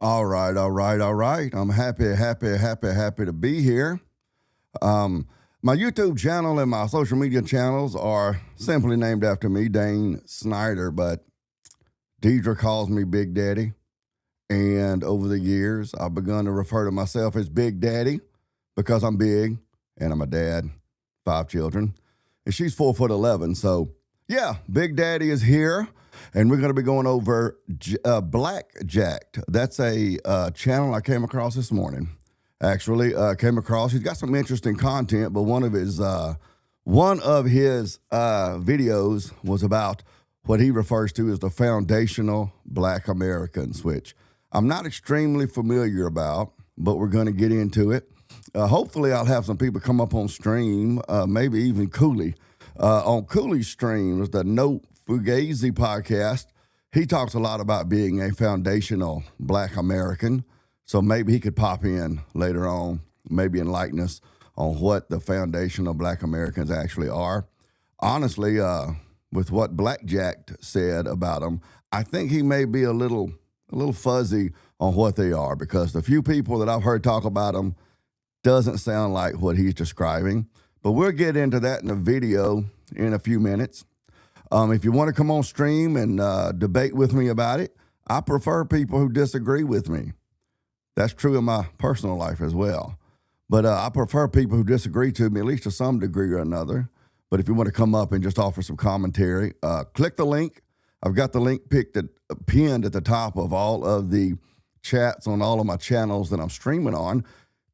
All right. I'm happy to be here. My YouTube channel and my social media channels are simply named after me, Dane Snyder, but Deidre calls me Big Daddy. And over the years, I've begun to refer to myself as Big Daddy because I'm big and I'm a dad, 5 children. And she's 4'11". So, yeah, Big Daddy is here. And we're going to be going over Blackjacked. That's a channel I came across this morning. Actually, he's got some interesting content, but one of his videos was about what he refers to as the foundational Black Americans, which I'm not extremely familiar about, but we're going to get into it. Hopefully, I'll have some people come up on stream, maybe even Cooley. On Cooley's stream was the No Fugazi podcast. He talks a lot about being a foundational Black American. So maybe he could pop in later on, maybe enlighten us on what the foundational Black Americans actually are. Honestly, with what Blackjack said about them, I think he may be a little fuzzy on what they are, because the few people that I've heard talk about them doesn't sound like what he's describing. But we'll get into that in the video in a few minutes. If you want to come on stream and debate with me about it, I prefer people who disagree with me. That's true in my personal life as well. But I prefer people who disagree to me, at least to some degree or another. But if you want to come up and just offer some commentary, click the link. I've got the link pinned at the top of all of the chats on all of my channels that I'm streaming on.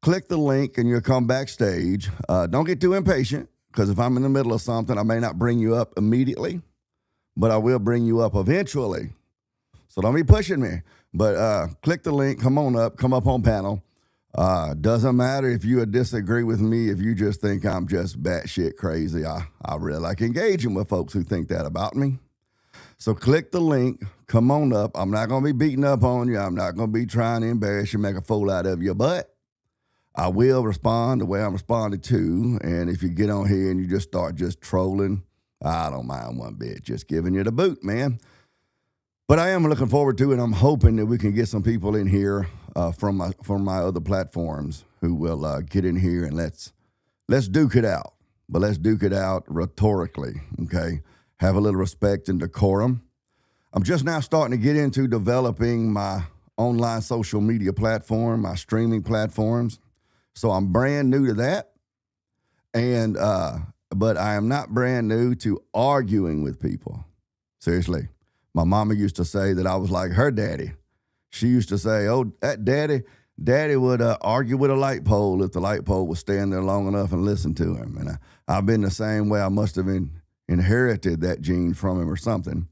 Click the link and you'll come backstage. Don't get too impatient, because if I'm in the middle of something, I may not bring you up immediately, but I will bring you up eventually. So don't be pushing me. But click the link, come on up, come up on panel. Doesn't matter if you disagree with me, if you just think I'm just batshit crazy. I really like engaging with folks who think that about me. So click the link, come on up. I'm not going to be beating up on you. I'm not going to be trying to embarrass you, make a fool out of you, but I will respond the way I'm responded to. And if you get on here and you just start just trolling, I don't mind one bit. Just giving you the boot, man. But I am looking forward to it. I'm hoping that we can get some people in here from my other platforms who will get in here and let's duke it out. But let's duke it out rhetorically, okay? Have a little respect and decorum. I'm just now starting to get into developing my online social media platform, my streaming platforms. So I'm brand new to that. And but I am not brand new to arguing with people. Seriously. My mama used to say that I was like her daddy. She used to say, oh, that daddy would argue with a light pole if the light pole was staying there long enough and listen to him. And I've been the same way. I must have inherited that gene from him or something.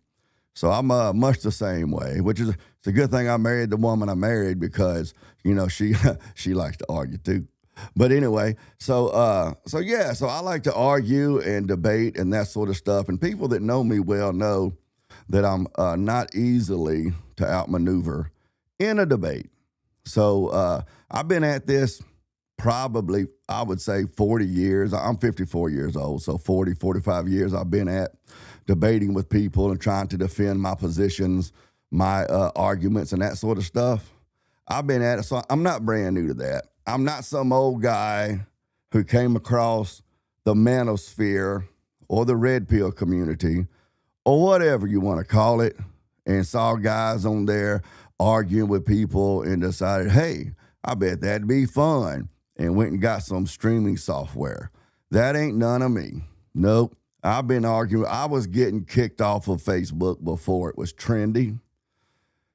So I'm much the same way, which is it's a good thing I married the woman I married, because, she likes to argue too. But anyway, so I like to argue and debate and that sort of stuff. And people that know me well know that I'm not easily to outmaneuver in a debate. So I've been at this probably, I would say, 40 years. I'm 54 years old, so 40, 45 years I've been at debating with people and trying to defend my positions, my arguments and that sort of stuff. I've been at it, so I'm not brand new to that. I'm not some old guy who came across the manosphere or the red pill community or whatever you want to call it, and saw guys on there arguing with people and decided, hey, I bet that'd be fun, and went and got some streaming software. That ain't none of me. Nope. I've been arguing. I was getting kicked off of Facebook before it was trendy.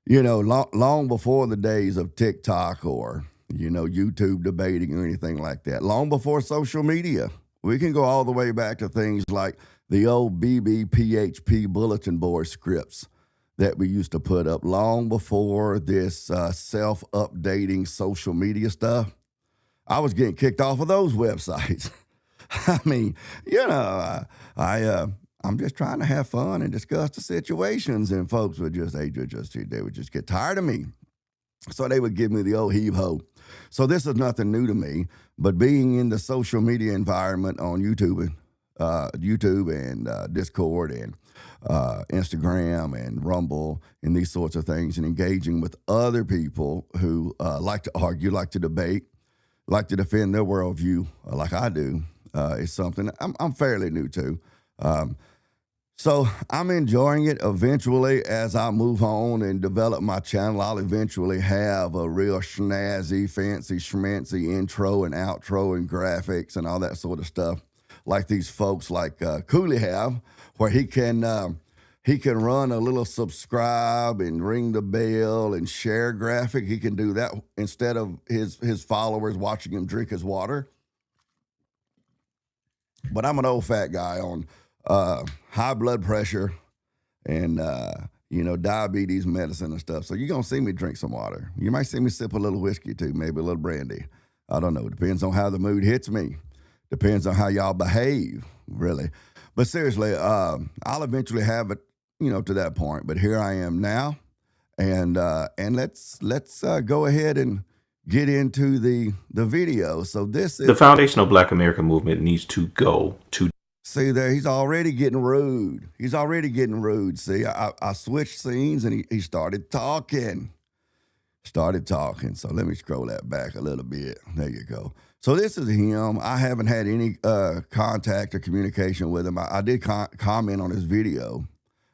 Long before the days of TikTok or, YouTube debating or anything like that. Long before social media. We can go all the way back to things like the old BBPHP bulletin board scripts that we used to put up long before this self-updating social media stuff. I was getting kicked off of those websites. I mean, I'm just trying to have fun and discuss the situations, and folks would they would just get tired of me. So they would give me the old heave-ho. So this is nothing new to me, but being in the social media environment on YouTube YouTube and Discord and Instagram and Rumble and these sorts of things, and engaging with other people who like to argue, like to debate, like to defend their worldview, like I do, is something I'm fairly new to. So I'm enjoying it. Eventually, as I move on and develop my channel, I'll eventually have a real snazzy, fancy, schmancy intro and outro and graphics and all that sort of stuff, like these folks like Cooley have, where he can run a little subscribe and ring the bell and share graphic. He can do that instead of his followers watching him drink his water. But I'm an old fat guy on high blood pressure and diabetes medicine and stuff. So you're gonna see me drink some water. You might see me sip a little whiskey too, maybe a little brandy. I don't know. It depends on how the mood hits me. Depends on how y'all behave, really. But seriously, I'll eventually have it, to that point. But here I am now, and let's go ahead and get into the video. So this is the foundational Black American movement needs to go to. See there, he's already getting rude. He's already getting rude. See, I switched scenes and he started talking. So let me scroll that back a little bit. There you go. So this is him. I haven't had any contact or communication with him. I did comment on his video.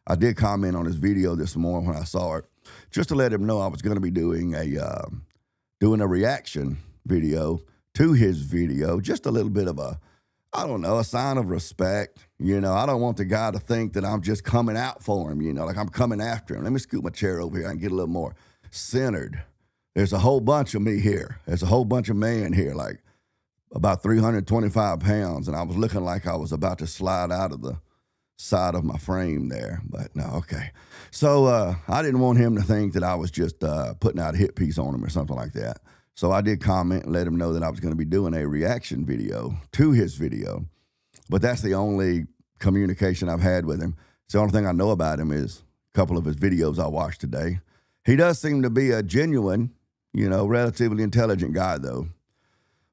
I did comment on his video this morning when I saw it, just to let him know I was going to be doing a reaction video to his video. Just a little bit of a sign of respect. I don't want the guy to think that I'm just coming out for him, like I'm coming after him. Let me scoot my chair over here and get a little more centered. There's a whole bunch of me here. There's a whole bunch of man here, like about 325 pounds, and I was looking like I was about to slide out of the side of my frame there, but no, okay. So I didn't want him to think that I was just putting out a hit piece on him or something like that. So I did comment and let him know that I was going to be doing a reaction video to his video, but that's the only communication I've had with him. It's the only thing I know about him is a couple of his videos I watched today. He does seem to be a genuine, relatively intelligent guy though.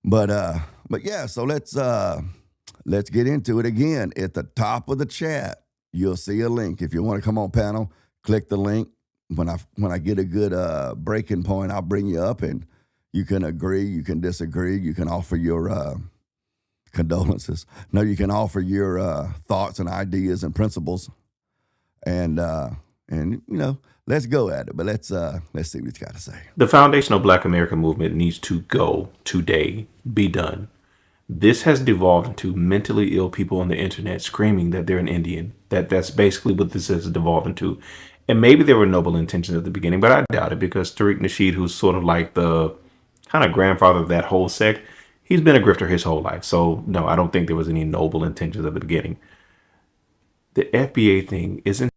But yeah, so let's get into it. Again, at the top of the chat, you'll see a link. If you want to come on panel, click the link. When I get a good breaking point, I'll bring you up and you can agree, you can disagree, you can offer your condolences. No, you can offer your thoughts and ideas and principles. And let's go at it. But let's see what he's got to say. The foundational Black American movement needs to go today, be done. This has devolved into mentally ill people on the internet screaming that they're an Indian. That's basically what this has devolved into. And maybe there were noble intentions at the beginning, but I doubt it, because Tariq Nasheed, who's sort of like the kind of grandfather of that whole sect, he's been a grifter his whole life. So no, I don't think there was any noble intentions at the beginning. The FBA thing isn't.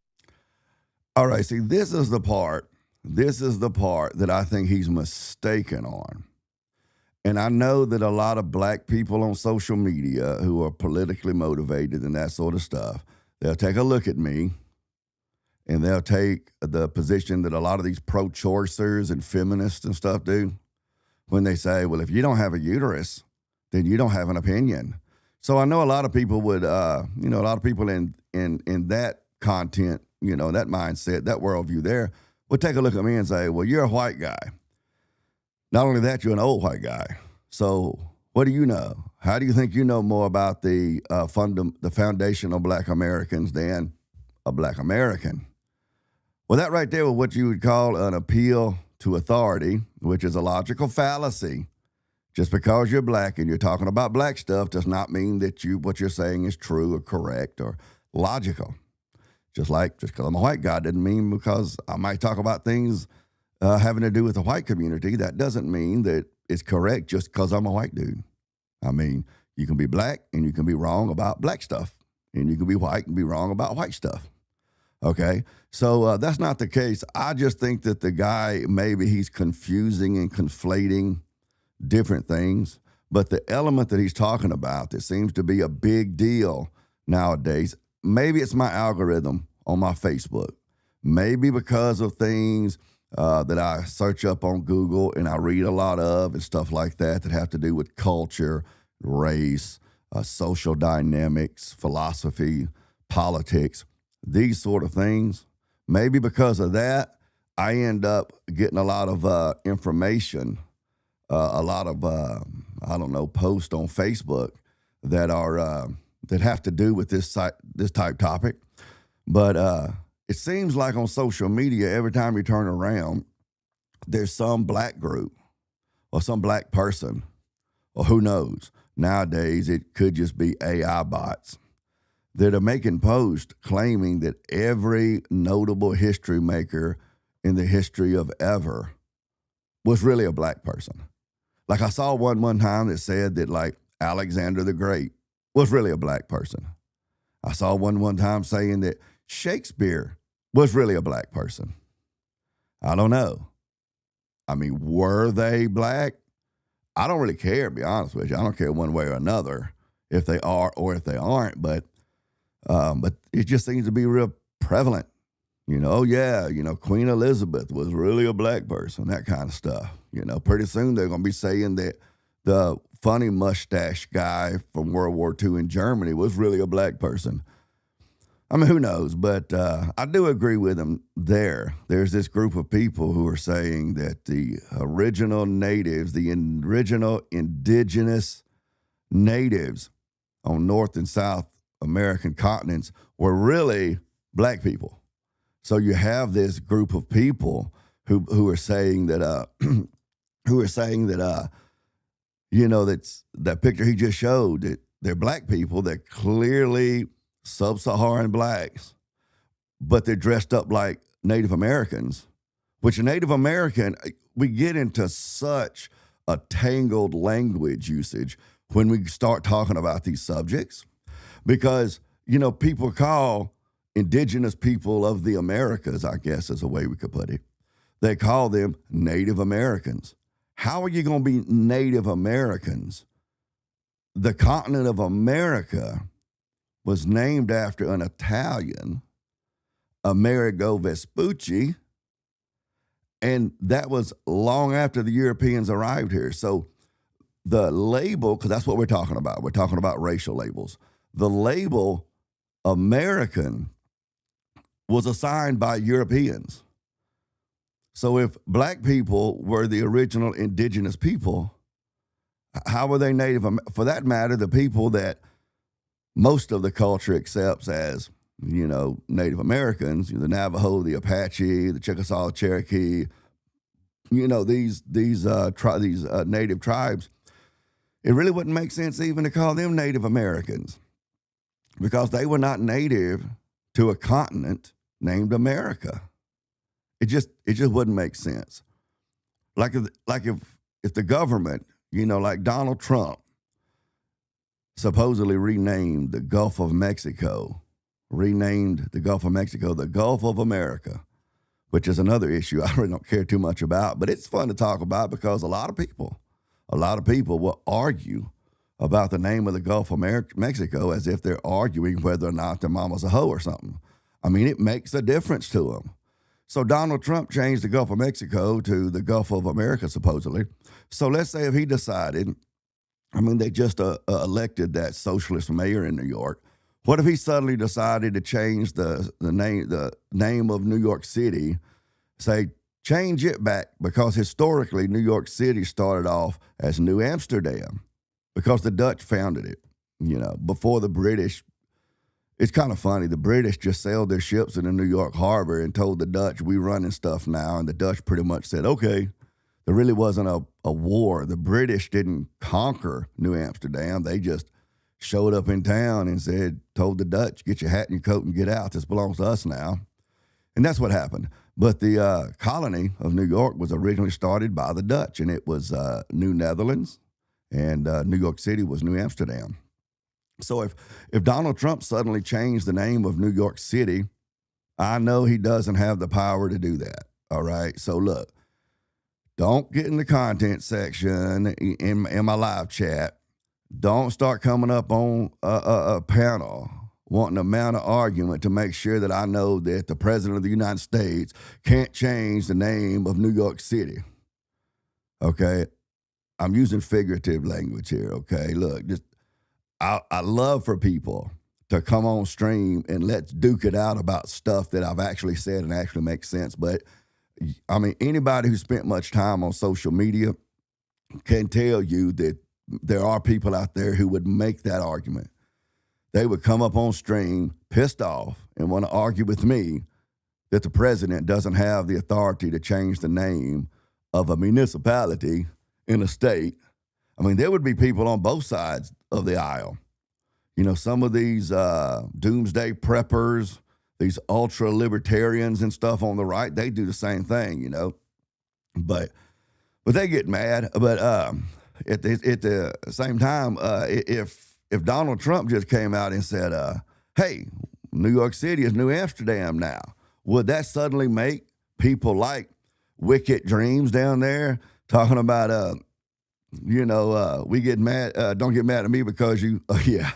All right, see, this is the part that I think he's mistaken on. And I know that a lot of black people on social media who are politically motivated and that sort of stuff, they'll take a look at me and they'll take the position that a lot of these pro-choicers and feminists and stuff do when they say, well, if you don't have a uterus, then you don't have an opinion. So I know a lot of people would, a lot of people in that content, that mindset, that worldview there, would take a look at me and say, well, you're a white guy. Not only that, you're an old white guy. So what do you know? How do you think you know more about the foundational Black Americans than a Black American? Well, that right there was what you would call an appeal to authority, which is a logical fallacy. Just because you're black and you're talking about black stuff does not mean that what you're saying is true or correct or logical. Just because I'm a white guy doesn't mean because I might talk about things having to do with the white community, that doesn't mean that it's correct just because I'm a white dude. I mean, you can be black and you can be wrong about black stuff, and you can be white and be wrong about white stuff. Okay, so that's not the case. I just think that the guy, maybe he's confusing and conflating different things, but the element that he's talking about that seems to be a big deal nowadays, maybe it's my algorithm on my Facebook, maybe because of things that I search up on Google and I read a lot of and stuff like that have to do with culture, race, social dynamics, philosophy, politics, these sort of things. Maybe because of that, I end up getting a lot of information, a lot of posts on Facebook that are that have to do with this type topic. But it seems like on social media, every time you turn around, there's some black group or some black person, or who knows. Nowadays, it could just be AI bots that are making posts claiming that every notable history maker in the history of ever was really a black person. Like I saw one time that said that like Alexander the Great was really a black person. I saw one time saying that Shakespeare was really a black person. I don't know. I mean, were they black? I don't really care, to be honest with you. I don't care one way or another if they are or if they aren't, but it just seems to be real prevalent. Queen Elizabeth was really a black person, that kind of stuff. Pretty soon they're going to be saying that the funny mustache guy from World War II in Germany was really a black person. I mean, who knows? But I do agree with them there. There's this group of people who are saying that the original natives, the original indigenous natives on North and South American continents were really black people. So you have this group of people who are saying that that's that picture he just showed, that they're black people, they're clearly sub-Saharan blacks, but they're dressed up like Native Americans, which a Native American, we get into such a tangled language usage when we start talking about these subjects, because, people call indigenous people of the Americas, I guess is a way we could put it. They call them Native Americans. How are you going to be Native Americans? The continent of America was named after an Italian, Amerigo Vespucci, and that was long after the Europeans arrived here. So the label, because that's what we're talking about. We're talking about racial labels. The label American was assigned by Europeans. So if black people were the original indigenous people, how were they Native? For that matter, the people that most of the culture accepts as, Native Americans, the Navajo, the Apache, the Chickasaw, Cherokee, these native tribes, it really wouldn't make sense even to call them Native Americans, because they were not native to a continent named America. It just wouldn't make sense. Like if the government, like Donald Trump, supposedly renamed the Gulf of Mexico the Gulf of America, which is another issue I really don't care too much about, but it's fun to talk about because a lot of people will argue about the name of the Gulf of Mexico as if they're arguing whether or not their mama's a hoe or something. I mean, it makes a difference to them. So Donald Trump changed the Gulf of Mexico to the Gulf of America, supposedly. So let's say if he decided, they just elected that socialist mayor in New York. What if he suddenly decided to change the name of New York City, say, change it back, because historically New York City started off as New Amsterdam because the Dutch founded it, before the British. It's kind of funny. The British just sailed their ships in the New York harbor and told the Dutch, we running stuff now. And the Dutch pretty much said, okay. There really wasn't a war. The British didn't conquer New Amsterdam. They just showed up in town and told the Dutch, get your hat and your coat and get out. This belongs to us now. And that's what happened. But the colony of New York was originally started by the Dutch, and it was New Netherlands, and New York City was New Amsterdam. So if Donald Trump suddenly changed the name of New York City, I know he doesn't have the power to do that. All right. So look, don't get in the content section in my live chat. Don't start coming up on a panel wanting to mount an argument to make sure that I know that the president of the United States can't change the name of New York City. Okay? I'm using figurative language here, okay? Look, just I love for people to come on stream and let's duke it out about stuff that I've actually said and actually makes sense. But I mean, anybody who spent much time on social media can tell you that there are people out there who would make that argument. They would come up on stream pissed off and want to argue with me that the president doesn't have the authority to change the name of a municipality in a state. I mean, there would be people on both sides of the aisle. You know, some of these doomsday preppers, these ultra libertarians and stuff on the right, they do the same thing, you know. But they get mad. But at the same time, if Donald Trump just came out and said, "Hey, New York City is New Amsterdam now," would that suddenly make people like Wicked Dreams down there talking about, we get mad, don't get mad at me because you, yeah,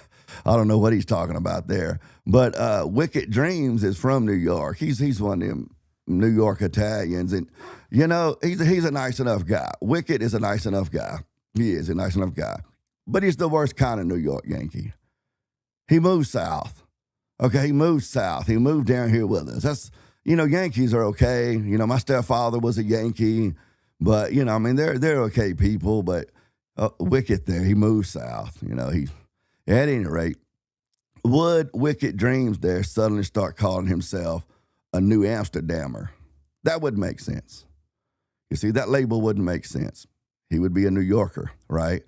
I don't know what he's talking about there. But Wicked Dreams is from New York. He's one of them New York Italians. And, you know, he's a nice enough guy. Wicked is a nice enough guy. He is a nice enough guy. But he's the worst kind of New York Yankee. He moved south. Okay, he moved south. He moved down here with us. That's, you know, Yankees are okay. You know, my stepfather was a Yankee. But, you know, I mean, they're okay people. But Wicked there, he moved south. You know, at any rate, would Wicked Dreams there suddenly start calling himself a New Amsterdamer? That wouldn't make sense. You see, that label wouldn't make sense. He would be a New Yorker, right?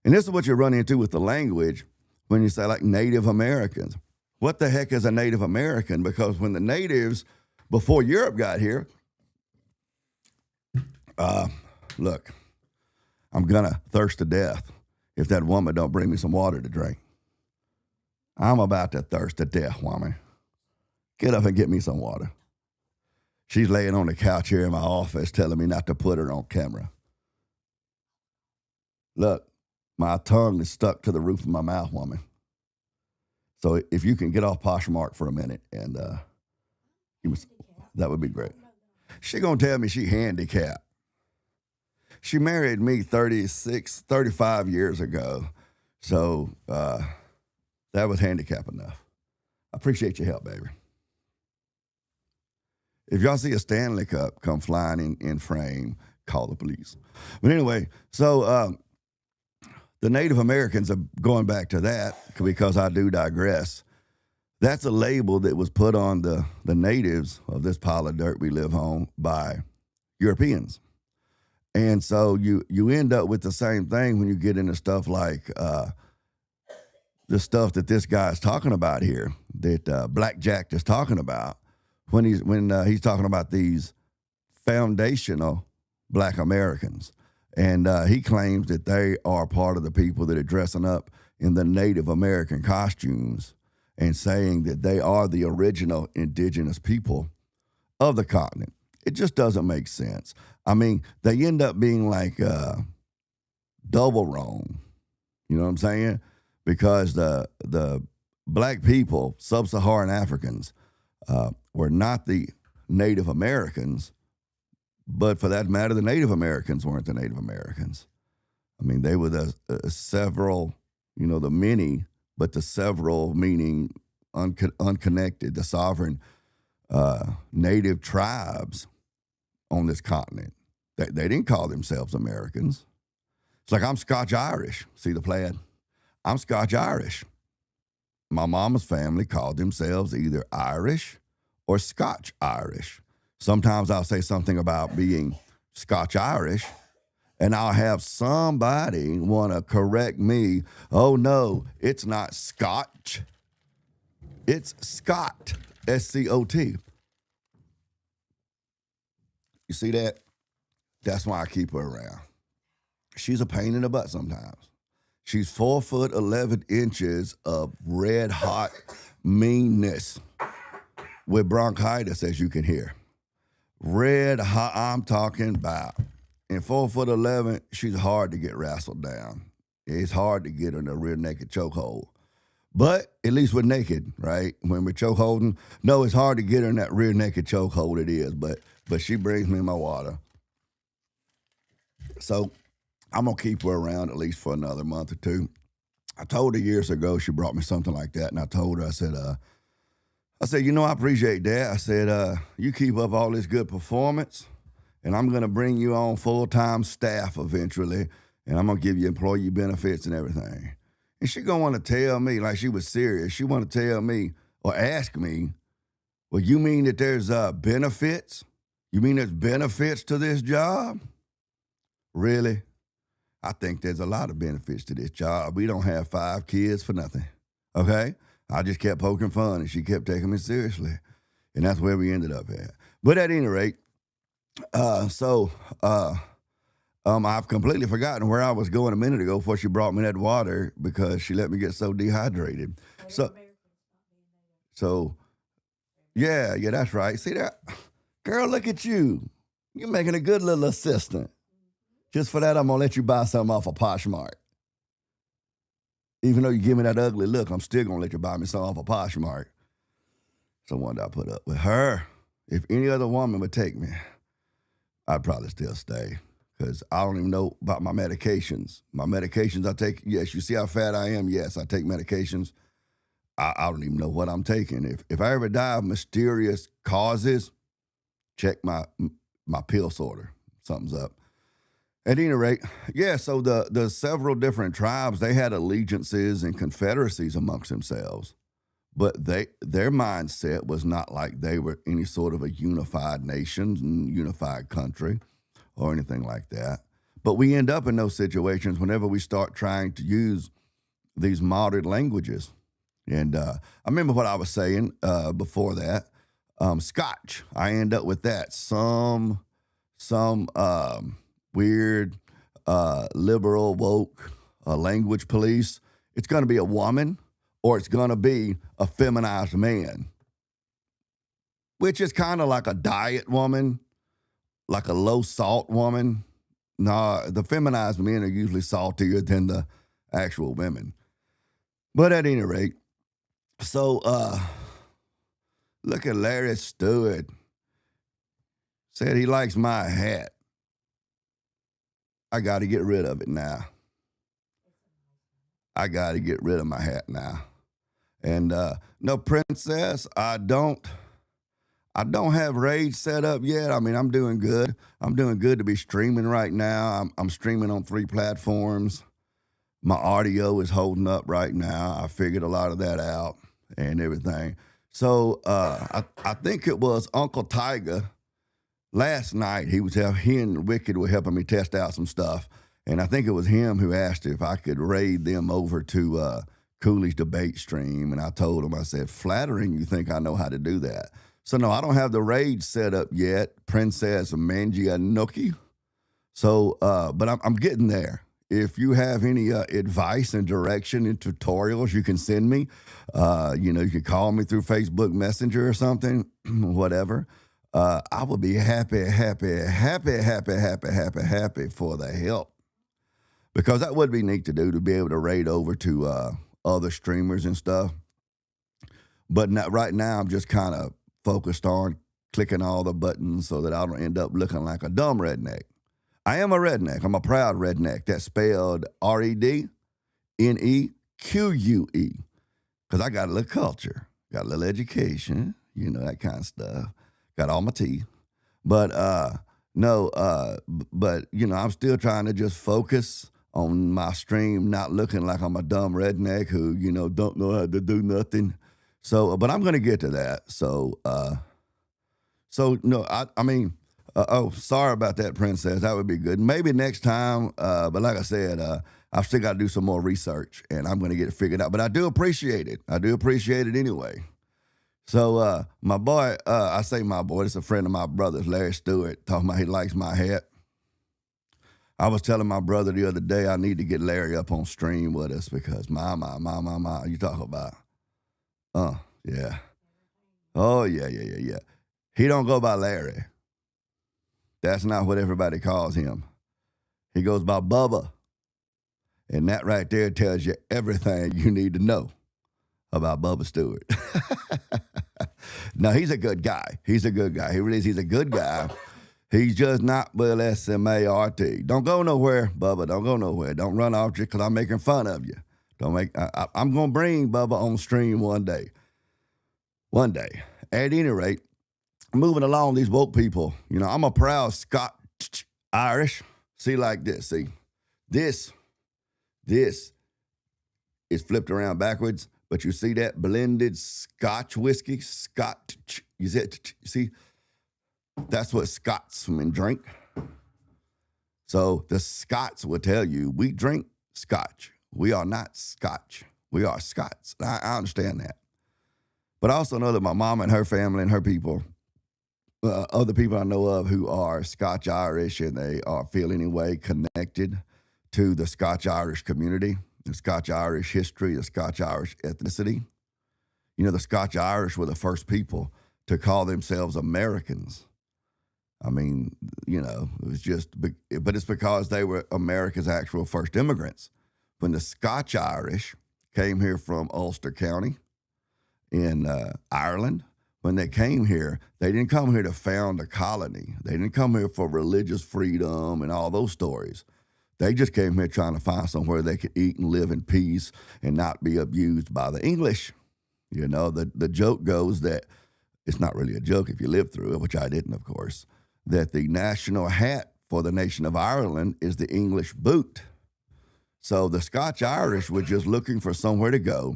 And this is what you run into with the language when you say like Native Americans. What the heck is a Native American? Because when the natives, before Europe got here, look, I'm gonna thirst to death if that woman don't bring me some water to drink. I'm about to thirst to death, woman. Get up and get me some water. She's laying on the couch here in my office telling me not to put her on camera. Look, my tongue is stuck to the roof of my mouth, woman. So if you can get off Poshmark for a minute and that would be great. She gonna tell me she handicapped. She married me 35 years ago. So that was handicap enough. I appreciate your help, baby. If y'all see a Stanley Cup come flying in frame, call the police. But anyway, so the Native Americans are going back to that because I do digress. That's a label that was put on the natives of this pile of dirt we live on by Europeans. And so you end up with the same thing when you get into stuff like the stuff that this guy is talking about here, that Black Jack is talking about, when he's talking about these foundational Black Americans. And he claims that they are part of the people that are dressing up in the Native American costumes and saying that they are the original indigenous people of the continent. It just doesn't make sense. I mean, they end up being like double wrong. You know what I'm saying? Because the Black people, sub-Saharan Africans, were not the Native Americans, but for that matter, the Native Americans weren't the Native Americans. I mean, they were the several, you know, the many, but the several meaning unconnected, the sovereign native tribes on this continent. They didn't call themselves Americans. It's like I'm Scotch-Irish. See the plaid? I'm Scotch-Irish. My mama's family called themselves either Irish or Scotch-Irish. Sometimes I'll say something about being Scotch-Irish, and I'll have somebody want to correct me. Oh, no, it's not Scotch. It's Scott, S-C-O-T. You see that? That's why I keep her around. She's a pain in the butt sometimes. She's 4'11" of red hot meanness with bronchitis, as you can hear. Red hot, I'm talking about. And 4'11", she's hard to get wrestled down. It's hard to get her in a rear naked chokehold. But at least we're naked, right? When we're chokeholding, no, it's hard to get her in that rear naked chokehold. It is, but she brings me my water. So I'm gonna keep her around at least for another month or two. I told her years ago, she brought me something like that, and I told her, I said, I appreciate that. I said, you keep up all this good performance, and I'm going to bring you on full-time staff eventually, and I'm going to give you employee benefits and everything. And she going to want to tell me, like she was serious, she want to tell me or ask me, well, you mean that there's benefits? You mean there's benefits to this job? Really? I think there's a lot of benefits to this job. We don't have 5 kids for nothing, okay? I just kept poking fun, and she kept taking me seriously, and that's where we ended up at. But at any rate, I've completely forgotten where I was going a minute ago before she brought me that water because she let me get so dehydrated. So, yeah, that's right. See that? Girl, look at you. You're making a good little assistant. Just for that, I'm going to let you buy something off of Poshmark. Even though you give me that ugly look, I'm still going to let you buy me something off of Poshmark. So one that I put up with her. If any other woman would take me, I'd probably still stay because I don't even know about my medications. My medications I take, yes, you see how fat I am? Yes, I take medications. I don't even know what I'm taking. If I ever die of mysterious causes, check my pill sorter. Something's up. At any rate, yeah, so the several different tribes, they had allegiances and confederacies amongst themselves. But their mindset was not like they were any sort of a unified nation, unified country, or anything like that. But we end up in those situations whenever we start trying to use these modern languages. And I remember what I was saying before that. Scotch, I end up with that. Some weird, liberal, woke language police. It's going to be a woman or it's going to be a feminized man, which is kind of like a diet woman, like a low-salt woman. No, the feminized men are usually saltier than the actual women. But at any rate, so look at Larry Stewart. Said he likes my hat. I got to get rid of it now. I got to get rid of my hat now. And no, Princess, I don't have Rage set up yet. I mean, I'm doing good. I'm doing good to be streaming right now. I'm streaming on 3 platforms. My audio is holding up right now. I figured a lot of that out and everything. So I think it was Uncle Tiger. Last night, he and Wicked were helping me test out some stuff, and I think it was him who asked if I could raid them over to Cooley's debate stream, and I told him, I said, flattering, you think I know how to do that. So, no, I don't have the raid set up yet, Princess Mangianoki. So, but I'm getting there. If you have any advice and direction and tutorials you can send me, you can call me through Facebook Messenger or something, whatever. I would be happy for the help. Because that would be neat to do, to be able to raid over to other streamers and stuff. But right now, I'm just kind of focused on clicking all the buttons so that I don't end up looking like a dumb redneck. I am a redneck. I'm a proud redneck. That's spelled REDNEQUE. Because I got a little culture, got a little education, that kind of stuff. Got all my teeth. But I'm still trying to just focus on my stream, not looking like I'm a dumb redneck who, don't know how to do nothing. So, but I'm going to get to that. So, sorry about that, Princess. That would be good. Maybe next time. But like I said, I've still got to do some more research and I'm going to get it figured out. But I do appreciate it. Anyway. So my boy, I say my boy, it's a friend of my brother's, Larry Stewart, talking about he likes my hat. I was telling my brother the other day I need to get Larry up on stream with us because my, you talk about, yeah. Oh, yeah. He don't go by Larry. That's not what everybody calls him. He goes by Bubba. And that right there tells you everything you need to know about Bubba Stewart. No, he's a good guy. He really is. He's a good guy. He's just not SMART. Don't go nowhere, Bubba. Don't go nowhere. Don't run off just because I'm making fun of you. Don't make. I'm gonna bring Bubba on stream one day. One day. At any rate, moving along, these woke people. You know, I'm a proud Scot Irish. See, like this. See, this is flipped around backwards. But you see that blended Scotch whiskey, Scotch. You see, that's what Scotsmen drink. So the Scots will tell you, we drink Scotch. We are not Scotch. We are Scots. I understand that. But I also know that my mom and her family and her people, other people I know of who are Scotch-Irish, and they feel any way connected to the Scotch-Irish community, the Scotch-Irish history, the Scotch-Irish ethnicity. You know, the Scotch-Irish were the first people to call themselves Americans. I mean, you know, it was just, but it's because they were America's actual first immigrants. When the Scotch-Irish came here from Ulster County in Ireland, when they came here, they didn't come here to found a colony. They didn't come here for religious freedom and all those stories. They just came here trying to find somewhere they could eat and live in peace and not be abused by the English. You know, the joke goes that, it's not really a joke if you live through it, which I didn't, of course, that the national hat for the nation of Ireland is the English boot. So the Scotch-Irish were just looking for somewhere to go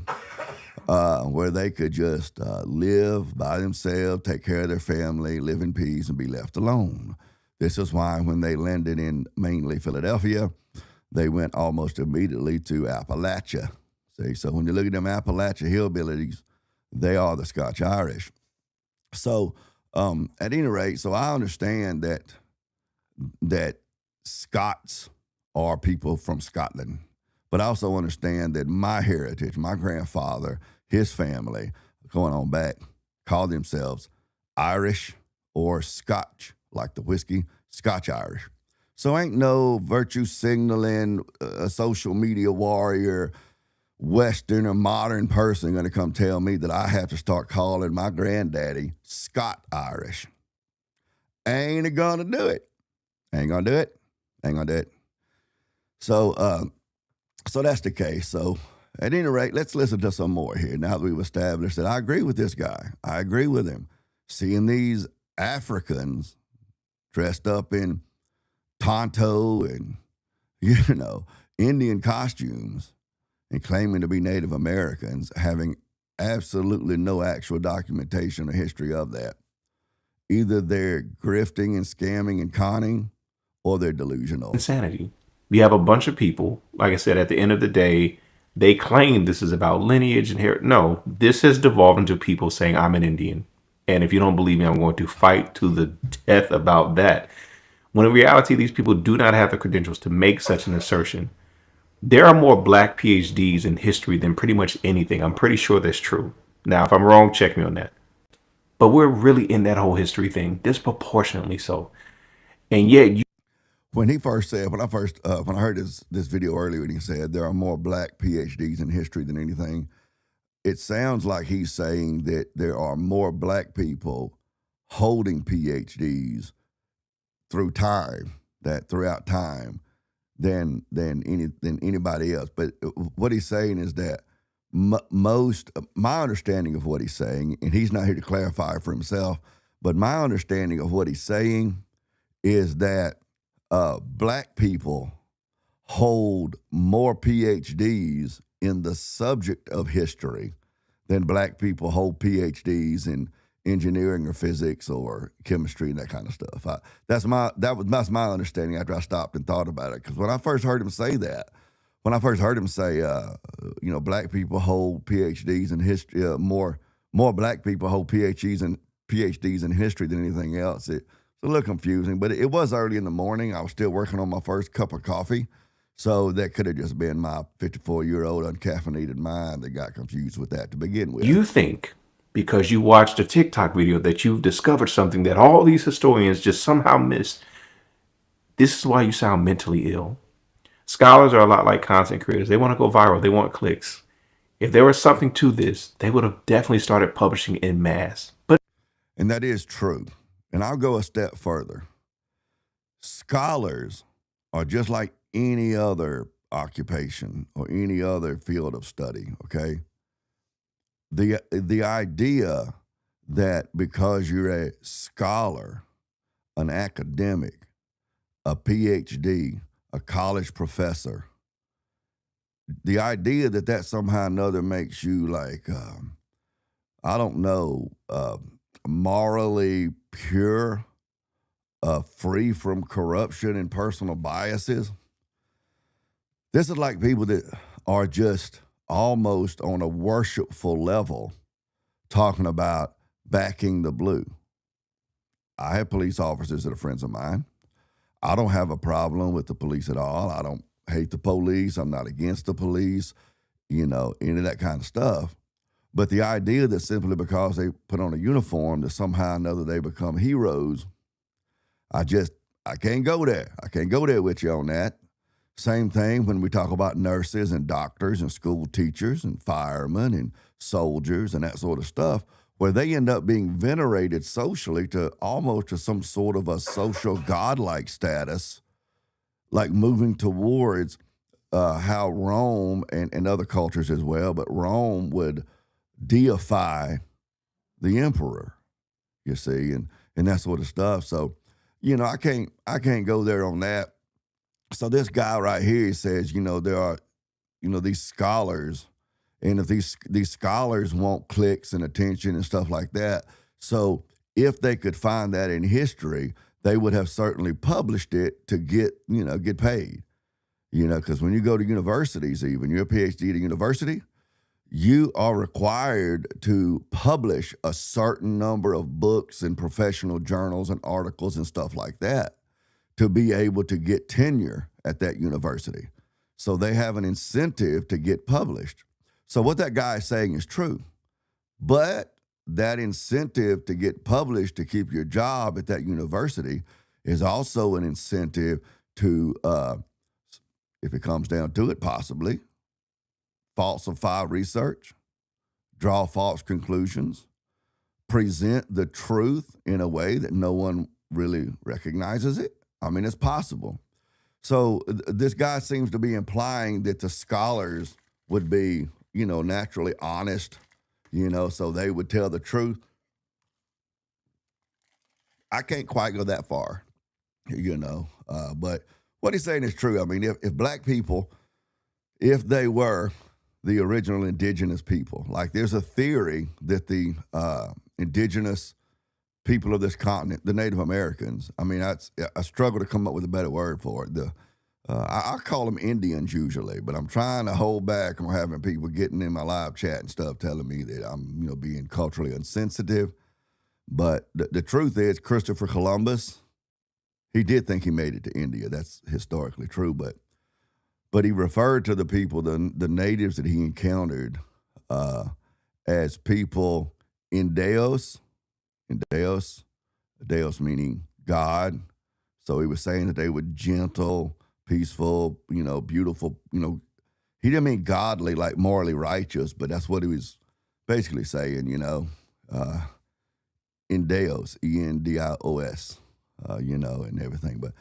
where they could just live by themselves, take care of their family, live in peace, and be left alone. This is why when they landed in mainly Philadelphia, they went almost immediately to Appalachia. See, so when you look at them Appalachia hillbillies, they are the Scotch-Irish. So at any rate, so I understand that Scots are people from Scotland, but I also understand that my heritage, my grandfather, his family, going on back, called themselves Irish or Scotch, like the whiskey, Scotch-Irish. So ain't no virtue signaling, social media warrior, Western or modern person going to come tell me that I have to start calling my granddaddy Scot-Irish. Ain't going to do it. Ain't going to do it. Ain't going to do it. So, so that's the case. So at any rate, let's listen to some more here. Now that we've established that I agree with this guy. I agree with him. Seeing these Africans dressed up in Tonto and, you know, Indian costumes and claiming to be Native Americans, having absolutely no actual documentation or history of that. Either they're grifting and scamming and conning, or they're delusional. Insanity. We have a bunch of people, like I said, at the end of the day, they claim this is about lineage and heritage. No, this has devolved into people saying, I'm an Indian. And if you don't believe me, I'm going to fight to the death about that. When in reality, these people do not have the credentials to make such an assertion. There are more black PhDs in history than pretty much anything. I'm pretty sure that's true. Now, if I'm wrong, check me on that. But we're really in that whole history thing, disproportionately so. And yet, when I heard this video earlier, when he said there are more black PhDs in history than anything, it sounds like he's saying that there are more black people holding PhDs throughout time than anybody else. But what he's saying is that my understanding of what he's saying, and he's not here to clarify for himself, but my understanding of what he's saying is that black people hold more PhDs in the subject of history than black people hold PhDs in engineering or physics or chemistry and that kind of stuff. That's my understanding after I stopped and thought about it. Because when I first heard him say that, black people hold PhDs in history, more black people hold PhDs in history than anything else. It's a little confusing, but it was early in the morning. I was still working on my first cup of coffee. So that could have just been my 54-year-old uncaffeinated mind that got confused with that to begin with. You think because you watched a TikTok video that you've discovered something that all these historians just somehow missed. This is why you sound mentally ill. Scholars are a lot like content creators. They want to go viral. They want clicks. If there was something to this, they would have definitely started publishing en masse. And that is true. And I'll go a step further. Scholars are just like any other occupation or any other field of study, okay? The idea that because you're a scholar, an academic, a PhD, a college professor, the idea that that somehow or another makes you like, I don't know, morally pure, free from corruption and personal biases. This is like people that are just almost on a worshipful level talking about backing the blue. I have police officers that are friends of mine. I don't have a problem with the police at all. I don't hate the police. I'm not against the police, any of that kind of stuff. But the idea that simply because they put on a uniform that somehow or another they become heroes, I can't go there. I can't go there with you on that. Same thing when we talk about nurses and doctors and school teachers and firemen and soldiers and that sort of stuff, where they end up being venerated socially to almost to some sort of a social godlike status, like moving towards how Rome and other cultures as well, but Rome would deify the emperor, you see, and that sort of stuff. So, I can't go there on that. So this guy right here says, there are, these scholars, and if these scholars want clicks and attention and stuff like that, so if they could find that in history, they would have certainly published it to get paid. Because when you go to universities, even you're a PhD at a university, you are required to publish a certain number of books and professional journals and articles and stuff like that to be able to get tenure at that university. So they have an incentive to get published. So what that guy is saying is true. But that incentive to get published to keep your job at that university is also an incentive to, if it comes down to it, possibly falsify research, draw false conclusions, present the truth in a way that no one really recognizes it. I mean, it's possible. So this guy seems to be implying that the scholars would be, naturally honest, so they would tell the truth. I can't quite go that far, but what he's saying is true. I mean, if black people, if they were the original indigenous people, like there's a theory that the indigenous people of this continent, the Native Americans, I mean, I struggle to come up with a better word for it. I call them Indians usually, but I'm trying to hold back on having people getting in my live chat and stuff telling me that I'm, being culturally insensitive. But the truth is, Christopher Columbus, he did think he made it to India. That's historically true, but he referred to the people, the natives that he encountered, as people Deos meaning God. So he was saying that they were gentle, peaceful, beautiful, he didn't mean godly, like morally righteous, but that's what he was basically saying, Endios, Endios, and everything. But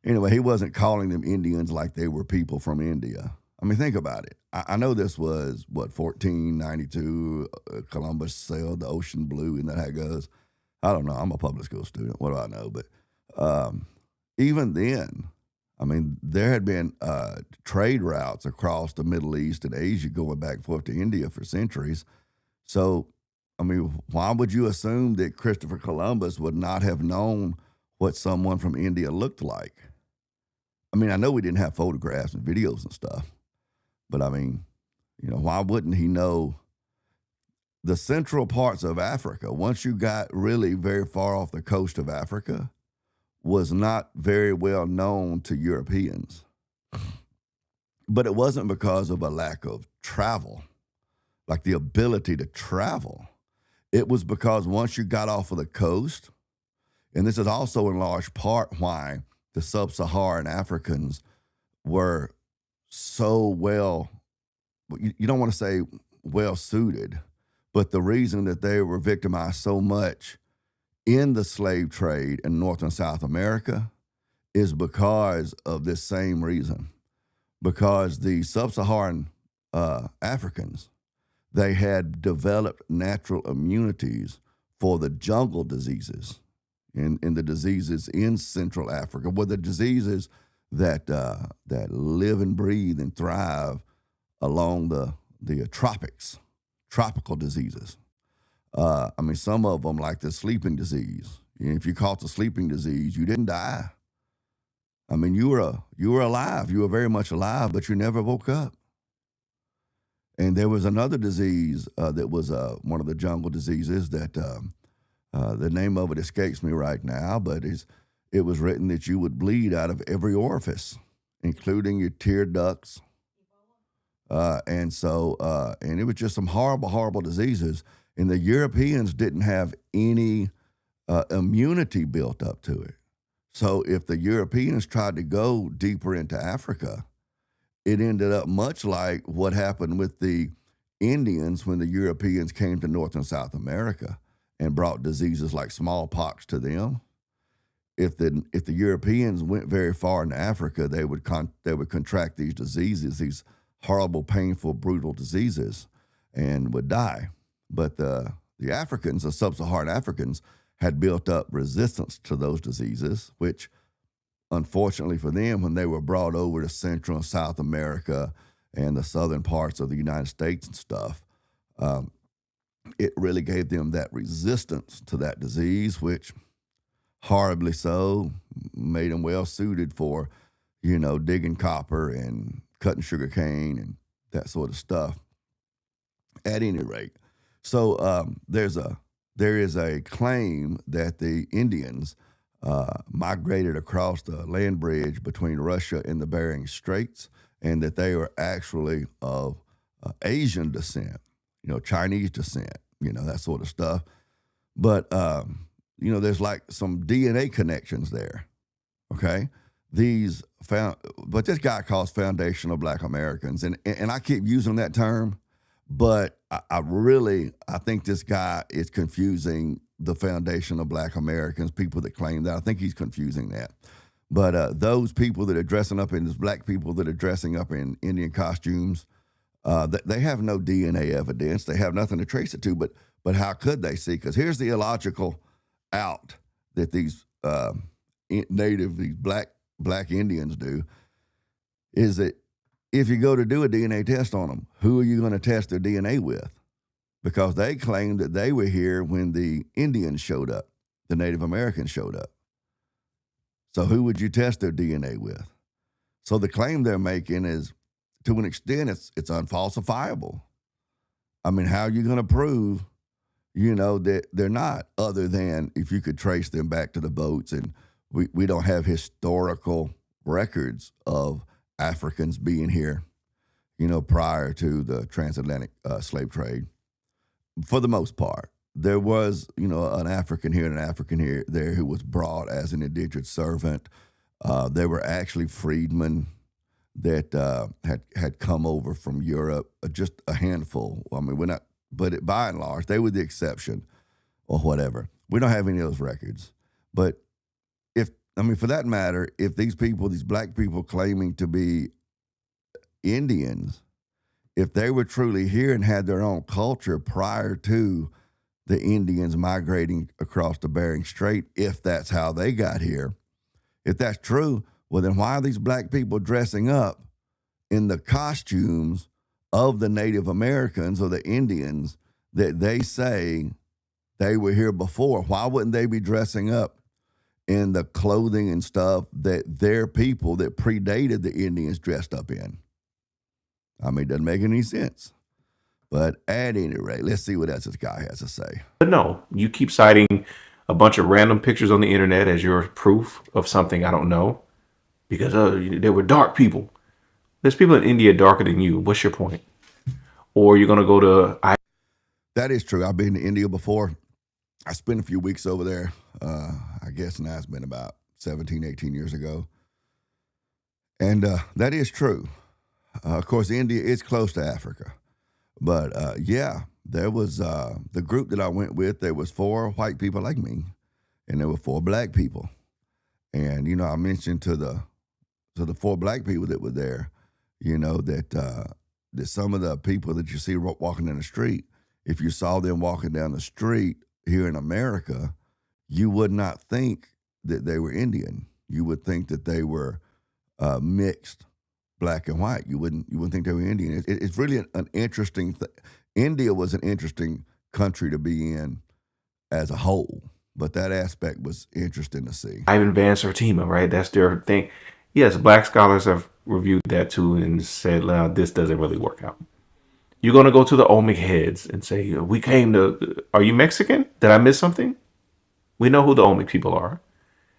anyway, he wasn't calling them Indians like they were people from India. I mean, think about it. I know this was, 1492, Columbus sailed the ocean blue, and that how it goes. I don't know. I'm a public school student. What do I know? But even then, I mean, there had been trade routes across the Middle East and Asia going back and forth to India for centuries. So, I mean, why would you assume that Christopher Columbus would not have known what someone from India looked like? I mean, I know we didn't have photographs and videos and stuff, but I mean, why wouldn't he know the central parts of Africa? Once you got really very far off the coast of Africa, was not very well known to Europeans. But it wasn't because of a lack of travel, like the ability to travel. It was because once you got off of the coast, and this is also in large part why the sub-Saharan Africans were so well, you don't want to say well-suited, but the reason that they were victimized so much in the slave trade in North and South America is because of this same reason. because the sub-Saharan Africans, they had developed natural immunities for the jungle diseases and the diseases in Central Africa, were the diseases that live and breathe and thrive along the tropics, tropical diseases. I mean, some of them, like the sleeping disease. If you caught the sleeping disease, you didn't die. I mean, you were alive. You were very much alive, but you never woke up. And there was another disease that was one of the jungle diseases that the name of it escapes me right now, but it was written that you would bleed out of every orifice, including your tear ducts. And it was just some horrible, horrible diseases. And the Europeans didn't have any immunity built up to it. So if the Europeans tried to go deeper into Africa, it ended up much like what happened with the Indians when the Europeans came to North and South America and brought diseases like smallpox to them. If the Europeans went very far into Africa, they would contract these diseases, these horrible, painful, brutal diseases, and would die. But the Africans, the sub-Saharan Africans, had built up resistance to those diseases, which, unfortunately for them, when they were brought over to Central and South America and the southern parts of the United States and stuff, it really gave them that resistance to that disease, which, horribly so, made them well suited for, digging copper and cutting sugar cane and that sort of stuff. At any rate, so there is a claim that the Indians migrated across the land bridge between Russia and the Bering Straits, and that they are actually of Asian descent, Chinese descent, that sort of stuff. But, there's like some DNA connections there, okay? But this guy calls foundational Black Americans, and I keep using that term, but I think this guy is confusing the foundational Black Americans, people that claim that. I think he's confusing that. But those people that are dressing up in, those Black people that are dressing up in Indian costumes, they have no DNA evidence. They have nothing to trace it to, but how could they see? Because here's the illogical out that these these black Indians do, is that if you go to do a DNA test on them, who are you going to test their DNA with? Because they claim that they were here when the Indians showed up, the Native Americans showed up. So who would you test their DNA with? So the claim they're making is, to an extent, it's unfalsifiable. I mean, how are you going to prove, that they're not, other than if you could trace them back to the boats, and we don't have historical records of Africans being here, prior to the transatlantic slave trade. For the most part, there was, an African here and an African there who was brought as an indentured servant. There were actually freedmen that had come over from Europe, just a handful. I mean, but by and large, they were the exception or whatever. We don't have any of those records. But for that matter, if these people, these Black people claiming to be Indians, if they were truly here and had their own culture prior to the Indians migrating across the Bering Strait, if that's how they got here, if that's true, well, then why are these Black people dressing up in the costumes of the Native Americans or the Indians that they say they were here before? Why wouldn't they be dressing up in the clothing and stuff that their people that predated the Indians dressed up in? I mean, it doesn't make any sense. But at any rate, let's see what else this guy has to say. But no, you keep citing a bunch of random pictures on the internet as your proof of something I don't know, because there were dark people. There's people in India darker than you. What's your point? Or you're going to go to... That is true. I've been to India before. I spent a few weeks over there. I guess now it's been about 17, 18 years ago. And that is true. Of course, India is close to Africa. But yeah, there was the group that I went with, there was 4 white people like me, and there were 4 Black people. And, I mentioned to the 4 Black people that were there, You know, that some of the people that you see walking in the street, if you saw them walking down the street here in America, you would not think that they were Indian. You would think that they were mixed, black and white. You wouldn't think they were Indian. It's really an interesting thing. India was an interesting country to be in as a whole, but that aspect was interesting to see. Ivan Vance or Tima, right? That's their thing. Yes, black scholars have reviewed that too and said, well, this doesn't really work out. You're going to go to the Olmec heads and say, we came to, are you Mexican? Did I miss something? We know who the Olmec people are.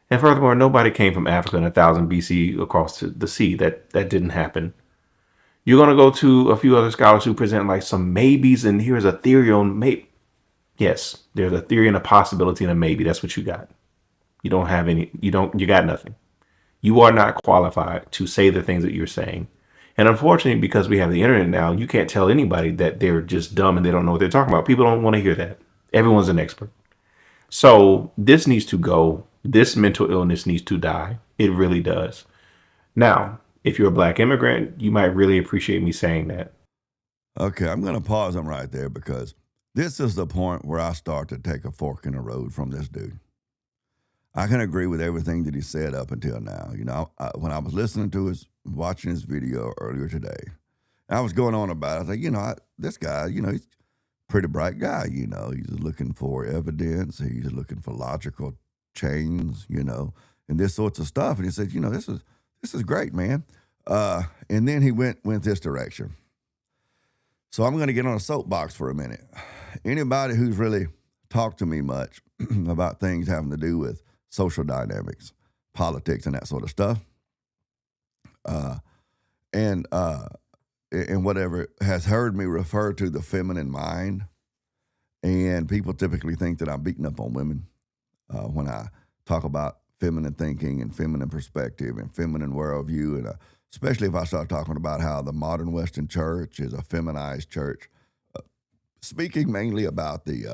And furthermore, nobody came from Africa in 1000 BC across the sea. That didn't happen. You're going to go to a few other scholars who present like some maybes, and here's a theory on maybe. Yes, there's a theory and a possibility and a maybe. That's what you got. You don't have any, you got nothing. You are not qualified to say the things that you're saying. And unfortunately, because we have the internet now, you can't tell anybody that they're just dumb and they don't know what they're talking about. People don't want to hear that. Everyone's an expert. So this needs to go. This mental illness needs to die. It really does. Now, if you're a black immigrant, you might really appreciate me saying that. Okay, I'm going to pause them right there because this is the point where I start to take a fork in the road from this dude. I can agree with everything that he said up until now. You know, when I was listening to watching his video earlier today, I was going on about it. I was like, this guy, he's a pretty bright guy. He's looking for evidence. He's looking for logical chains, and this sorts of stuff. And he said, this is great, man. And then he went this direction. So I'm going to get on a soapbox for a minute. Anybody who's really talked to me much about things having to do with social dynamics, politics, and that sort of stuff, and whatever, has heard me refer to the feminine mind. And people typically think that I'm beating up on women when I talk about feminine thinking and feminine perspective and feminine worldview, and especially if I start talking about how the modern Western church is a feminized church, speaking mainly about the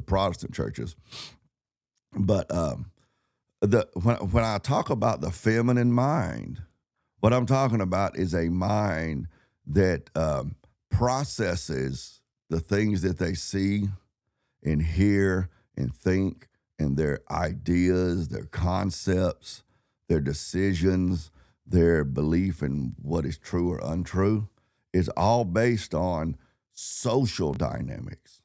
Protestant churches. But when I talk about the feminine mind, what I'm talking about is a mind that processes the things that they see and hear and think, and their ideas, their concepts, their decisions, their belief in what is true or untrue, is all based on social dynamics.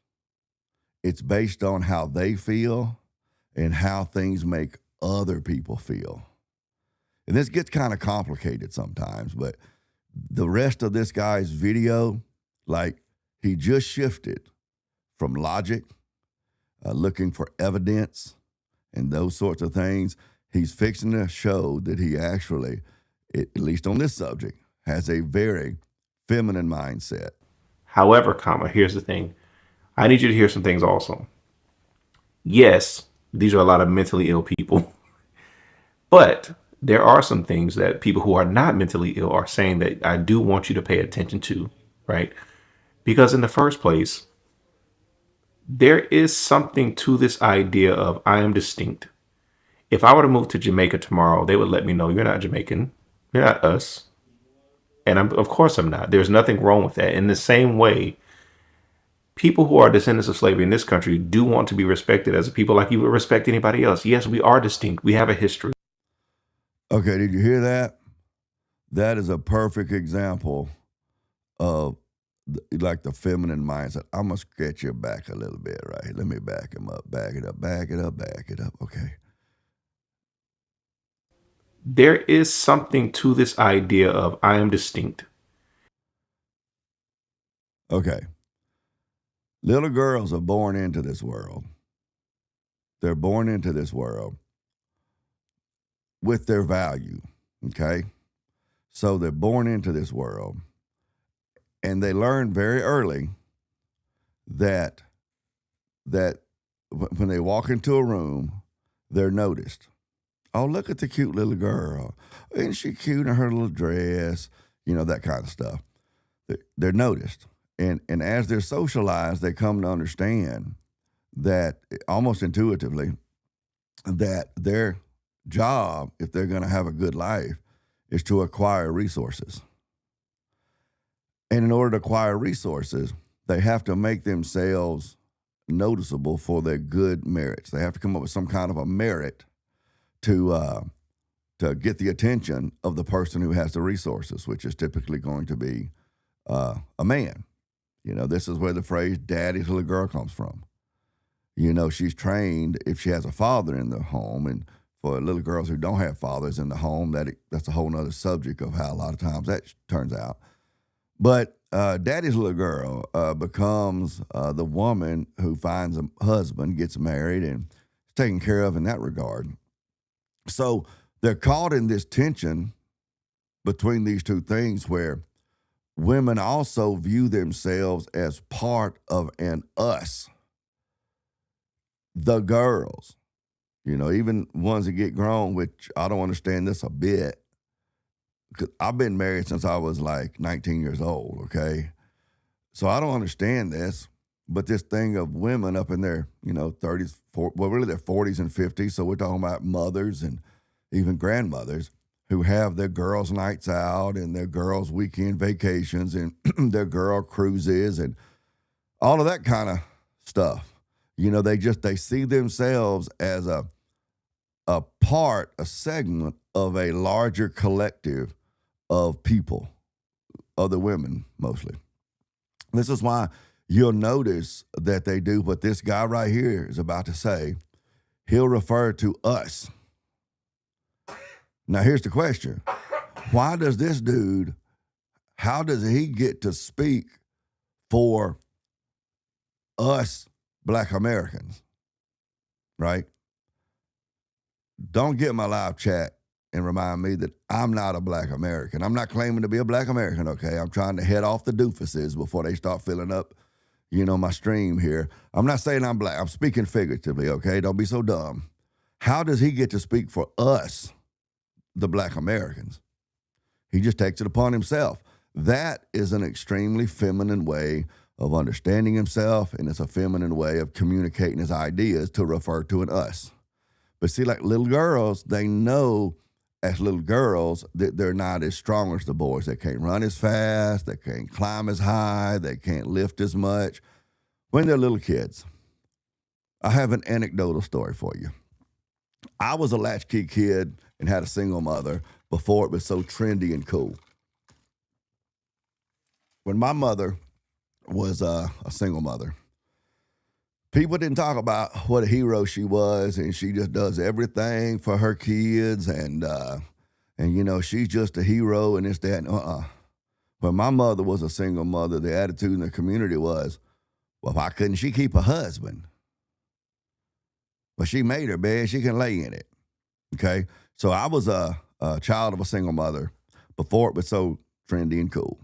It's based on how they feel and how things make other people feel. And this gets kind of complicated sometimes, but the rest of this guy's video, like, he just shifted from logic, looking for evidence and those sorts of things. He's fixing to show that he actually, at least on this subject, has a very feminine mindset. However, here's the thing. I need you to hear some things also. Yes, these are a lot of mentally ill people, but there are some things that people who are not mentally ill are saying that I do want you to pay attention to, right? Because in the first place, there is something to this idea of I am distinct. If I were to move to Jamaica tomorrow, they would let me know you're not Jamaican. You're not us. And of course I'm not. There's nothing wrong with that. In the same way, people who are descendants of slavery in this country do want to be respected as a people like you would respect anybody else. Yes, we are distinct. We have a history. Okay, did you hear that? That is a perfect example of like the feminine mindset. I'm going to sketch your back a little bit, right? Let me back him up, back it up, back it up, back it up. Okay. There is something to this idea of I am distinct. Okay. Little girls are born into this world. They're born into this world with their value, okay? So they're born into this world, and they learn very early that when they walk into a room, they're noticed. Oh, look at the cute little girl. Isn't she cute in her little dress? That kind of stuff. They're noticed. And as they're socialized, they come to understand that, almost intuitively, that their job, if they're going to have a good life, is to acquire resources. And in order to acquire resources, they have to make themselves noticeable for their good merits. They have to come up with some kind of a merit to get the attention of the person who has the resources, which is typically going to be a man. This is where the phrase "daddy's little girl" comes from. She's trained if she has a father in the home, and for little girls who don't have fathers in the home, that's a whole nother subject of how a lot of times that turns out. But daddy's little girl becomes the woman who finds a husband, gets married, and is taken care of in that regard. So they're caught in this tension between these two things where women also view themselves as part of an us, the girls. Even ones that get grown, which I don't understand this a bit. 'Cause I've been married since I was like 19 years old, okay? So I don't understand this, but this thing of women up in their, 30s, really their 40s and 50s, so we're talking about mothers and even grandmothers who have their girls' nights out and their girls' weekend vacations and their girl cruises and all of that kind of stuff. They see themselves as a segment of a larger collective of people, other women mostly. This is why you'll notice that they do what this guy right here is about to say. He'll refer to us. Now, here's the question. Why does this dude, how does he get to speak for us Black Americans, right? Don't get my live chat and remind me that I'm not a Black American. I'm not claiming to be a Black American, okay? I'm trying to head off the doofuses before they start filling up, my stream here. I'm not saying I'm Black. I'm speaking figuratively, okay? Don't be so dumb. How does he get to speak for us, the Black Americans? He just takes it upon himself. That is an extremely feminine way of understanding himself, and it's a feminine way of communicating his ideas to refer to an us. But see, like little girls, they know as little girls that they're not as strong as the boys. They can't run as fast. They can't climb as high. They can't lift as much. When they're little kids, I have an anecdotal story for you. I was a latchkey kid and had a single mother before it was so trendy and cool. When my mother was a single mother, people didn't talk about what a hero she was, and she just does everything for her kids, and she's just a hero, and this, that, and When my mother was a single mother, the attitude in the community was, well, why couldn't she keep a husband? Well, she made her bed, she can lay in it, okay? So I was a child of a single mother before it was so trendy and cool.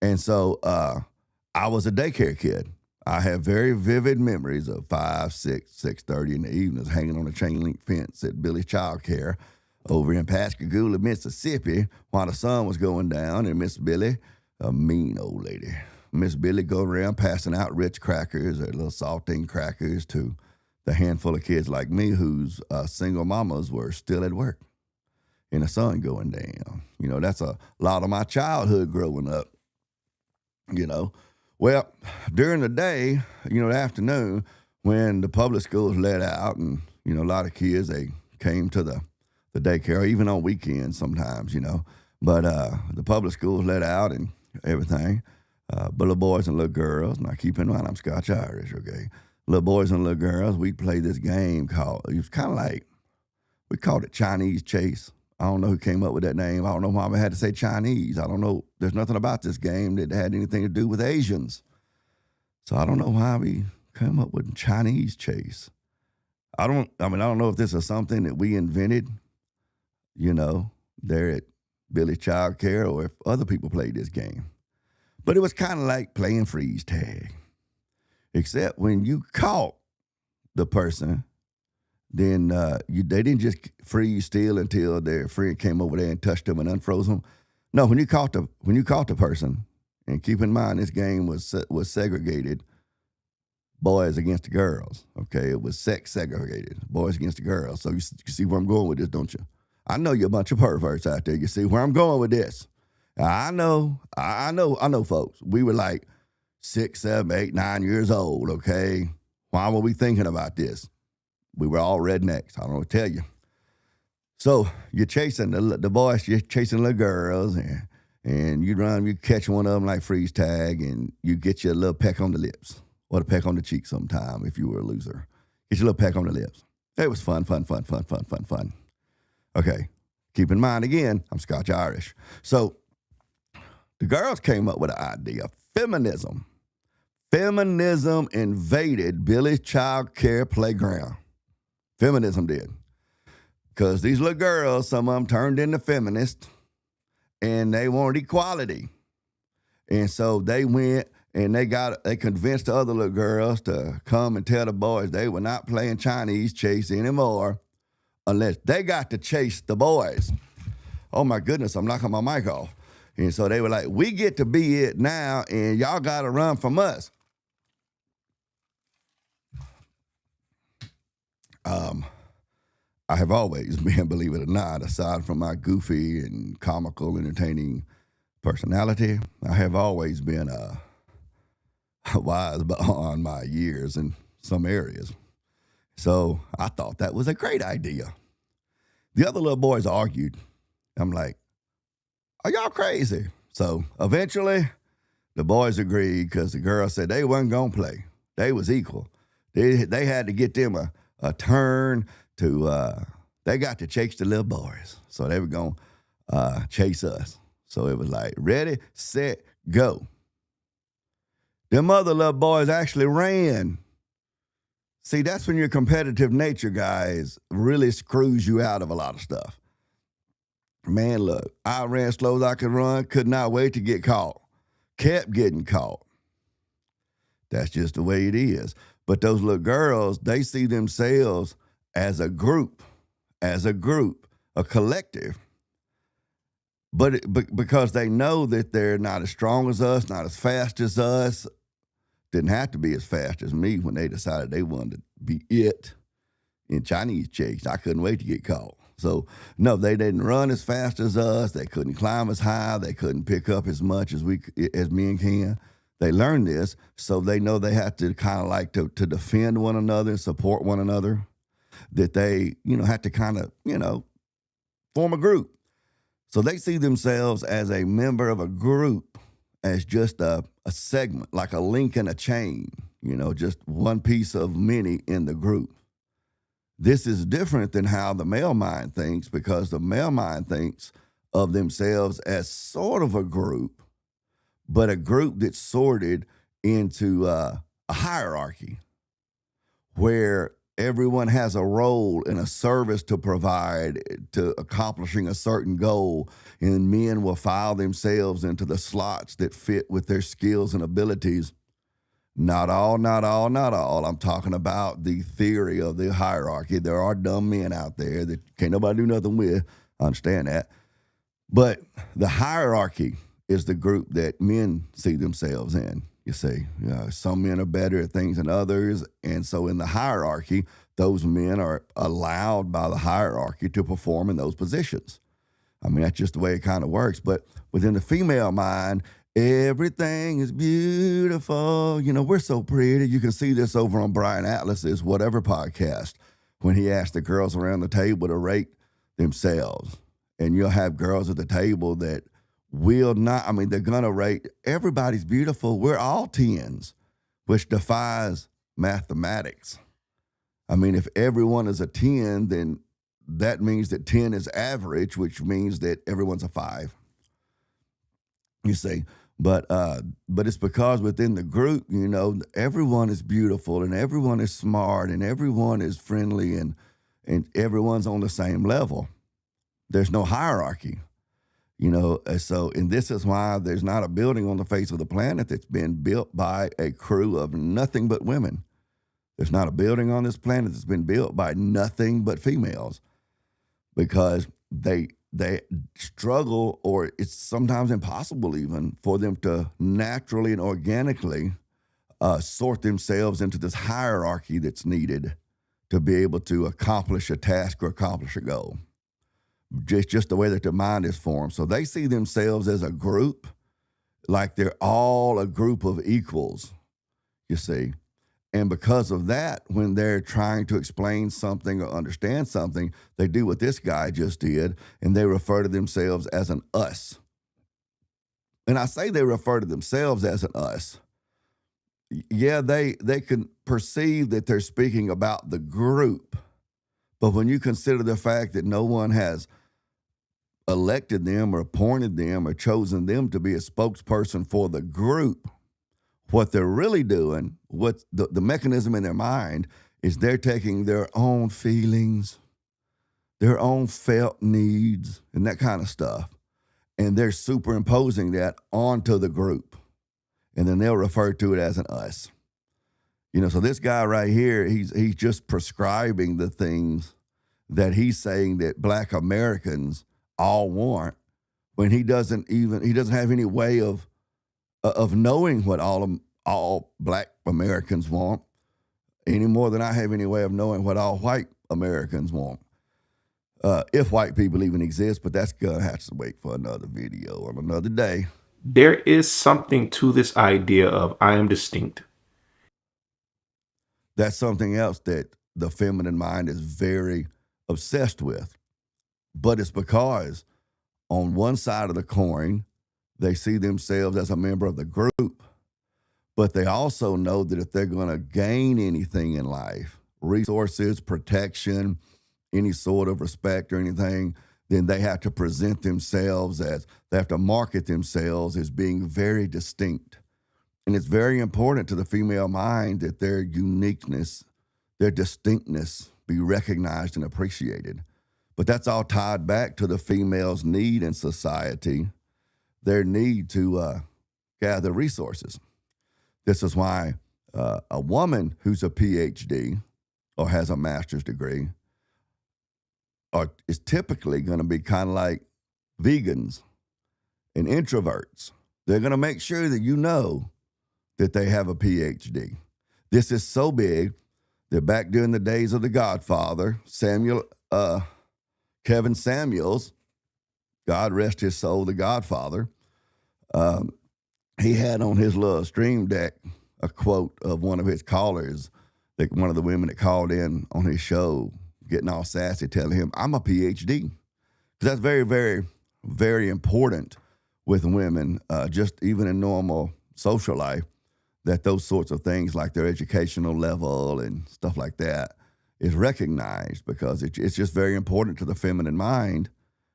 And so I was a daycare kid. I have very vivid memories of 5, 6, 6:30 in the evenings hanging on a chain link fence at Billy's Child Care over in Pascagoula, Mississippi, while the sun was going down, and Miss Billy, a mean old lady, Miss Billy go around passing out Ritz crackers or little saltine crackers to the handful of kids like me whose single mamas were still at work and the sun going down. That's a lot of my childhood growing up, Well, during the day, the afternoon, when the public schools let out and, a lot of kids, they came to the daycare, even on weekends sometimes, But the public schools let out and everything. But little boys and little girls, now keep in mind I'm Scotch-Irish, okay? Little boys and little girls, we'd play this game it was kind of like, we called it Chinese chase. I don't know who came up with that name. I don't know why I had to say Chinese. I don't know. There's nothing about this game that had anything to do with Asians. So I don't know why we came up with Chinese chase. I don't know if this is something that we invented, there at Billy's Child Care, or if other people played this game. But it was kind of like playing freeze tag. Except when you caught the person, then they didn't just freeze still until their friend came over there and touched them and unfroze them. No, when you caught the person, and keep in mind this game was segregated, boys against the girls. Okay, it was sex segregated, boys against the girls. So you see where I'm going with this, don't you? I know you're a bunch of perverts out there. You see where I'm going with this. I know, folks. We were like 6, 7, 8, 9 years old, okay? Why were we thinking about this? We were all rednecks. I don't know what to tell you. So you're chasing the boys, you're chasing little girls, and you catch one of them like freeze tag, and you get your little peck on the lips or the peck on the cheek sometime if you were a loser. Get your little peck on the lips. It was fun. Okay, keep in mind again, I'm Scotch-Irish. So the girls came up with an idea, feminism. Feminism invaded Billy's child care playground. Feminism did. Because these little girls, some of them turned into feminists, and they wanted equality. And so they went and they convinced the other little girls to come and tell the boys they were not playing Chinese chase anymore unless they got to chase the boys. Oh my goodness, I'm knocking my mic off. And so they were like, we get to be it now, and y'all got to run from us. I have always been, believe it or not, aside from my goofy and comical, entertaining personality, I have always been wise beyond my years in some areas. So I thought that was a great idea. The other little boys argued. I'm like, are y'all crazy? So eventually, the boys agreed because the girls said they wasn't going to play. They was equal. They had to get them a turn to, they got to chase the little boys. So they were going to chase us. So it was like, ready, set, go. Them other little boys actually ran. See, that's when your competitive nature, guys, really screws you out of a lot of stuff. Man, look, I ran slow as I could run, could not wait to get caught. Kept getting caught. That's just the way it is. But those little girls, they see themselves as a group, a collective. But because they know that they're not as strong as us, not as fast as us, didn't have to be as fast as me when they decided they wanted to be it in Chinese chase. I couldn't wait to get caught. So, no, they didn't run as fast as us. They couldn't climb as high. They couldn't pick up as much as men can. They learned this, so they know they have to kind of like to defend one another and support one another, that they, have to kind of, form a group. So they see themselves as a member of a group, as just a segment, like a link in a chain, just one piece of many in the group. This is different than how the male mind thinks, because the male mind thinks of themselves as sort of a group, but a group that's sorted into a hierarchy where everyone has a role and a service to provide to accomplishing a certain goal, and men will file themselves into the slots that fit with their skills and abilities. Not all. I'm talking about the theory of the hierarchy. There are dumb men out there that can't nobody do nothing with. I understand that. But the hierarchy is the group that men see themselves in. You see, some men are better at things than others. And so in the hierarchy, those men are allowed by the hierarchy to perform in those positions. I mean, that's just the way it kind of works. But within the female mind, everything is beautiful. We're so pretty. You can see this over on Brian Atlas's Whatever podcast when he asked the girls around the table to rate themselves. And you'll have girls at the table that will not, they're going to rate, everybody's beautiful. We're all 10s, which defies mathematics. If everyone is a 10, then that means that 10 is average, which means that everyone's a 5. You see, but it's because within the group, everyone is beautiful and everyone is smart and everyone is friendly and everyone's on the same level. There's no hierarchy. And this is why there's not a building on the face of the planet that's been built by a crew of nothing but women. There's not a building on this planet that's been built by nothing but females, because they struggle, or it's sometimes impossible even for them to naturally and organically sort themselves into this hierarchy that's needed to be able to accomplish a task or accomplish a goal. just the way that their mind is formed. So they see themselves as a group, like they're all a group of equals, you see. And because of that, when they're trying to explain something or understand something, they do what this guy just did, and they refer to themselves as an us. And I say they refer to themselves as an us. Yeah, they can perceive that they're speaking about the group, but when you consider the fact that no one has elected them or appointed them or chosen them to be a spokesperson for the group, what they're really doing, what the mechanism in their mind is, they're taking their own feelings, their own felt needs, and that kind of stuff, and they're superimposing that onto the group. And then they'll refer to it as an us. So this guy right here, he's just prescribing the things that he's saying that Black Americans all want, when he doesn't have any way of knowing what all Black Americans want, any more than I have any way of knowing what all white Americans want. If white people even exist, but that's gonna have to wait for another video or another day. There is something to this idea of I am distinct. That's something else that the feminine mind is very obsessed with. But it's because on one side of the coin, they see themselves as a member of the group, but they also know that if they're going to gain anything in life, resources, protection, any sort of respect or anything, then they have to present themselves they have to market themselves as being very distinct. And it's very important to the female mind that their uniqueness, their distinctness be recognized and appreciated. But that's all tied back to the female's need in society, their need to gather resources. This is why a woman who's a PhD or has a master's degree is typically going to be kind of like vegans and introverts. They're going to make sure that you know that they have a PhD. This is so big that back during the days of The Godfather, Kevin Samuels, God rest his soul, The Godfather, he had on his little stream deck a quote of one of his callers, like one of the women that called in on his show, getting all sassy, telling him, I'm a PhD. Because that's very, very, very important with women, just even in normal social life, that those sorts of things like their educational level and stuff like that is recognized, because it's just very important to the feminine mind.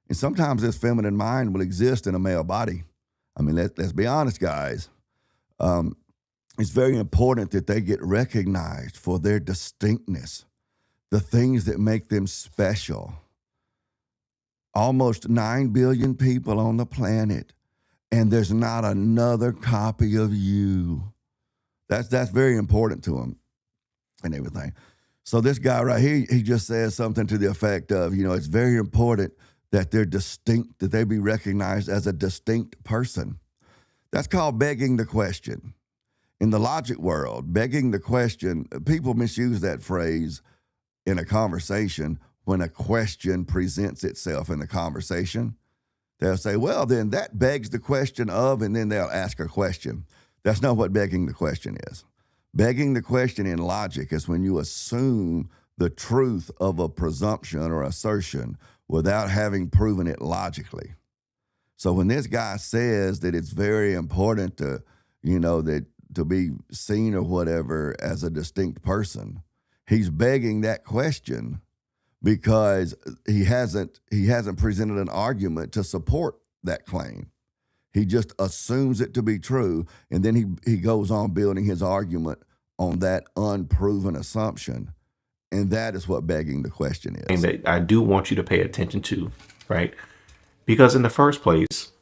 And sometimes this feminine mind will exist in a male body. I mean, let's be honest, guys. It's very important that they get recognized for their distinctness, the things that make them special. Almost 9 billion people on the planet, and there's not another copy of you. That's very important to them and everything. So this guy right here, he just says something to the effect of, it's very important that they're distinct, that they be recognized as a distinct person. That's called begging the question. In the logic world, begging the question, people misuse that phrase in a conversation when a question presents itself in the conversation. They'll say, well, then that begs the question of, and then they'll ask a question. That's not what begging the question is. Begging the question in logic is when you assume the truth of a presumption or assertion without having proven it logically. So when this guy says that it's very important to, that to be seen or whatever as a distinct person, he's begging that question because he hasn't presented an argument to support that claim. He just assumes it to be true, and then he goes on building his argument on that unproven assumption, and that is what begging the question is. And that I do want you to pay attention to, right? Because in the first place,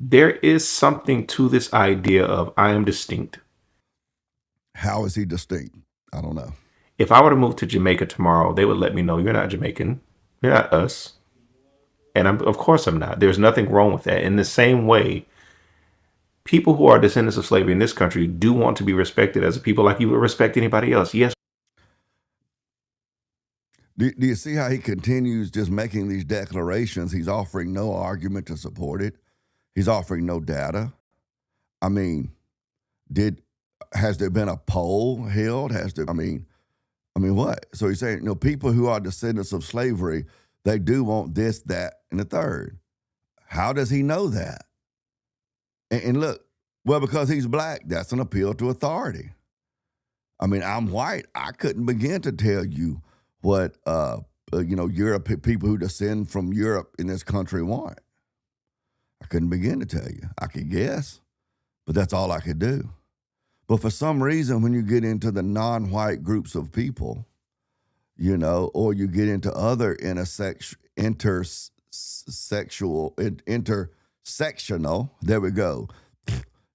there is something to this idea of I am distinct. How is he distinct? I don't know. If I were to move to Jamaica tomorrow, they would let me know, you're not Jamaican. You're not us. And of course I'm not. There's nothing wrong with that. In the same way, people who are descendants of slavery in this country do want to be respected as a people like you would respect anybody else. Yes. Do you see how he continues just making these declarations? He's offering no argument to support it. He's offering no data. I mean, has there been a poll held? I mean, what? So he's saying, people who are descendants of slavery, they do want this, that, and the third. How does he know that? And look, well, because he's black, that's an appeal to authority. I mean, I'm white. I couldn't begin to tell you what, Europe, people who descend from Europe in this country want. I couldn't begin to tell you. I could guess, but that's all I could do. But for some reason, when you get into the non-white groups of people, or you get into other intersectional, there we go,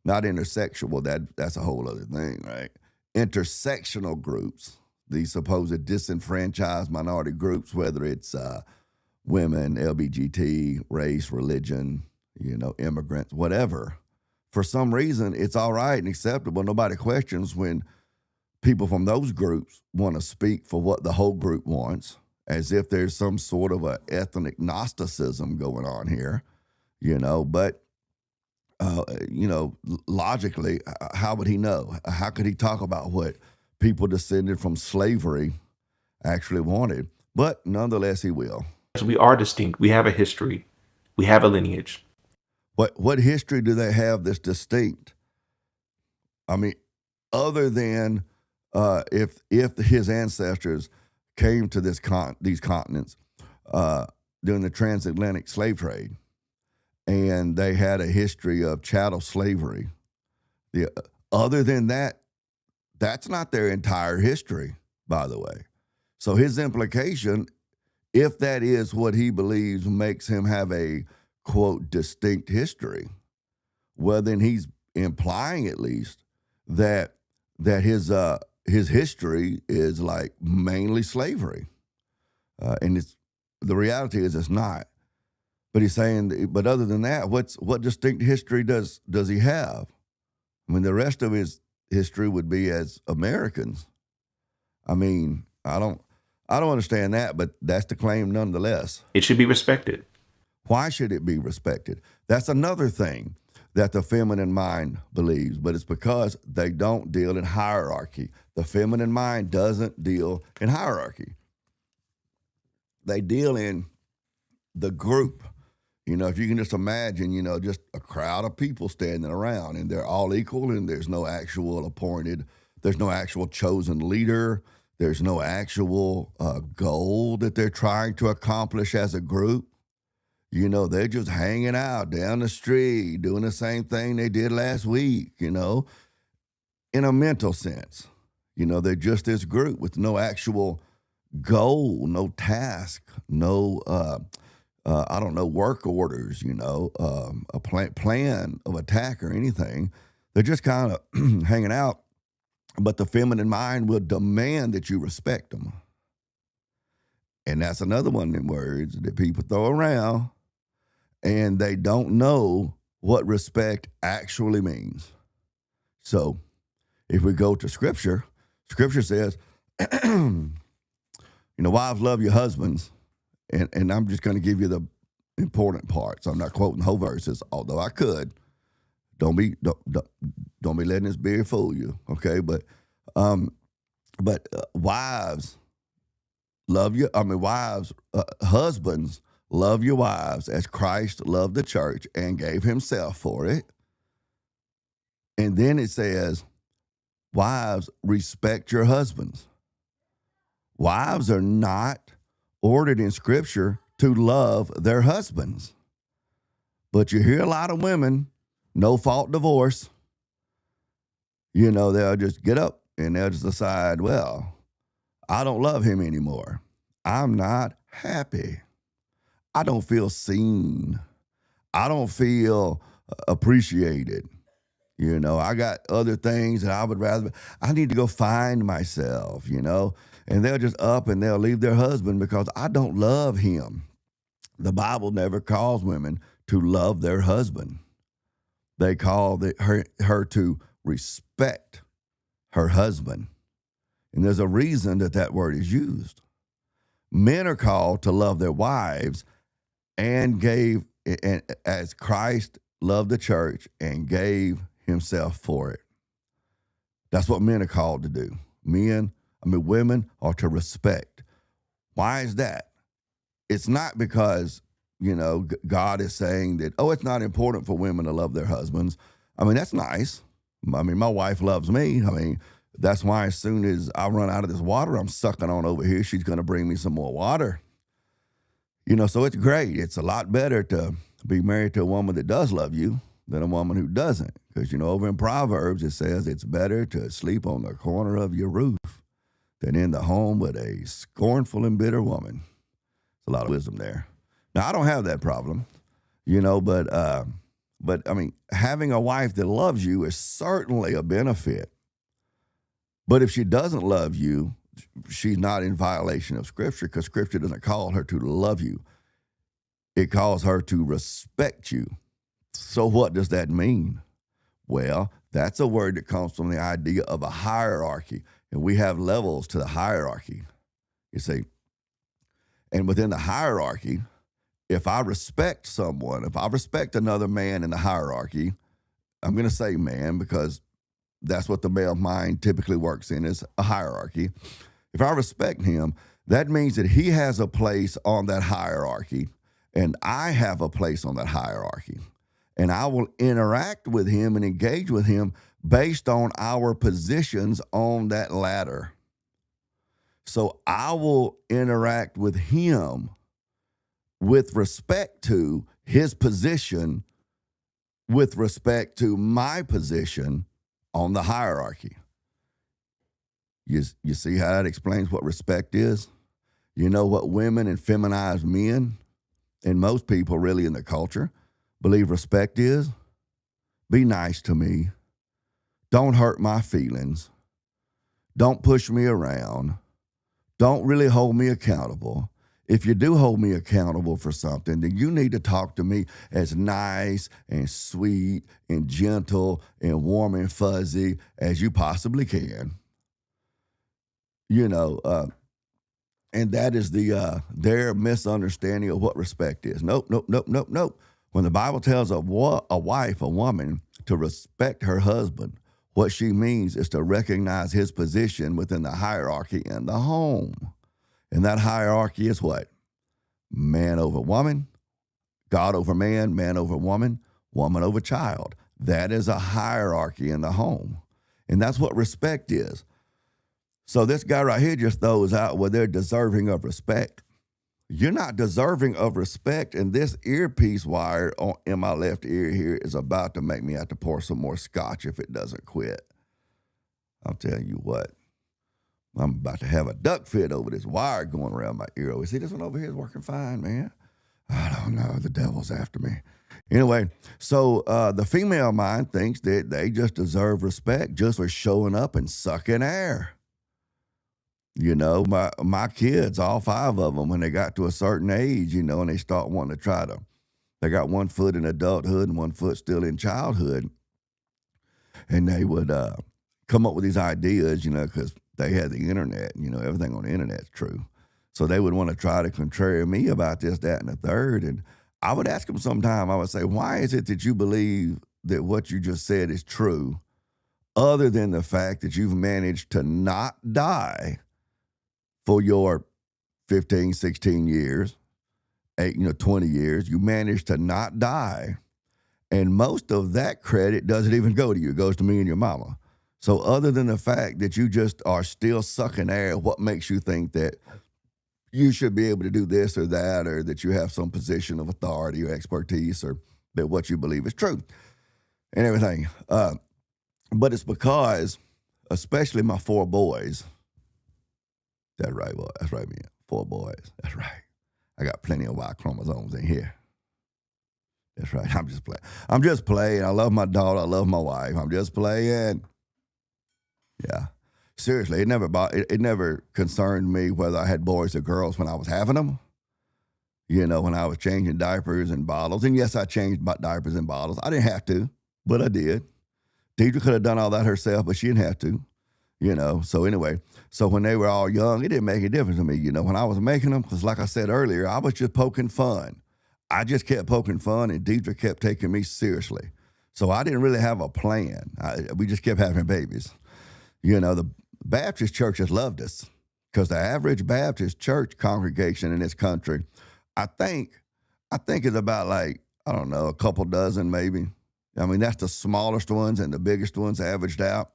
not intersexual, that's a whole other thing, right? Intersectional groups, these supposed disenfranchised minority groups, whether it's women, LGBT, race, religion, immigrants, whatever. For some reason, it's all right and acceptable. Nobody questions when people from those groups want to speak for what the whole group wants, as if there's some sort of a ethnic Gnosticism going on here, But, logically, how would he know? How could he talk about what people descended from slavery actually wanted? But nonetheless, he will. So we are distinct. We have a history. We have a lineage. What history do they have that's distinct? I mean, other than if his ancestors came to these continents during the transatlantic slave trade, and they had a history of chattel slavery. Other than that, that's not their entire history, by the way. So his implication, if that is what he believes makes him have a, quote, distinct history, well, then he's implying at least that his history is like mainly slavery. And the reality is it's not. But he's saying, but other than that, what distinct history does he have? I mean, the rest of his history would be as Americans. I mean, I don't understand that, but that's the claim nonetheless. It should be respected. Why should it be respected? That's another thing that the feminine mind believes, but it's because they don't deal in hierarchy. The feminine mind doesn't deal in hierarchy. They deal in the group. If you can just imagine, just a crowd of people standing around and they're all equal and there's no actual chosen leader. There's no actual goal that they're trying to accomplish as a group. They're just hanging out down the street, doing the same thing they did last week, in a mental sense. They're just this group with no actual goal, no task, no work orders, a plan of attack or anything. They're just kind of hanging out, but the feminine mind will demand that you respect them. And that's another one of them words that people throw around, and they don't know what respect actually means. So if we go to Scripture says, wives, love your husbands. And I'm just going to give you the important parts. I'm not quoting whole verses, although I could. Don't be letting this beard fool you, okay? But wives, husbands, love your wives as Christ loved the church and gave himself for it. And then it says, wives, respect your husbands. Wives are not ordered in Scripture to love their husbands. But you hear a lot of women, no-fault divorce, they'll just get up and they'll just decide, well, I don't love him anymore. I'm not happy. I don't feel seen. I don't feel appreciated. I got other things that I need to go find myself, and they'll just up and they'll leave their husband because I don't love him. The Bible never calls women to love their husband. They call her to respect her husband. And there's a reason that word is used. Men are called to love their wives and gave, and as Christ loved the church and gave himself for it. That's what men are called to do. Women are to respect. Why is that? It's not because, God is saying that, it's not important for women to love their husbands. That's nice. My wife loves me. That's why as soon as I run out of this water, I'm sucking on over here. She's going to bring me some more water. So it's great. It's a lot better to be married to a woman that does love you than a woman who doesn't. Because, over in Proverbs, it says it's better to sleep on the corner of your roof than in the home with a scornful and bitter woman. There's a lot of wisdom there. Now, I don't have that problem, but having a wife that loves you is certainly a benefit. But if she doesn't love you, she's not in violation of Scripture, because Scripture doesn't call her to love you. It calls her to respect you. So what does that mean? Well, that's a word that comes from the idea of a hierarchy, and we have levels to the hierarchy, you see. And within the hierarchy, if I respect someone, if I respect another man in the hierarchy, I'm going to say man because that's what the male mind typically works in, is a hierarchy. If I respect him, that means that he has a place on that hierarchy, and I have a place on that hierarchy. And I will interact with him and engage with him based on our positions on that ladder. So I will interact with him with respect to his position, with respect to my position on the hierarchy. You see how that explains what respect is? You know what women and feminized men, and most people really in the culture, believe respect is? Be nice to me. Don't hurt my feelings. Don't push me around. Don't really hold me accountable. If you do hold me accountable for something, then you need to talk to me as nice and sweet and gentle and warm and fuzzy as you possibly can. And that is their misunderstanding of what respect is. Nope. When the Bible tells a woman, to respect her husband, what she means is to recognize his position within the hierarchy in the home. And that hierarchy is what? Man over woman, God over man, man over woman, woman over child. That is a hierarchy in the home. And that's what respect is. So this guy right here just throws out where they're deserving of respect. You're not deserving of respect, and this earpiece wire in my left ear here is about to make me have to pour some more scotch if it doesn't quit. I'll tell you what. I'm about to have a duck fit over this wire going around my ear. See, this one over here is working fine, man. I don't know. The devil's after me. Anyway, so the female mind thinks that they just deserve respect just for showing up and sucking air. My kids, all 5 of them, when they got to a certain age, and they start wanting to they got one foot in adulthood and one foot still in childhood. And they would come up with these ideas, because they had the internet, everything on the internet's true. So they would want to try to contrary me about this, that, and the third. And I would ask them sometime, I would say, why is it that you believe that what you just said is true, other than the fact that you've managed to not die for your 15, 16 years, 20 years, you managed to not die. And most of that credit doesn't even go to you. It goes to me and your mama. So other than the fact that you just are still sucking air, what makes you think that you should be able to do this or that, or that you have some position of authority or expertise, or that what you believe is true and everything? But it's because, especially my 4 boys, that's right, boy. That's right, man. 4 boys. That's right. I got plenty of Y chromosomes in here. That's right. I'm just playing. I love my daughter. I love my wife. I'm just playing. Yeah. Seriously, it never concerned me whether I had boys or girls when I was having them. When I was changing diapers and bottles. And yes, I changed diapers and bottles. I didn't have to, but I did. Deidre could have done all that herself, but she didn't have to. So anyway, so when they were all young, it didn't make a difference to me. When I was making them, because like I said earlier, I was just poking fun. I just kept poking fun, and Deidre kept taking me seriously. So I didn't really have a plan. We just kept having babies. The Baptist churches loved us because the average Baptist church congregation in this country, I think is about like, I don't know, a couple dozen maybe. I mean, that's the smallest ones, and the biggest ones averaged out.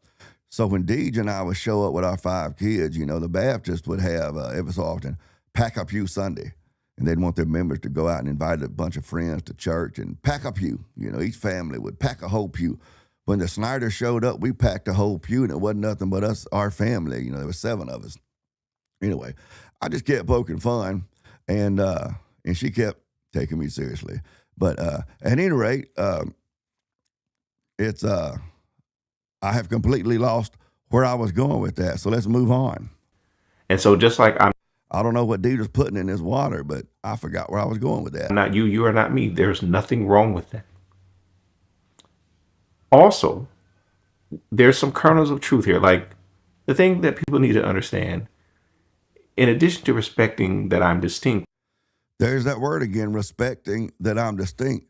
So when Deej and I would show up with our 5 kids, the Baptists would have, every so often, pack a pew Sunday. And they'd want their members to go out and invite a bunch of friends to church and pack a pew. Each family would pack a whole pew. When the Snyder showed up, we packed a whole pew, and it wasn't nothing but us, our family. There were 7 of us. Anyway, I just kept poking fun, and she kept taking me seriously. But at any rate, it's I have completely lost where I was going with that. So let's move on. And so just like I don't know what Deidre's putting in this water, but I forgot where I was going with that. not you, you are not me. There's nothing wrong with that. Also, there's some kernels of truth here. Like, the thing that people need to understand, in addition to respecting that I'm distinct, there's that word again, respecting that I'm distinct.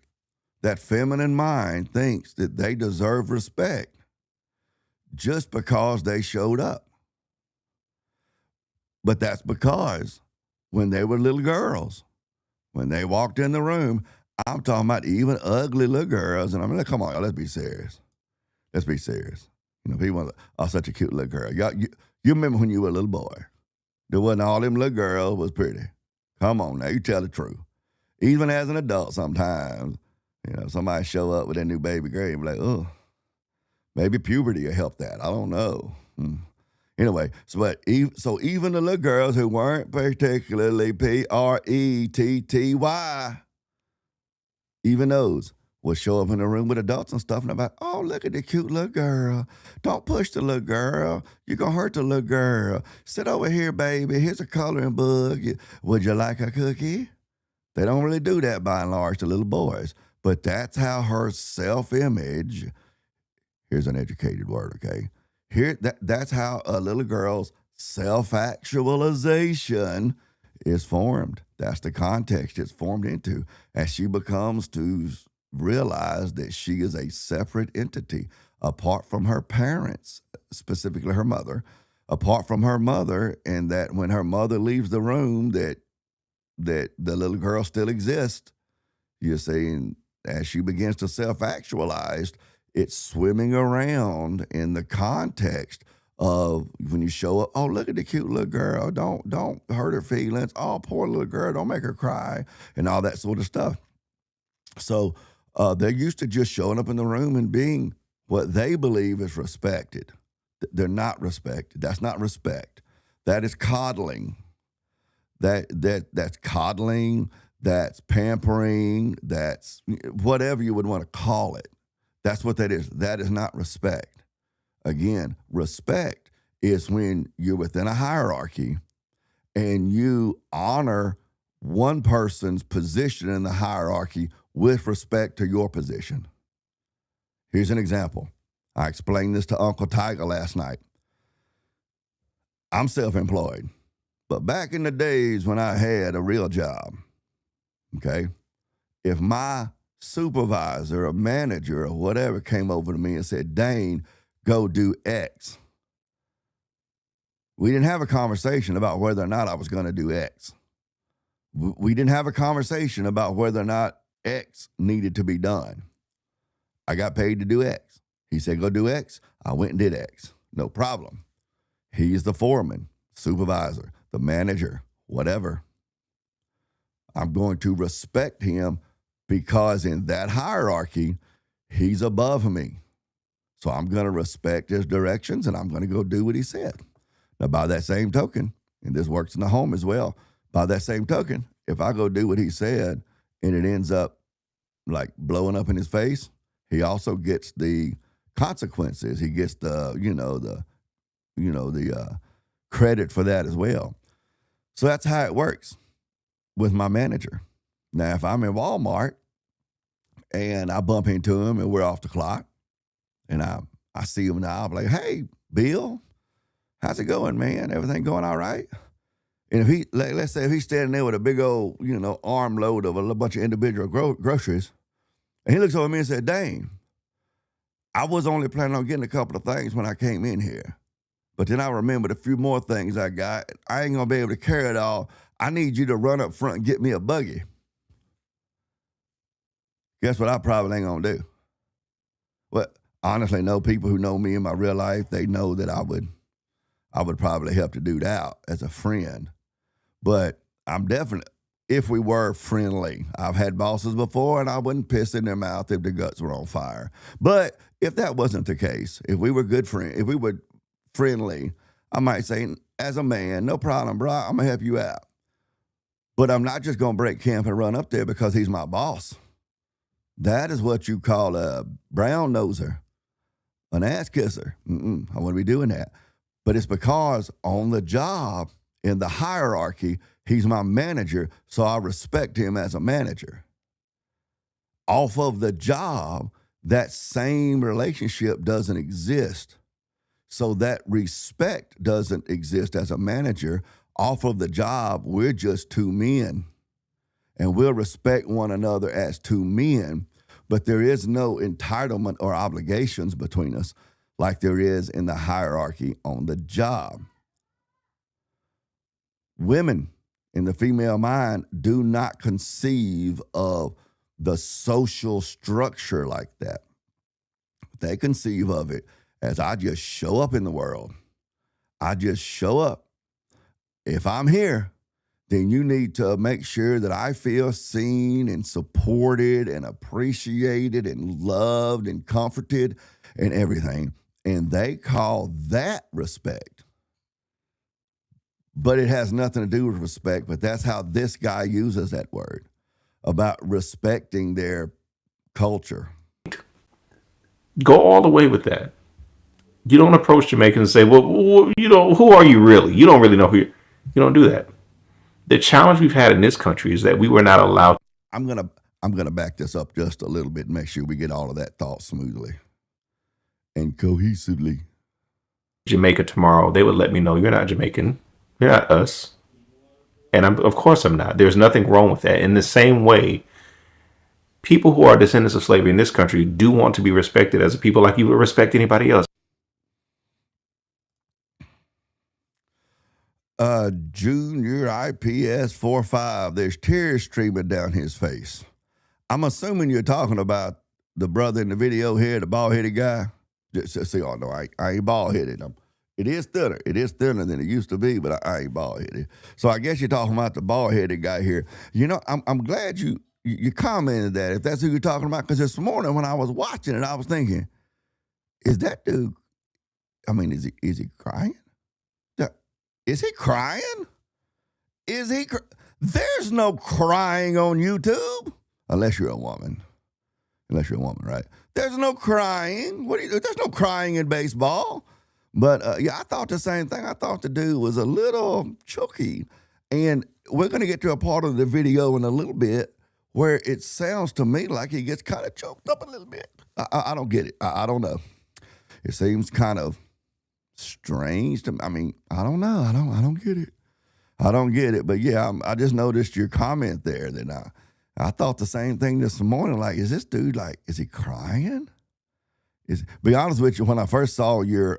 That feminine mind thinks that they deserve respect just because they showed up. But that's because when they were little girls, when they walked in the room, I'm talking about even ugly little girls. And I'm like, come on, y'all, let's be serious. Let's be serious. People are, oh, such a cute little girl. You remember when you were a little boy? There wasn't all them little girls was pretty. Come on now, you tell the truth. Even as an adult sometimes, somebody show up with a new baby girl and be like, oh, maybe puberty will help that. I don't know. Anyway, so even the little girls who weren't particularly pretty, even those would show up in the room with adults and stuff, and they're like, oh, look at the cute little girl. Don't push the little girl. You're going to hurt the little girl. Sit over here, baby. Here's a coloring book. Would you like a cookie? They don't really do that by and large to little boys, but that's how her self-image, here's an educated word, okay? That's how a little girl's self-actualization is formed. That's the context it's formed into as she becomes to realize that she is a separate entity apart from her parents, specifically her mother, apart from her mother, and that when her mother leaves the room, that the little girl still exists. You see, and as she begins to self-actualize, it's swimming around in the context of when you show up, oh, look at the cute little girl. Don't hurt her feelings. Oh, poor little girl. Don't make her cry and all that sort of stuff. So they're used to just showing up in the room and being what they believe is respected. They're not respected. That's not respect. That is coddling. That's coddling. That's pampering. That's whatever you would want to call it. That's what that is. That is not respect. Again, respect is when you're within a hierarchy and you honor one person's position in the hierarchy with respect to your position. Here's an example. I explained this to Uncle Tiger last night. I'm self-employed, but back in the days when I had a real job, okay, if my supervisor or manager or whatever came over to me and said, Dane, go do X, we didn't have a conversation about whether or not I was going to do X. We didn't have a conversation about whether or not X needed to be done. I got paid to do X. He said, go do X. I went and did X. No problem. He's the foreman, supervisor, the manager, whatever. I'm going to respect him because in that hierarchy, he's above me. So I'm going to respect his directions and I'm going to go do what he said. Now, by that same token, and this works in the home as well, by that same token, if I go do what he said and it ends up like blowing up in his face, he also gets the consequences. He gets the credit for that as well. So that's how it works with my manager. Now, if I'm in Walmart and I bump into him and we're off the clock and I see him now, I'm like, hey, Bill, how's it going, man? Everything going all right? And if let's say if he's standing there with a big old, armload of a bunch of individual groceries, and he looks over at me and said, Dane, I was only planning on getting a couple of things when I came in here. But then I remembered a few more things I got. I ain't going to be able to carry it all. I need you to run up front and get me a buggy. Guess what I probably ain't going to do? Well, honestly, know people who know me in my real life, they know that I would probably help the dude out as a friend. But I'm definitely, if we were friendly, I've had bosses before and I wouldn't piss in their mouth if their guts were on fire. But if that wasn't the case, if we were good friends, if we were friendly, I might say, as a man, no problem, bro, I'm going to help you out. But I'm not just going to break camp and run up there because he's my boss. That is what you call a brown noser, an ass kisser. I wouldn't be doing that. But it's because on the job, in the hierarchy, he's my manager, so I respect him as a manager. Off of the job, that same relationship doesn't exist. So that respect doesn't exist as a manager. Off of the job, we're just two men. And we'll respect one another as two men, but there is no entitlement or obligations between us like there is in the hierarchy on the job. Women in the female mind do not conceive of the social structure like that. They conceive of it as I just show up in the world. I just show up. If I'm here, then you need to make sure that I feel seen and supported and appreciated and loved and comforted and everything. And they call that respect. But it has nothing to do with respect, but that's how this guy uses that word, about respecting their culture. Go all the way with that. You don't approach Jamaicans and say, well, who are you really? You don't really know who you don't do that. The challenge we've had in this country is that we were not allowed. I'm gonna back this up just a little bit and make sure we get all of that thought smoothly and cohesively. Jamaica tomorrow, they would let me know you're not Jamaican, you're not us, and of course I'm not. There's nothing wrong with that. In the same way, people who are descendants of slavery in this country do want to be respected as a people like you would respect anybody else. Junior IPS 45, there's tears streaming down his face. I'm assuming you're talking about the brother in the video here, the bald-headed guy. Just see, no, I ain't bald-headed. It is thinner. It is thinner than it used to be, but I ain't bald-headed. So I guess you're talking about the bald-headed guy here. I'm glad you commented that, if that's who you're talking about, because this morning when I was watching it, I was thinking, is that dude, is he crying? Is he crying? There's no crying on YouTube. Unless you're a woman. Right? There's no crying. There's no crying in baseball. But I thought the same thing. I thought the dude was a little choky. And we're going to get to a part of the video in a little bit where it sounds to me like he gets kind of choked up a little bit. I don't get it. I don't know. It seems kind of strange to me. I don't know. I don't get it. I don't get it. But yeah, I just noticed your comment there that I thought the same thing this morning. Like, is this dude is he crying? Be honest with you, when I first saw your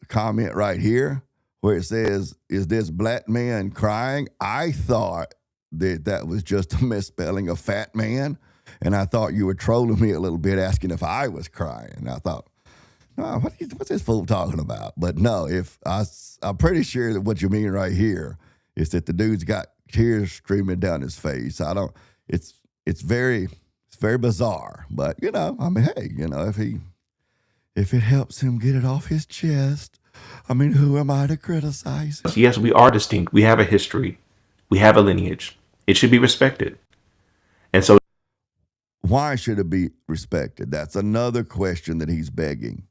comment right here where it says, "Is this black man crying?" I thought that was just a misspelling of fat man. And I thought you were trolling me a little bit, asking if I was crying. And I thought, no, what's this fool talking about? But no, I'm pretty sure that what you mean right here is that the dude's got tears streaming down his face. It's very bizarre. But hey, if it helps him get it off his chest, who am I to criticize? Yes, we are distinct. We have a history. We have a lineage. It should be respected. And so, why should it be respected? That's another question that he's begging.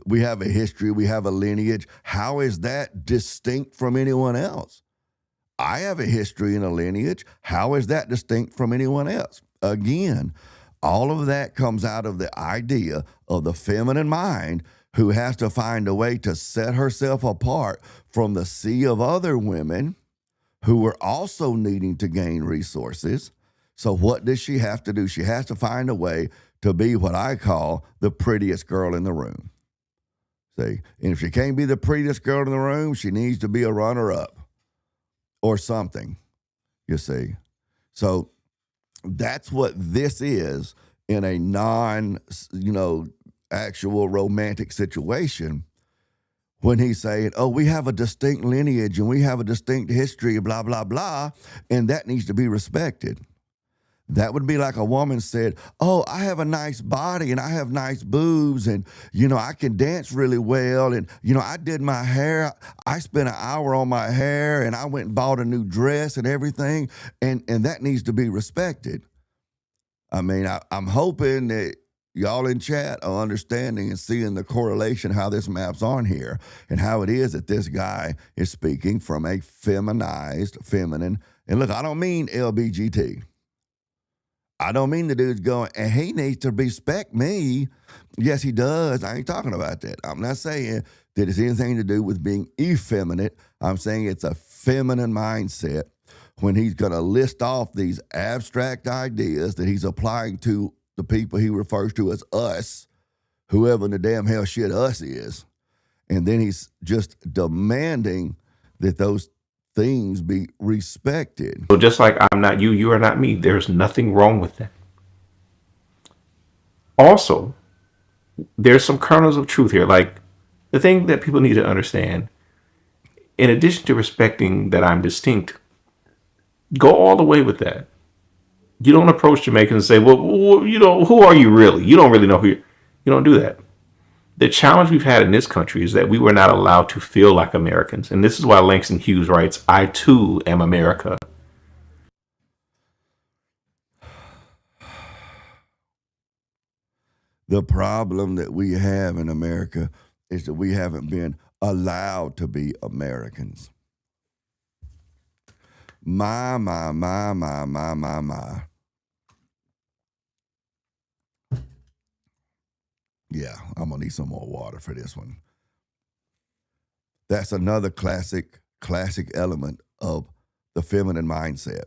We have a history, we have a lineage. How is that distinct from anyone else? I have a history and a lineage. How is that distinct from anyone else? Again, All of that comes out of the idea of the feminine mind who has to find a way to set herself apart from the sea of other women who are also needing to gain resources. So what does she have to do? She has to find a way to be what I call the prettiest girl in the room. See, and if she can't be the prettiest girl in the room, she needs to be a runner-up or something, you see. So that's what this is in a actual romantic situation when he's saying, oh, we have a distinct lineage and we have a distinct history, blah, blah, blah, and that needs to be respected. That would be like a woman said, oh, I have a nice body and I have nice boobs and, I can dance really well. And, I did my hair. I spent an hour on my hair and I went and bought a new dress and everything. And that needs to be respected. I mean, I'm hoping that y'all in chat are understanding and seeing the correlation, how this maps on here and how it is that this guy is speaking from a feminized, feminine. And look, I don't mean LBGT. I don't mean the dude's going, and he needs to respect me. Yes, he does. I ain't talking about that. I'm not saying that it's anything to do with being effeminate. I'm saying it's a feminine mindset when he's going to list off these abstract ideas that he's applying to the people he refers to as us, whoever in the damn hell shit us is. And then he's just demanding that those things be respected. So just like I'm not you, you are not me, there's nothing wrong with that. Also, there's some kernels of truth here. Like, the thing that people need to understand, in addition to respecting that I'm distinct, go all the way with that. You don't approach Jamaicans and say, well, who are you really? You don't really know who you don't do that. The challenge we've had in this country is that we were not allowed to feel like Americans. And this is why Langston Hughes writes, I too am America. The problem that we have in America is that we haven't been allowed to be Americans. My. Yeah, I'm going to need some more water for this one. That's another classic element of the feminine mindset.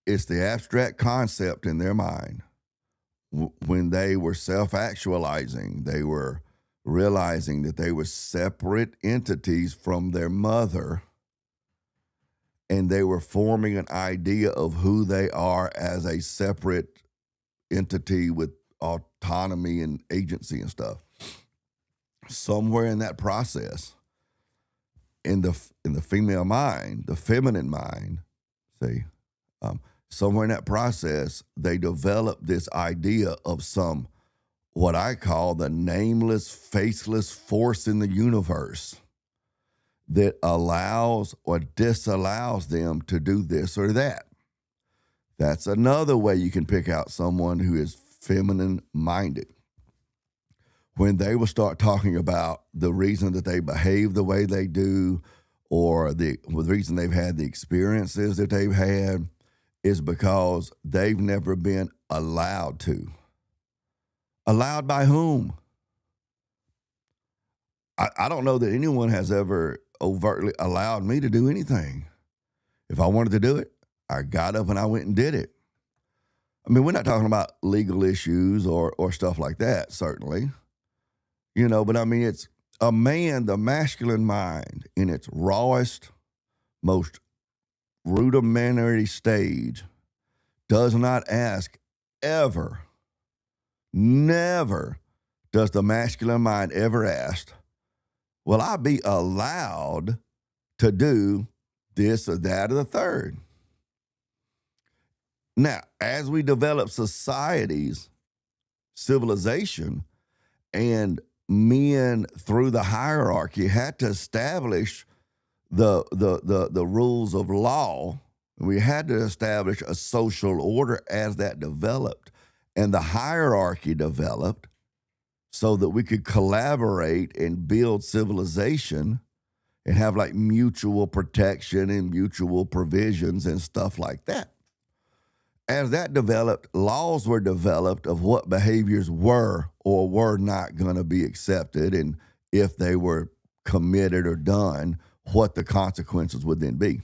It's the abstract concept in their mind. When they were self-actualizing, they were realizing that they were separate entities from their mother, and they were forming an idea of who they are as a separate entity with autonomy and agency and stuff. Somewhere in that process, in the female mind, the feminine mind, somewhere in that process, they develop this idea of some, what I call the nameless, faceless force in the universe that allows or disallows them to do this or that. That's another way you can pick out someone who is feminine minded. When they will start talking about the reason that they behave the way they do, or the reason they've had the experiences that they've had, is because they've never been allowed to. Allowed by whom? I don't know that anyone has ever overtly allowed me to do anything. If I wanted to do it, I got up and I went and did it. I mean, we're not talking about legal issues or stuff like that, certainly. But I mean, it's a man, the masculine mind in its rawest, most rudimentary stage does not ask ever, never does the masculine mind ever ask, will I be allowed to do this or that or the third? Now, as we develop societies, civilization, and men through the hierarchy had to establish the rules of law. We had to establish a social order as that developed, and the hierarchy developed so that we could collaborate and build civilization and have like mutual protection and mutual provisions and stuff like that. as that developed, laws were developed of what behaviors were or were not going to be accepted, and if they were committed or done, what the consequences would then be.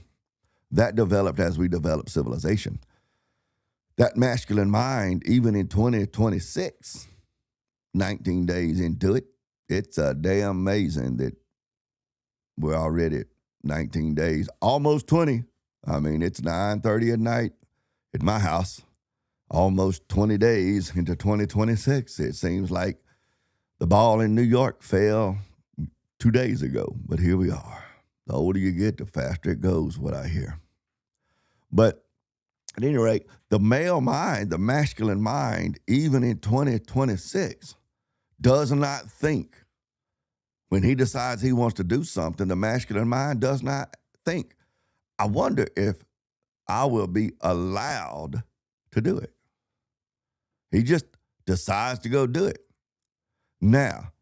That developed as we developed civilization. That masculine mind, even in 2026, 19 days into it, it's damn amazing that we're already at 19 days, almost 20. I mean, it's 9:30 at night at my house, almost 20 days into 2026. It seems like the ball in New York fell 2 days ago, but here we are. The older you get, the faster it goes, what I hear. But at any rate, the male mind, the masculine mind, even in 2026, does not think. When he decides he wants to do something, the masculine mind does not think, I wonder if I will be allowed to do it. He just decides to go do it. Now,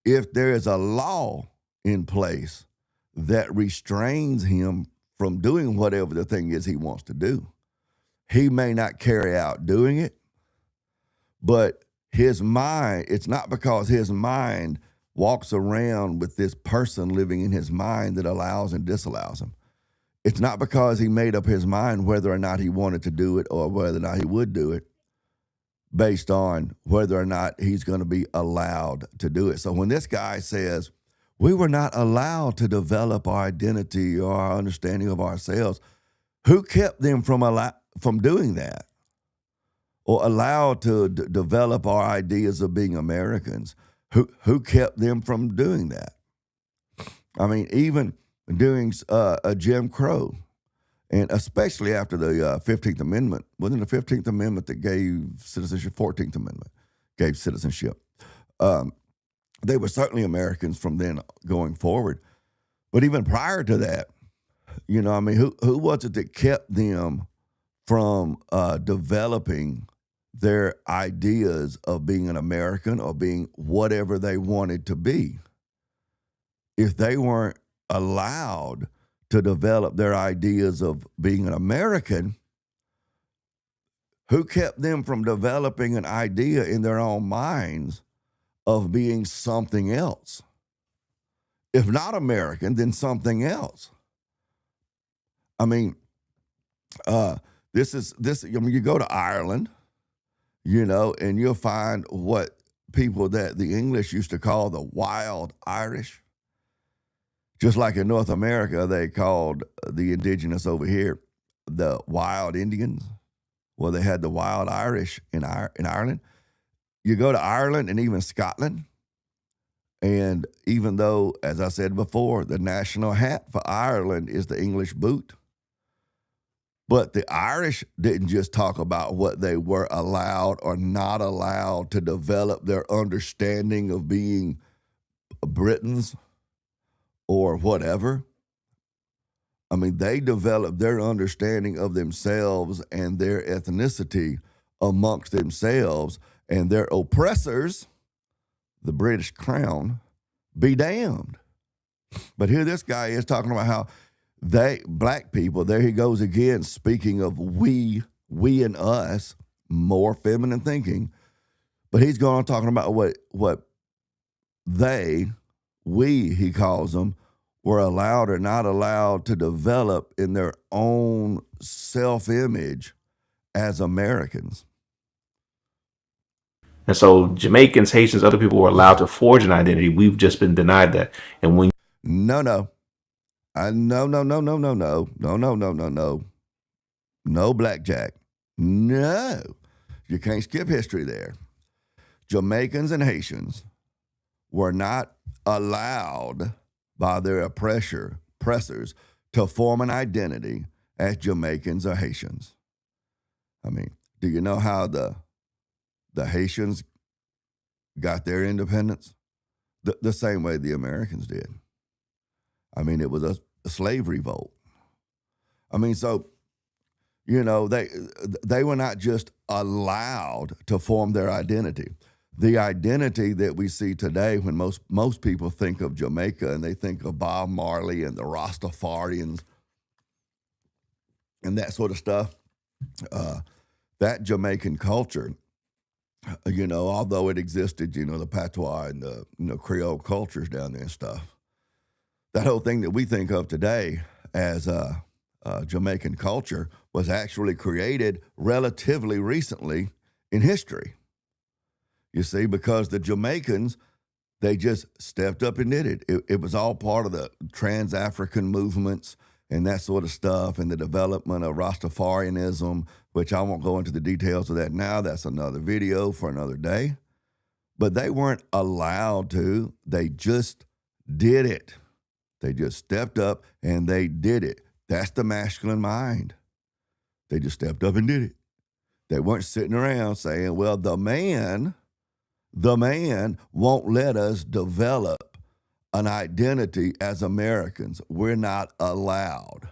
if there is a law in place that restrains him from doing whatever the thing is he wants to do, he may not carry out doing it, but his mind, it's not because his mind walks around with this person living in his mind that allows and disallows him. It's not because he made up his mind whether or not he wanted to do it or whether or not he would do it based on whether or not he's going to be allowed to do it. So when this guy says, we were not allowed to develop our identity or our understanding of ourselves, who kept them from doing that? Or allowed to develop our ideas of being Americans? Who kept them from doing that? I mean, even during Jim Crow, and especially after the 15th Amendment, wasn't the 15th Amendment that gave citizenship, 14th Amendment gave citizenship. They were certainly Americans from then going forward. But even prior to that, you know, I mean, who was it that kept them from developing their ideas of being an American or being whatever they wanted to be? If they weren't allowed to develop their ideas of being an American, who kept them from developing an idea in their own minds of being something else? If not American, then something else. I mean, this. I mean, you go to Ireland, you know, and you'll find what people that the English used to call the wild Irish. Just like in North America, they called the indigenous over here the wild Indians. Well, they had the wild Irish in Ireland. You go to Ireland and even Scotland, and even though, as I said before, the national hat for Ireland is the English boot, but the Irish didn't just talk about what they were allowed or not allowed to develop their understanding of being Britons or whatever. I mean, they developed their understanding of themselves and their ethnicity amongst themselves, and their oppressors, the British Crown, be damned. But here this guy is talking about how black people, there he goes again, speaking of we and us, more feminine thinking, but he's going on talking about what we, he calls them, were allowed or not allowed to develop in their own self-image as Americans. And so Jamaicans, Haitians, other people were allowed to forge an identity. We've just been denied that. And when No. No, Blackjack. No. You can't skip history there. Jamaicans and Haitians were not allowed by their oppressors to form an identity as Jamaicans or Haitians. I mean, do you know how the Haitians got their independence? The same way the Americans did. I mean, it was a slave revolt. I mean, so, you know, they were not just allowed to form their identity. The identity that we see today, when most people think of Jamaica and they think of Bob Marley and the Rastafarians and that sort of stuff, that Jamaican culture, although it existed, the patois and the Creole cultures down there and stuff, that whole thing that we think of today as Jamaican culture was actually created relatively recently in history. You see, because the Jamaicans, they just stepped up and did it. It was all part of the trans-African movements and that sort of stuff, and the development of Rastafarianism, which I won't go into the details of that now. That's another video for another day. But they weren't allowed to. They just did it. They just stepped up and they did it. That's the masculine mind. They just stepped up and did it. They weren't sitting around saying, well, the man won't let us develop an identity as Americans. We're not allowed.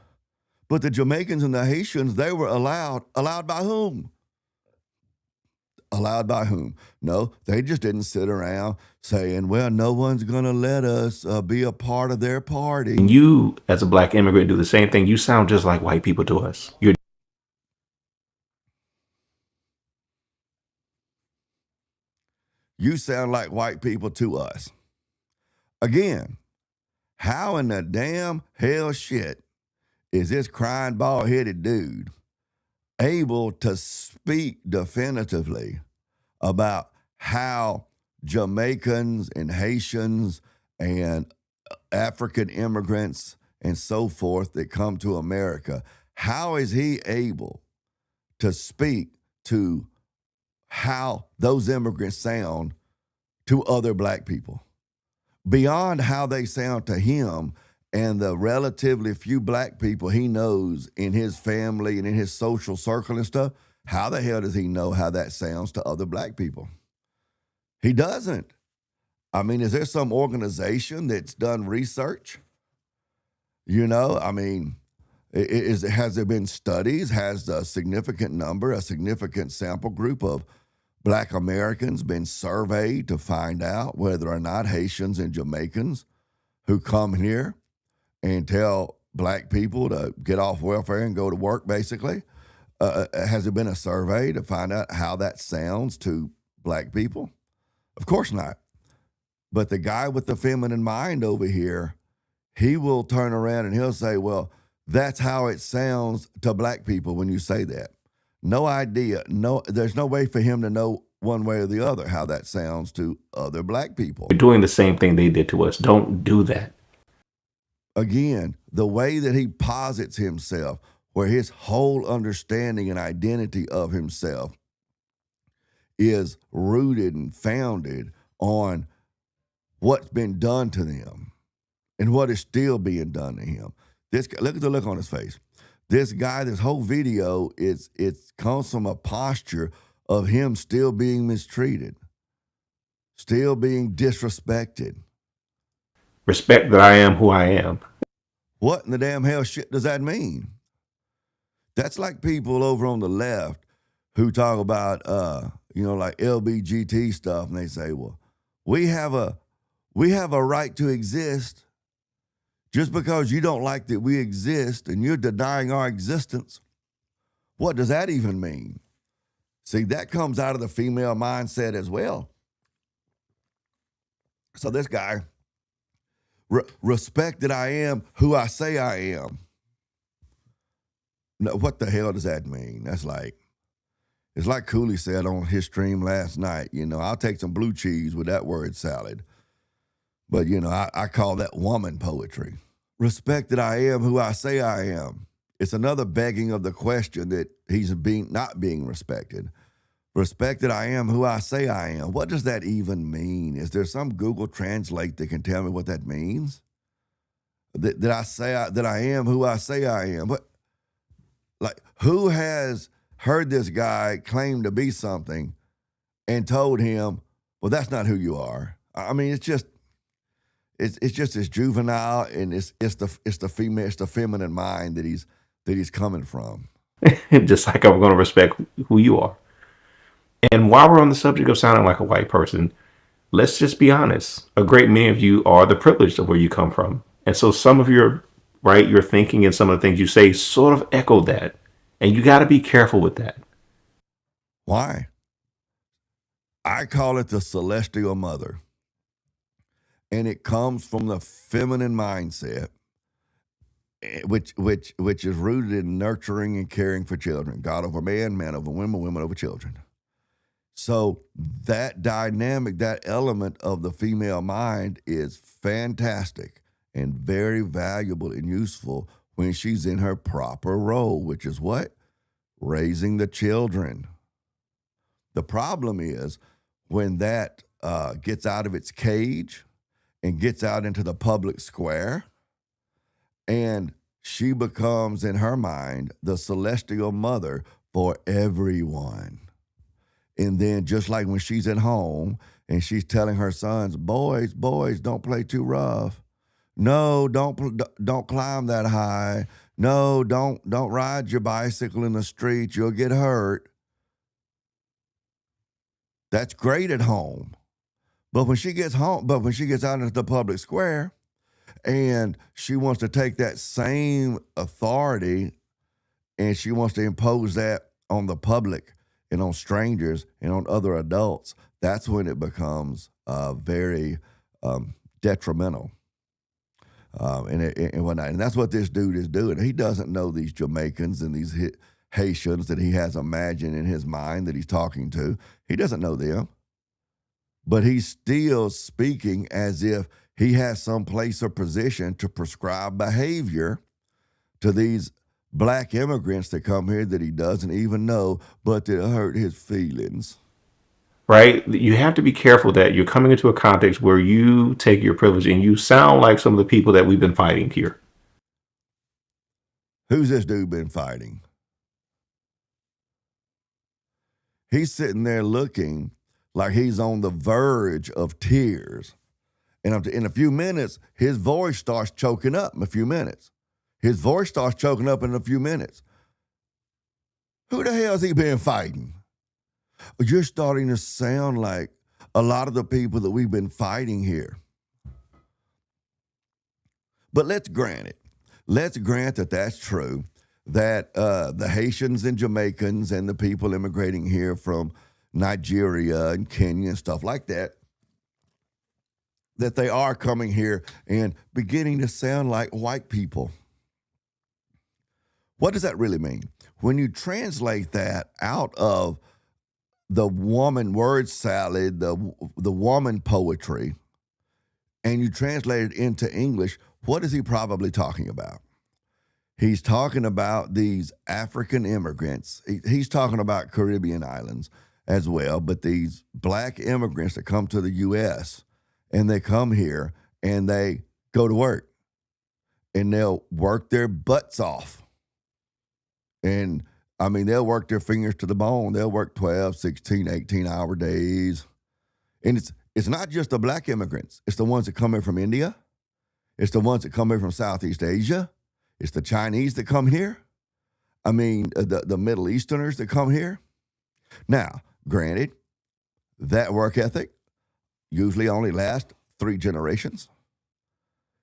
But the Jamaicans and the Haitians, they were allowed. Allowed by whom? Allowed by whom? No, they just didn't sit around saying, well, no one's going to let us be a part of their party. And you, as a black immigrant, do the same thing. You sound just like white people to us. You sound like white people to us. Again, how in the damn hell shit is this crying bald-headed dude able to speak definitively about how Jamaicans and Haitians and African immigrants and so forth that come to America, how is he able to speak to how those immigrants sound to other black people? Beyond how they sound to him and the relatively few black people he knows in his family and in his social circle and stuff, how the hell does he know how that sounds to other black people? He doesn't. I mean, is there some organization that's done research? Has there been studies? Has a significant number, a significant sample group of black Americans been surveyed to find out whether or not Haitians and Jamaicans who come here and tell black people to get off welfare and go to work, basically, has there been a survey to find out how that sounds to black people? Of course not. But the guy with the feminine mind over here, he will turn around and he'll say, well, that's how it sounds to black people when you say that. No idea. No, there's no way for him to know one way or the other how that sounds to other black people. You're doing the same thing they did to us. Don't do that. Again, the way that he posits himself, where his whole understanding and identity of himself is rooted and founded on what's been done to them and what is still being done to him. This guy, look at the look on his face. This guy, this whole video, it comes from a posture of him still being mistreated, still being disrespected. Respect that I am who I am. What in the damn hell shit does that mean? That's like people over on the left who talk about, like LBGT stuff, and they say, well, we have a right to exist. Just because you don't like that we exist and you're denying our existence, what does that even mean? See, that comes out of the female mindset as well. So this guy, respect that I am who I say I am. No, what the hell does that mean? It's like Cooley said on his stream last night, I'll take some blue cheese with that word salad. But, I call that woman poetry. Respect that I am who I say I am. It's another begging of the question that he's not being respected. Respect that I am who I say I am. What does that even mean? Is there some Google Translate that can tell me what that means? That I am who I say I am. Who has heard this guy claim to be something and told him, well, that's not who you are? I mean, it's just as juvenile, and it's the feminine mind that he's coming from. Just like I'm going to respect who you are. And while we're on the subject of sounding like a white person, let's just be honest. A great many of you are the privileged of where you come from. And so some of your thinking and some of the things you say sort of echo that. And you got to be careful with that. Why? I call it the celestial mother. And it comes from the feminine mindset, which is rooted in nurturing and caring for children. God over man, man over women, women over children. So that dynamic, that element of the female mind is fantastic and very valuable and useful when she's in her proper role, which is what? Raising the children. The problem is when that gets out of its cage and gets out into the public square, and she becomes, in her mind, the celestial mother for everyone. And then just like when she's at home and she's telling her sons, boys, don't play too rough. No, don't climb that high. No, don't ride your bicycle in the street. You'll get hurt. That's great at home. But when she gets out into the public square and she wants to take that same authority and she wants to impose that on the public and on strangers and on other adults, that's when it becomes very detrimental. And whatnot. And that's what this dude is doing. He doesn't know these Jamaicans and these Haitians that he has imagined in his mind that he's talking to. He doesn't know them. But he's still speaking as if he has some place or position to prescribe behavior to these black immigrants that come here that he doesn't even know, but that hurt his feelings. Right? You have to be careful that you're coming into a context where you take your privilege and you sound like some of the people that we've been fighting here. Who's this dude been fighting? He's sitting there looking like he's on the verge of tears. And in a few minutes, his voice starts choking up in a few minutes. His voice starts choking up in a few minutes. Who the hell has he been fighting? You're starting to sound like a lot of the people that we've been fighting here. But let's grant it. Let's grant that that's true, that the Haitians and Jamaicans and the people immigrating here from Nigeria and Kenya and stuff like that, that they are coming here and beginning to sound like white people. What does that really mean? When you translate that out of the woman word salad, the woman poetry, and you translate it into English, what is he probably talking about? He's talking about these African immigrants. He's talking about Caribbean islands as well, but these black immigrants that come to the U.S. and they come here and they go to work and they'll work their butts off. And I mean, they'll work their fingers to the bone. They'll work 12, 16, 18-hour days. And it's not just the black immigrants. It's the ones that come here from India. It's the ones that come here from Southeast Asia. It's the Chinese that come here. I mean, the Middle Easterners that come here. Now, granted, that work ethic usually only lasts 3 generations.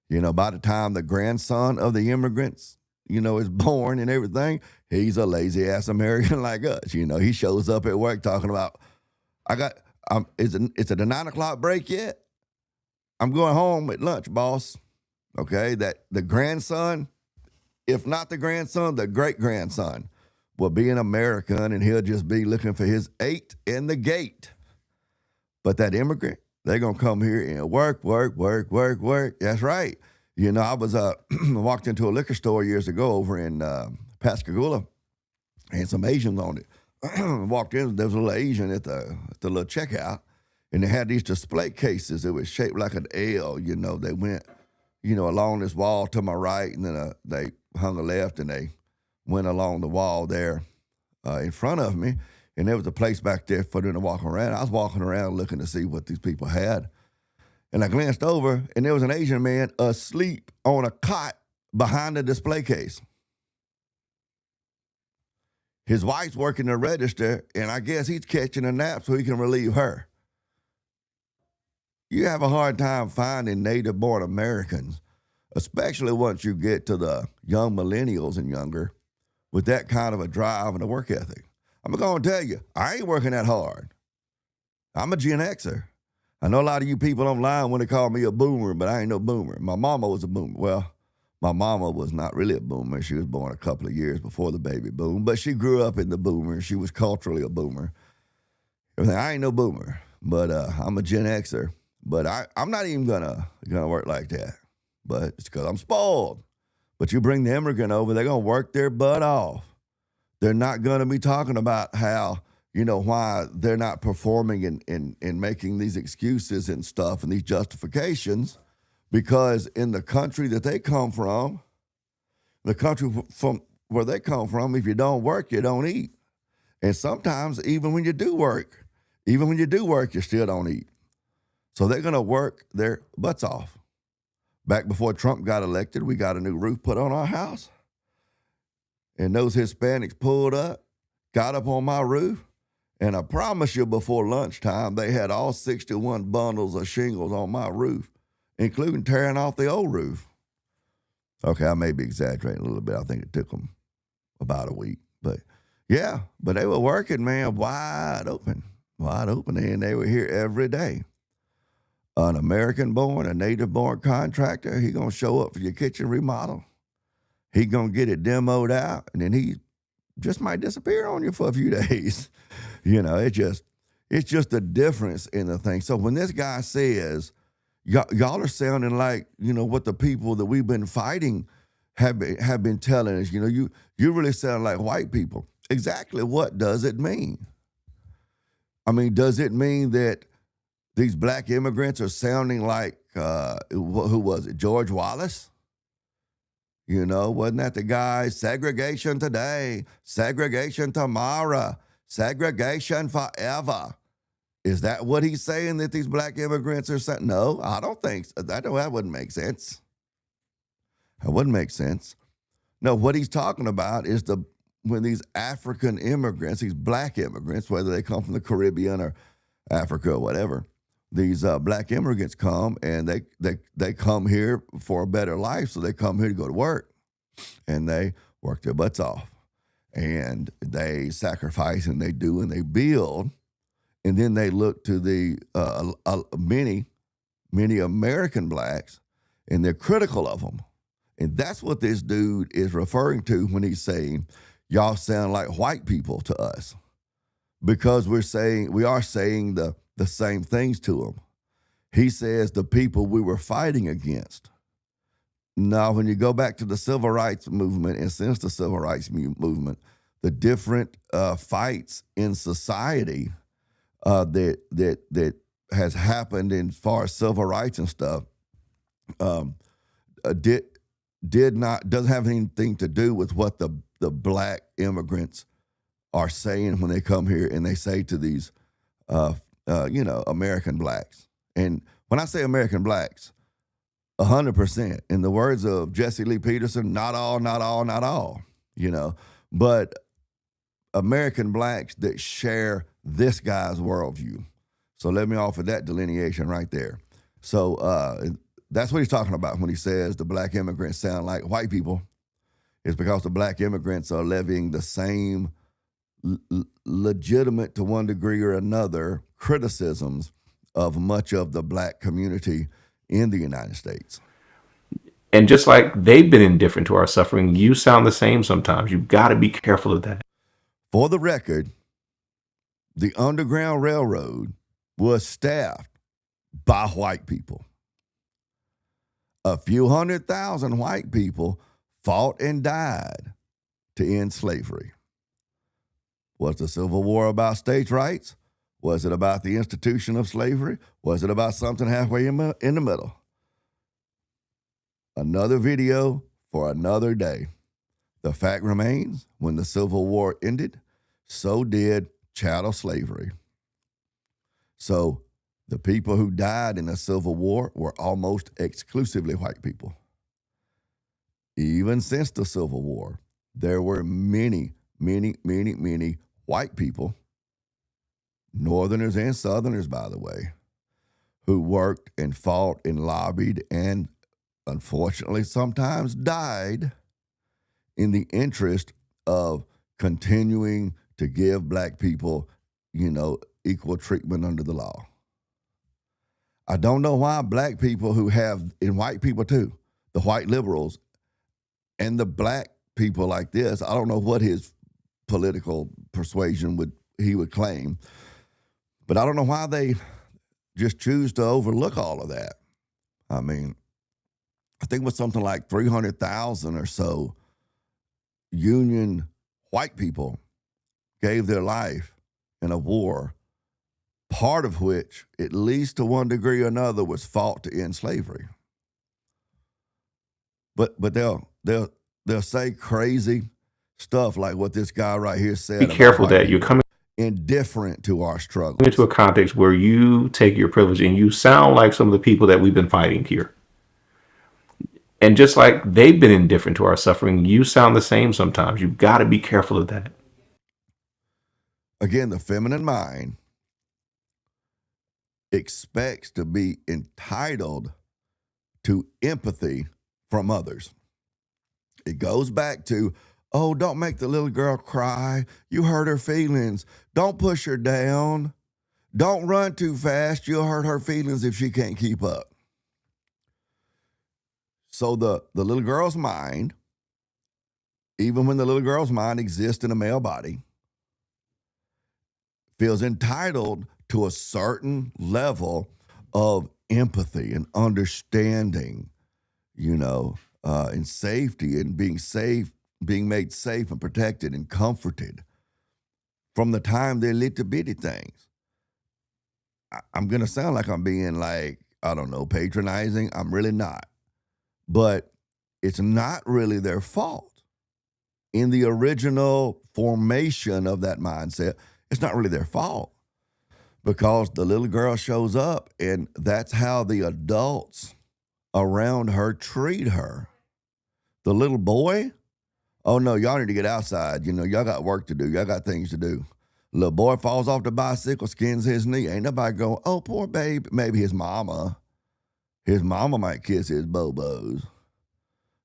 You know, by the time the grandson of the immigrants, you know, is born and everything, he's a lazy-ass American like us. You know, he shows up at work talking about, it's a 9 o'clock break yet? I'm going home at lunch, boss. Okay, that the grandson, if not the grandson, the great-grandson will be an American and he'll just be looking for his 8 in the gate. But that immigrant, they're going to come here and work. That's right. You know, I was walked into a liquor store years ago over in Pascagoula, and some Asians on it. Walked in, there was a little Asian at the little checkout, and they had these display cases. It was shaped like an L. You know, they went, you know, along this wall to my right, and then they hung a left, and they went along the wall there in front of me, and there was a place back there for them to walk around. I was walking around looking to see what these people had. And I glanced over, and there was an Asian man asleep on a cot behind the display case. His wife's working the register, and I guess he's catching a nap so he can relieve her. You have a hard time finding native-born Americans, especially once you get to the young millennials and younger, with that kind of a drive and a work ethic. I'm going to tell you, I ain't working that hard. I'm a Gen Xer. I know a lot of you people online want to call me a boomer, but I ain't no boomer. My mama was a boomer. Well, my mama was not really a boomer. She was born a couple of years before the baby boom, but she grew up in the boomer. She was culturally a boomer. I ain't no boomer, but I'm a Gen Xer. But I'm not even gonna work like that. But it's because I'm spoiled. But you bring the immigrant over, they're gonna work their butt off. They're not gonna be talking about how, why they're not performing and making these excuses and stuff and these justifications, because in the country that they come from, the country from where they come from, if you don't work, you don't eat. And sometimes even when you do work, you still don't eat. So they're going to work their butts off. Back before Trump got elected, we got a new roof put on our house. And those Hispanics pulled up, got up on my roof, and I promise you before lunchtime, they had all 61 bundles of shingles on my roof, including tearing off the old roof. Okay, I may be exaggerating a little bit. I think it took them about a week. But yeah, but they were working, man, wide open, and they were here every day. An American-born, a native-born contractor, he going to show up for your kitchen remodel. He going to get it demoed out, and then he just might disappear on you for a few days. It's just a difference in the thing. So when this guy says, y'all are sounding like, what the people that we've been fighting have been telling us, you really sound like white people. Exactly what does it mean? I mean, does it mean that these black immigrants are sounding like, who was it, George Wallace? Wasn't that the guy, segregation today, segregation tomorrow, segregation forever? Is that what he's saying, that these black immigrants are saying? No, I don't think so. That wouldn't make sense. That wouldn't make sense. No, what he's talking about is when these African immigrants, these black immigrants, whether they come from the Caribbean or Africa or whatever, these black immigrants come and they come here for a better life, so they come here to go to work, and they work their butts off, and they sacrifice, and they do, and they build, and then they look to the many American blacks, and they're critical of them, and that's what this dude is referring to when he's saying, y'all sound like white people to us, because we are saying the same things to them. He says the people we were fighting against. Now, when you go back to the civil rights movement, and since the civil rights movement, the different fights in society that has happened in far as civil rights and stuff doesn't have anything to do with what the black immigrants are saying when they come here and they say to these American blacks. And when I say American blacks, 100%, in the words of Jesse Lee Peterson, not all, but American blacks that share this guy's worldview. So let me offer that delineation right there. So that's what he's talking about when he says the black immigrants sound like white people. It's because the black immigrants are levying the same legitimate, to one degree or another, criticisms of much of the black community in the United States. And just like they've been indifferent to our suffering, you sound the same sometimes. You've got to be careful of that. For the record, the Underground Railroad was staffed by white people. A few 100,000 white people fought and died to end slavery. Was the Civil War about states' rights? Was it about the institution of slavery? Was it about something halfway in the middle? Another video for another day. The fact remains, when the Civil War ended, so did chattel slavery. So the people who died in the Civil War were almost exclusively white people. Even since the Civil War, there were many white people, Northerners and Southerners, by the way, who worked and fought and lobbied and unfortunately sometimes died in the interest of continuing to give black people, equal treatment under the law. I don't know why black people who have, and white people too, the white liberals and the black people like this, I don't know what his political persuasion he would claim, but I don't know why they just choose to overlook all of that. I mean, I think it was something like 300,000 or so Union white people gave their life in a war, part of which, at least to one degree or another, was fought to end slavery. But they'll say crazy stuff like what this guy right here said. Be careful that you're coming indifferent to our struggle. into a context where you take your privilege and you sound like some of the people that we've been fighting here. And just like they've been indifferent to our suffering, you sound the same sometimes. You've got to be careful of that. Again, the feminine mind expects to be entitled to empathy from others. It goes back to, oh, don't make the little girl cry. You hurt her feelings. Don't push her down. Don't run too fast. You'll hurt her feelings if she can't keep up. So the little girl's mind, even when the little girl's mind exists in a male body, feels entitled to a certain level of empathy and understanding, and safety, and being made safe and protected and comforted from the time they're little bitty things. I'm going to sound like I'm being patronizing. I'm really not. But it's not really their fault. In the original formation of that mindset, it's not really their fault, because the little girl shows up and that's how the adults around her treat her. The little boy, oh no, y'all need to get outside. Y'all got work to do. Y'all got things to do. Little boy falls off the bicycle, skins his knee. Ain't nobody going, oh, poor baby. Maybe his mama. His mama might kiss his bobos.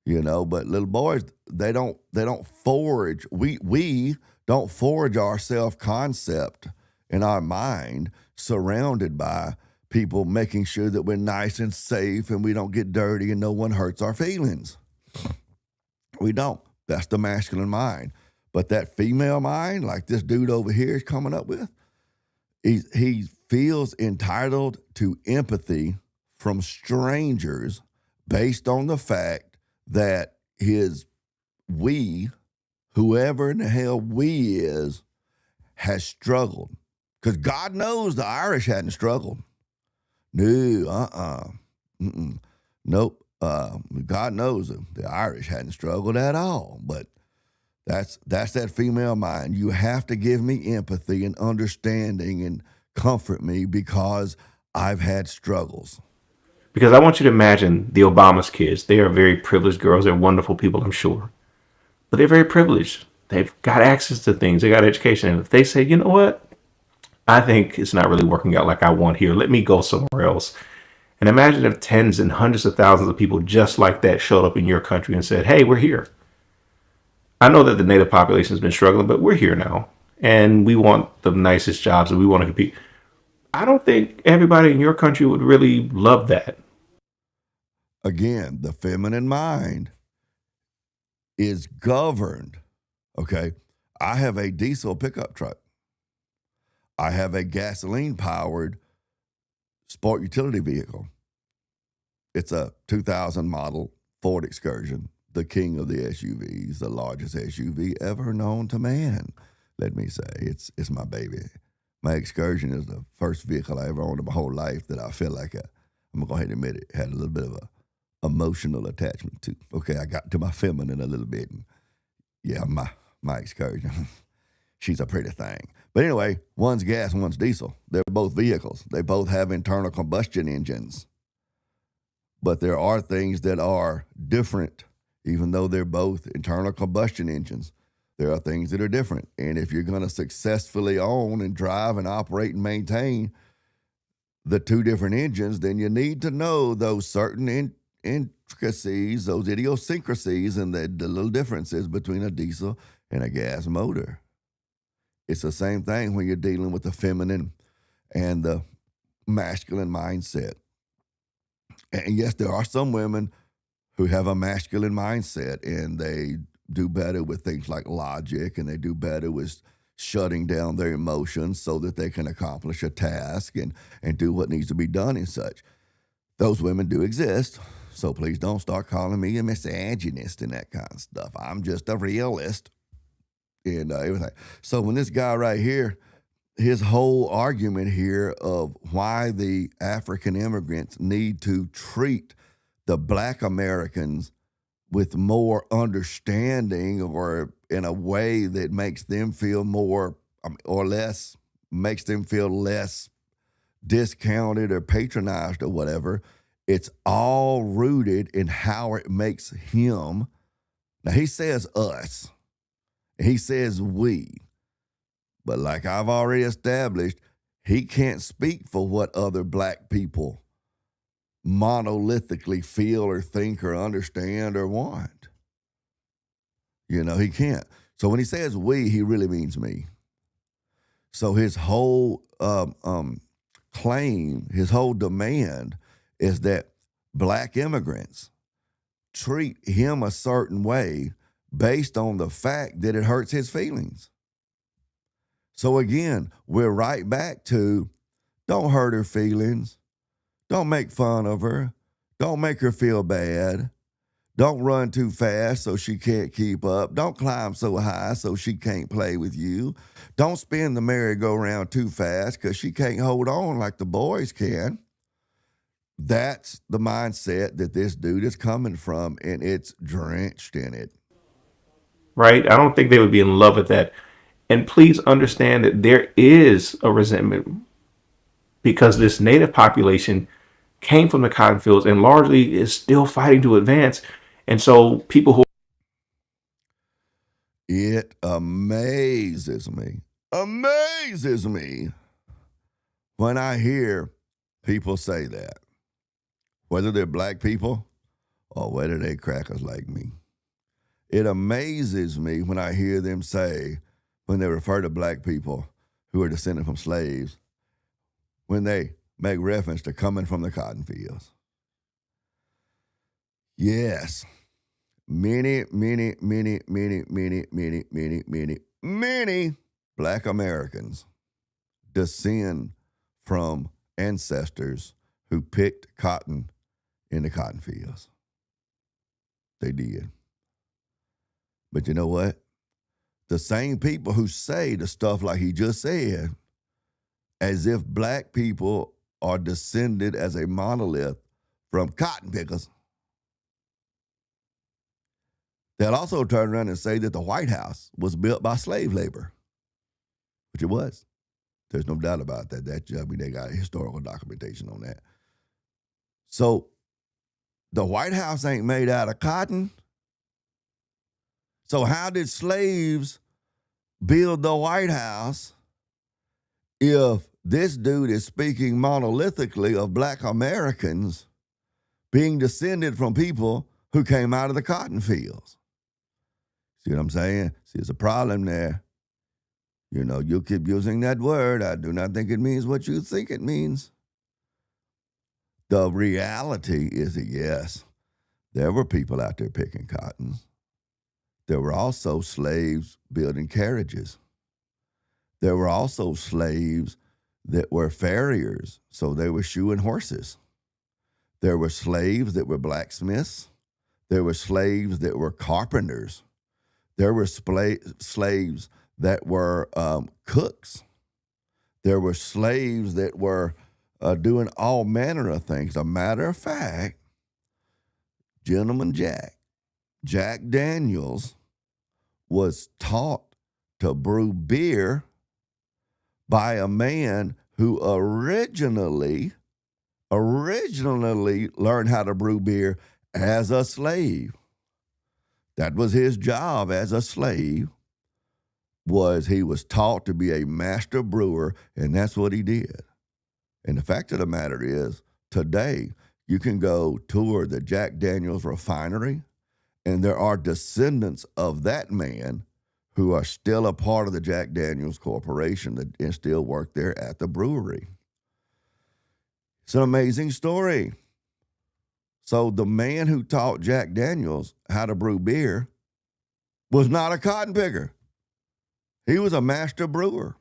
But little boys, they don't forge. We don't forge our self-concept in our mind surrounded by people making sure that we're nice and safe and we don't get dirty and no one hurts our feelings. We don't. That's the masculine mind. But that female mind, like this dude over here is coming up with, he feels entitled to empathy from strangers based on the fact that whoever in the hell we is, has struggled. Because God knows the Irish hadn't struggled. No, nope. God knows the Irish hadn't struggled at all. But that's that female mind. You have to give me empathy and understanding and comfort me because I've had struggles. Because I want you to imagine the Obama's kids. They are very privileged girls. They're wonderful people, I'm sure. But they're very privileged. They've got access to things. They got education. And if they say, you know what? I think it's not really working out like I want here. Let me go somewhere else. And imagine if tens and hundreds of thousands of people just like that showed up in your country and said, hey, we're here. I know that the native population has been struggling, but we're here now. And we want the nicest jobs and we want to compete. I don't think everybody in your country would really love that. Again, the feminine mind is governed. Okay. I have a diesel pickup truck. I have a gasoline-powered sport utility vehicle. It's a 2000 model Ford Excursion, the king of the SUVs, the largest SUV ever known to man. Let me say, it's my baby. My Excursion is the first vehicle I ever owned in my whole life that I feel like I'm going to go ahead and admit it, had a little bit of a emotional attachment to. Okay, I got to my feminine a little bit. And yeah, my Excursion. She's a pretty thing. But anyway, one's gas and one's diesel. They're both vehicles. They both have internal combustion engines. But there are things that are different, even though they're both internal combustion engines. There are things that are different. And if you're going to successfully own and drive and operate and maintain the two different engines, then you need to know those certain intricacies, those idiosyncrasies, and the little differences between a diesel and a gas motor. It's the same thing when you're dealing with the feminine and the masculine mindset. And yes, there are some women who have a masculine mindset and they do better with things like logic, and they do better with shutting down their emotions so that they can accomplish a task and do what needs to be done and such. Those women do exist. So please don't start calling me a misogynist and that kind of stuff. I'm just a realist and everything. So when this guy right here, his whole argument here of why the African immigrants need to treat the Black Americans with more understanding or in a way that makes them feel more or less, makes them feel less discounted or patronized or whatever. It's all rooted in how it makes him. Now, he says us, he says we, but like I've already established, he can't speak for what other Black people monolithically feel or think or understand or want. He can't. So when he says we, he really means me. So his whole claim, his whole demand is that Black immigrants treat him a certain way based on the fact that it hurts his feelings. So again, we're right back to don't hurt her feelings. Don't make fun of her. Don't make her feel bad. Don't run too fast so she can't keep up. Don't climb so high so she can't play with you. Don't spin the merry-go-round too fast because she can't hold on like the boys can. That's the mindset that this dude is coming from, and it's drenched in it. Right? I don't think they would be in love with that. And please understand that there is a resentment because this native population came from the cotton fields and largely is still fighting to advance. And so people who It amazes me when I hear people say that, whether they're Black people or whether they're crackers like me. It amazes me when I hear them say, when they refer to Black people who are descended from slaves, when they make reference to coming from the cotton fields. Yes, many Black Americans descend from ancestors who picked cotton in the cotton fields. They did. But you know what? The same people who say the stuff like he just said, as if Black people are descended as a monolith from cotton pickers, they'll also turn around and say that the White House was built by slave labor, which it was. There's no doubt about that. They got historical documentation on that. So the White House ain't made out of cotton. So how did slaves build the White House if this dude is speaking monolithically of Black Americans being descended from people who came out of the cotton fields? See what I'm saying? See, there's a problem there. You keep using that word. I do not think it means what you think it means. The reality is that, yes, there were people out there picking cotton. There were also slaves building carriages. There were also slaves that were farriers, so they were shoeing horses. There were slaves that were blacksmiths. There were slaves that were carpenters. There were slaves that were cooks. There were slaves that were doing all manner of things. A matter of fact, Gentleman Jack Daniels, was taught to brew beer by a man who originally learned how to brew beer as a slave. That was his job as a slave, he was taught to be a master brewer, and that's what he did. And the fact of the matter is, today, you can go tour the Jack Daniels refinery, and there are descendants of that man who are still a part of the Jack Daniels Corporation and still work there at the brewery. It's an amazing story. So the man who taught Jack Daniels how to brew beer was not a cotton picker. He was a master brewer.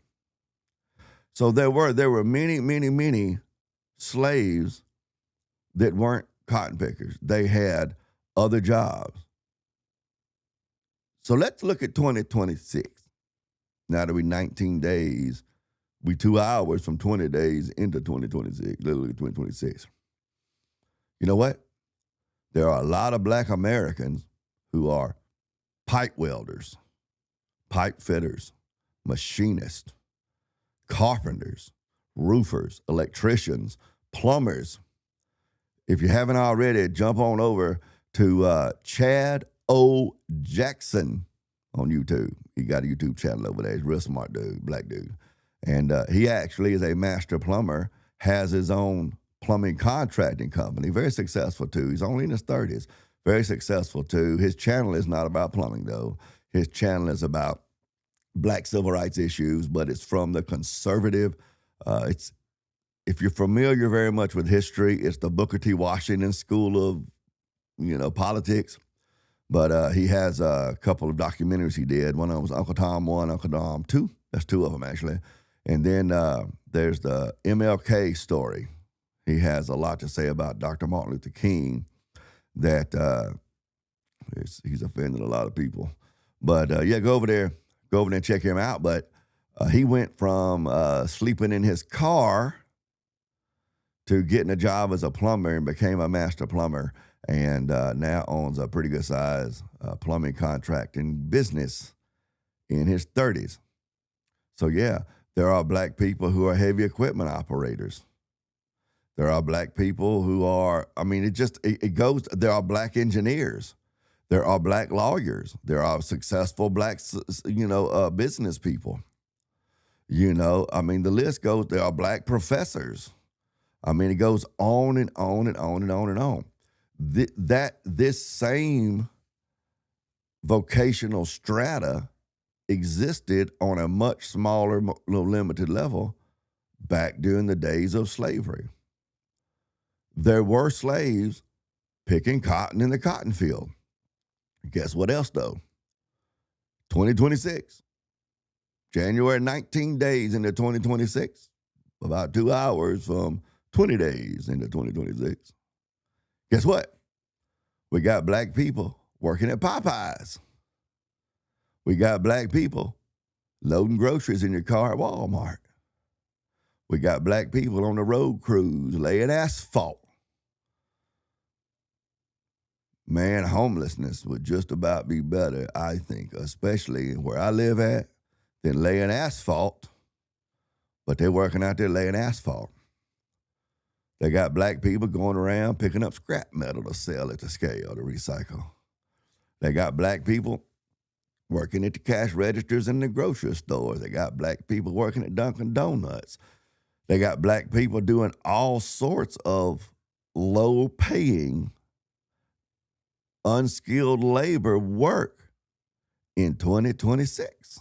So there were many slaves that weren't cotton pickers. They had other jobs. So let's look at 2026. Now that we're 19 days, we 2 hours from 20 days into 2026, literally 2026. You know what? There are a lot of Black Americans who are pipe welders, pipe fitters, machinists, carpenters, roofers, electricians, plumbers. If you haven't already, jump on over to Chad O. Jackson on YouTube. He got a YouTube channel over there. He's a real smart dude, Black dude. And he actually is a master plumber, has his own plumbing contracting company, very successful too. He's only in his 30s, very successful too. His channel is not about plumbing though. His channel is about Black civil rights issues, but it's from the conservative. If you're familiar very much with history, it's the Booker T. Washington School of, politics. But he has a couple of documentaries he did. One of them was Uncle Tom 1, Uncle Tom 2. That's 2 of them, actually. And then there's the MLK story. He has a lot to say about Dr. Martin Luther King that he's offended a lot of people. But, go over there and check him out. But he went from sleeping in his car to getting a job as a plumber and became a master plumber, and now owns a pretty good size plumbing contracting business in his 30s. So yeah, there are Black people who are heavy equipment operators. There are Black people who are, it goes, there are Black engineers. There are Black lawyers. There are successful Black, business people. The list goes, there are Black professors. It goes on and on and on and on and on. This same vocational strata existed on a much smaller, limited level back during the days of slavery. There were slaves picking cotton in the cotton field. Guess what else, though? 2026. January 19 days into 2026. About 2 hours from 20 days into 2026. Guess what? We got Black people working at Popeyes. We got Black people loading groceries in your car at Walmart. We got Black people on the road crews laying asphalt. Man, homelessness would just about be better, I think, especially where I live at, than laying asphalt. But they're working out there laying asphalt. They got Black people going around picking up scrap metal to sell at the scale to recycle. They got Black people working at the cash registers in the grocery stores. They got Black people working at Dunkin' Donuts. They got Black people doing all sorts of low-paying, unskilled labor work in 2026.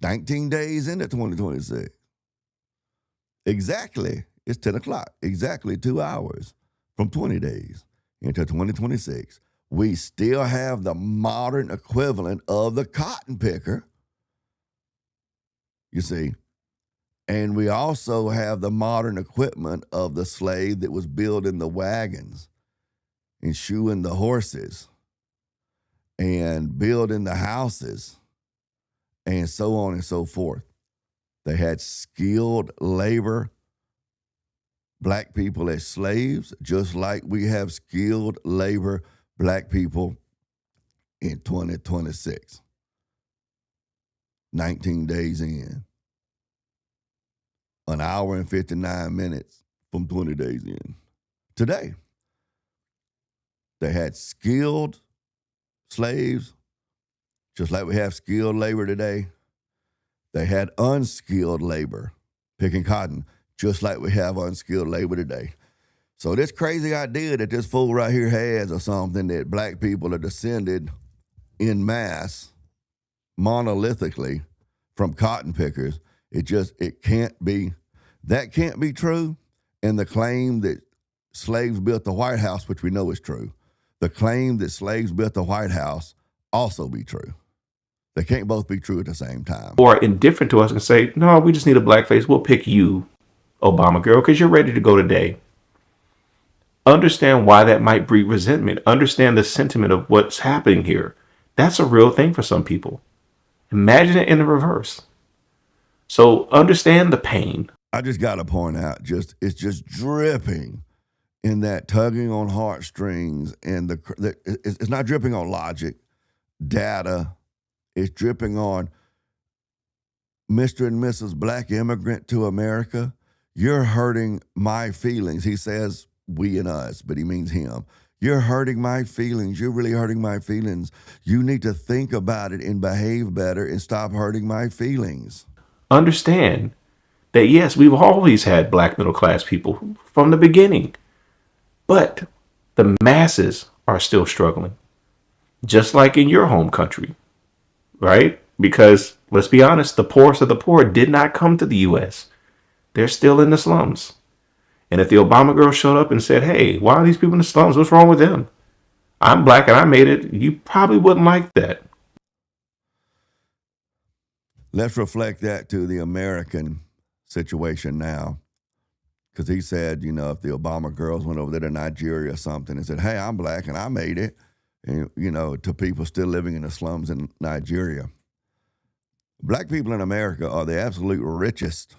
19 days into 2026. Exactly, it's 10 o'clock. Exactly 2 hours from 20 days into 2026. We still have the modern equivalent of the cotton picker, you see. And we also have the modern equipment of the slave that was building the wagons and shoeing the horses and building the houses and so on and so forth. They had skilled labor, Black people as slaves, just like we have skilled labor, Black people in 2026. 19 days in. An hour and 59 minutes from 20 days in. Today, they had skilled slaves, just like we have skilled labor today. They had unskilled labor picking cotton, just like we have unskilled labor today. So this crazy idea that this fool right here has or something that Black people are descended in mass, monolithically, from cotton pickers. It can't be, that can't be true. And the claim that slaves built the White House, which we know is true, the claim that slaves built the White House also be true. They can't both be true at the same time. Or indifferent to us and say, no, we just need a black face. We'll pick you, Obama girl, because you're ready to go today. Understand why that might breed resentment. Understand the sentiment of what's happening here. That's a real thing for some people. Imagine it in the reverse. So understand the pain. I just got to point out, it's just dripping in that tugging on heartstrings, and it's not dripping on logic, data. It's dripping on Mr. and Mrs. Black Immigrant to America. You're hurting my feelings. He says we and us, but he means him. You're hurting my feelings. You're really hurting my feelings. You need to think about it and behave better and stop hurting my feelings. Understand that, yes, we've always had black middle class people from the beginning, but the masses are still struggling, just like in your home country, right? Because let's be honest, the poorest of the poor did not come to the U.S. They're still in the slums. And if the Obama girl showed up and said, hey, why are these people in the slums? What's wrong with them? I'm black and I made it. You probably wouldn't like that. Let's reflect that to the American situation now. Because he said, if the Obama girls went over there to Nigeria or something and said, hey, I'm black and I made it, and, to people still living in the slums in Nigeria. Black people in America are the absolute richest,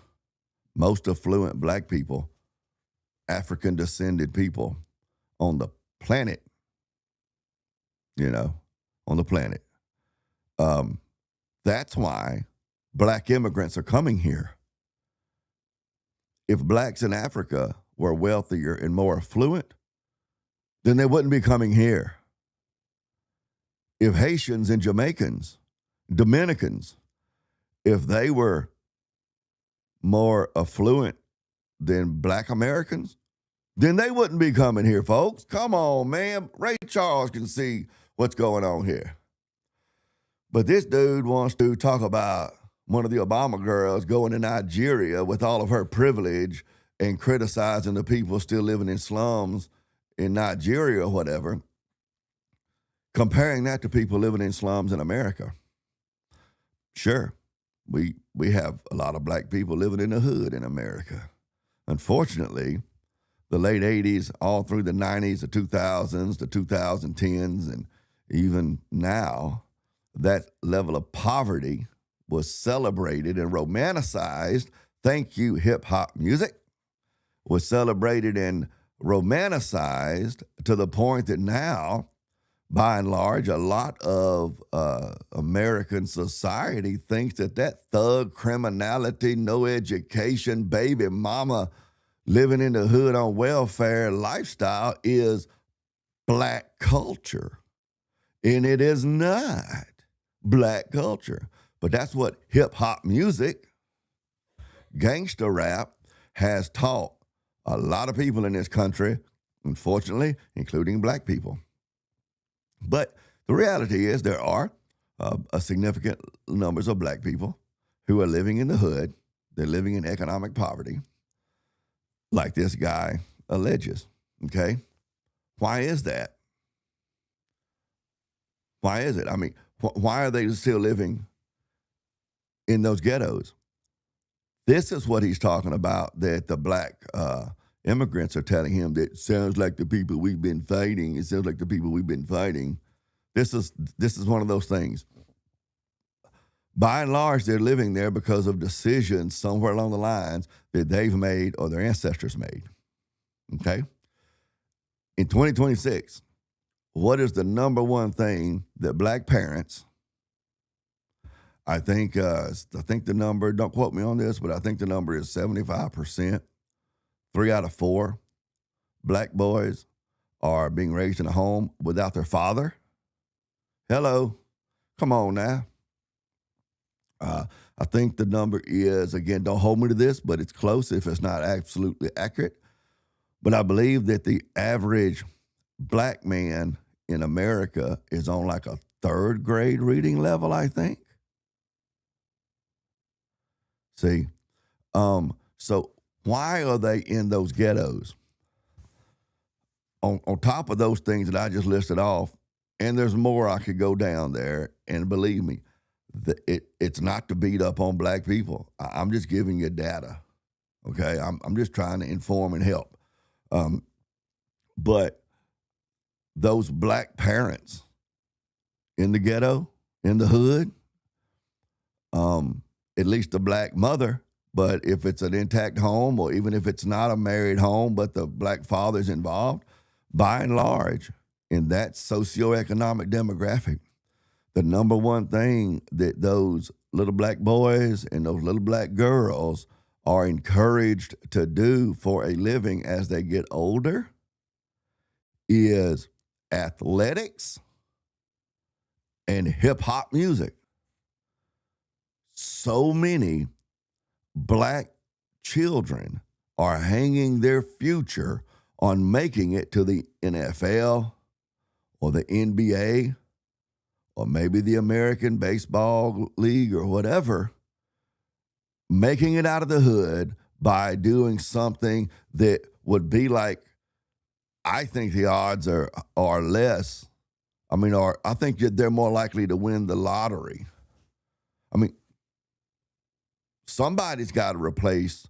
most affluent black people, African descended people on the planet, on the planet. That's why black immigrants are coming here. If blacks in Africa were wealthier and more affluent, then they wouldn't be coming here. If Haitians and Jamaicans, Dominicans, if they were more affluent than black Americans, then they wouldn't be coming here, folks. Come on, man. Ray Charles can see what's going on here. But this dude wants to talk about one of the Obama girls going to Nigeria with all of her privilege and criticizing the people still living in slums in Nigeria or whatever, comparing that to people living in slums in America. Sure, we have a lot of black people living in the hood in America. Unfortunately, the late 80s, all through the 90s, the 2000s, the 2010s, and even now, that level of poverty was celebrated and romanticized. Thank you, hip-hop music. Was celebrated and romanticized to the point that now, by and large, a lot of American society thinks that thug criminality, no education, baby mama, living in the hood on welfare lifestyle is black culture. And it is not black culture. But that's what hip-hop music, gangster rap, has taught a lot of people in this country, unfortunately, including black people. But the reality is there are a significant numbers of black people who are living in the hood. They're living in economic poverty, like this guy alleges, okay? Why is that? Why is it? I mean, why are they still living in those ghettos? This is what he's talking about, that the black immigrants are telling him that sounds like the people we've been fighting. It sounds like the people we've been fighting. This is one of those things. By and large, they're living there because of decisions somewhere along the lines that they've made or their ancestors made. Okay? In 2026, what is the number one thing that black parents, I think the number, don't quote me on this, but I think the number is 75%. 3 out of 4 black boys are being raised in a home without their father. Hello. Come on now. I think the number is, again, don't hold me to this, but it's close if it's not absolutely accurate. But I believe that the average black man in America is on like a third grade reading level, I think. See, so why are they in those ghettos? On top of those things that I just listed off, and there's more I could go down there, and believe me, it's not to beat up on black people. I'm just giving you data, okay? I'm just trying to inform and help. But those black parents in the ghetto, in the hood, at least the black mother, but if it's an intact home or even if it's not a married home, but the black father's involved, by and large, in that socioeconomic demographic, the number one thing that those little black boys and those little black girls are encouraged to do for a living as they get older is athletics and hip hop music. So many black children are hanging their future on making it to the NFL or the NBA or maybe the American Baseball League or whatever, making it out of the hood by doing something that would be like, I think the odds are less. I think that they're more likely to win the lottery. I mean, somebody's got to replace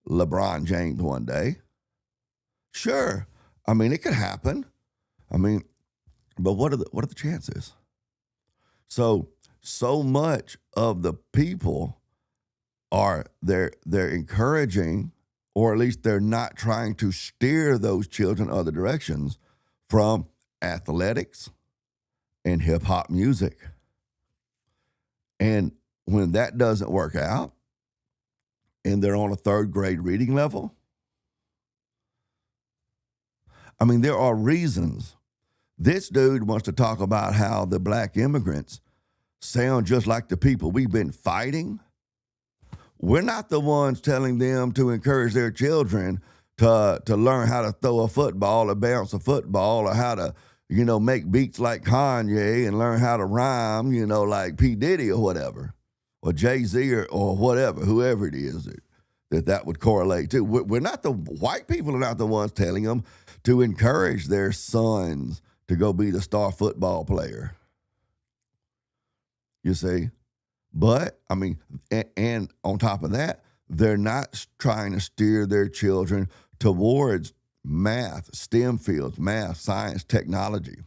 LeBron James one day. Sure. It could happen. But what are the chances? So much of the people they're encouraging, or at least they're not trying to steer those children other directions from athletics and hip hop music. And when that doesn't work out and they're on a third grade reading level, there are reasons. This dude wants to talk about how the black immigrants sound just like the people we've been fighting. We're not the ones telling them to encourage their children to learn how to throw a football or bounce a football or how to, make beats like Kanye and learn how to rhyme, like P. Diddy or whatever, or Jay-Z or whatever, whoever it is that would correlate to. We're not the white people are not the ones telling them to encourage their sons to go be the star football player. You see? But, and on top of that, they're not trying to steer their children towards math, STEM fields, math, science, technology.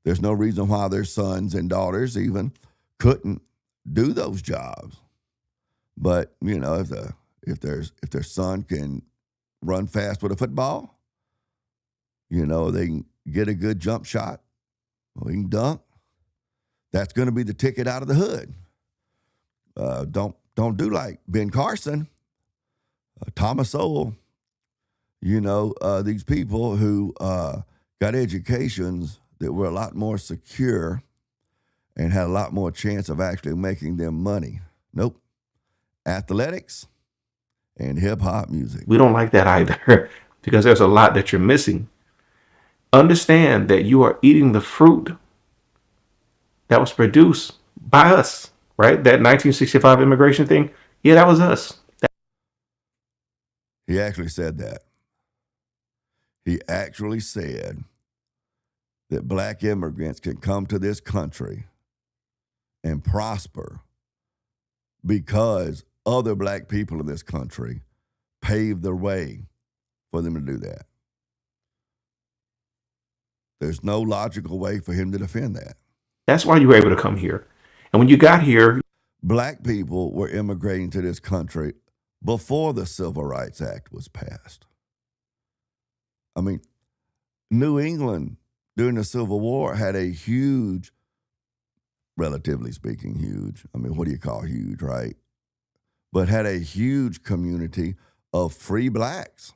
There's no reason why their sons and daughters even couldn't do those jobs. But, if their son can run fast with a football, they can get a good jump shot, or he can dunk, that's going to be the ticket out of the hood. Don't do like Ben Carson, Thomas Sowell, these people who got educations that were a lot more secure and had a lot more chance of actually making them money. Nope. Athletics and hip-hop music. We don't like that either because there's a lot that you're missing. Understand that you are eating the fruit that was produced by us, right? That 1965 immigration thing, yeah, that was us. He actually said that. He actually said that black immigrants can come to this country and prosper because other black people in this country paved the way for them to do that. There's no logical way for him to defend that. That's why you were able to come here. And when you got here, black people were immigrating to this country before the Civil Rights Act was passed. New England during the Civil War had a huge, relatively speaking, huge, what do you call huge, right? But had a huge community of free blacks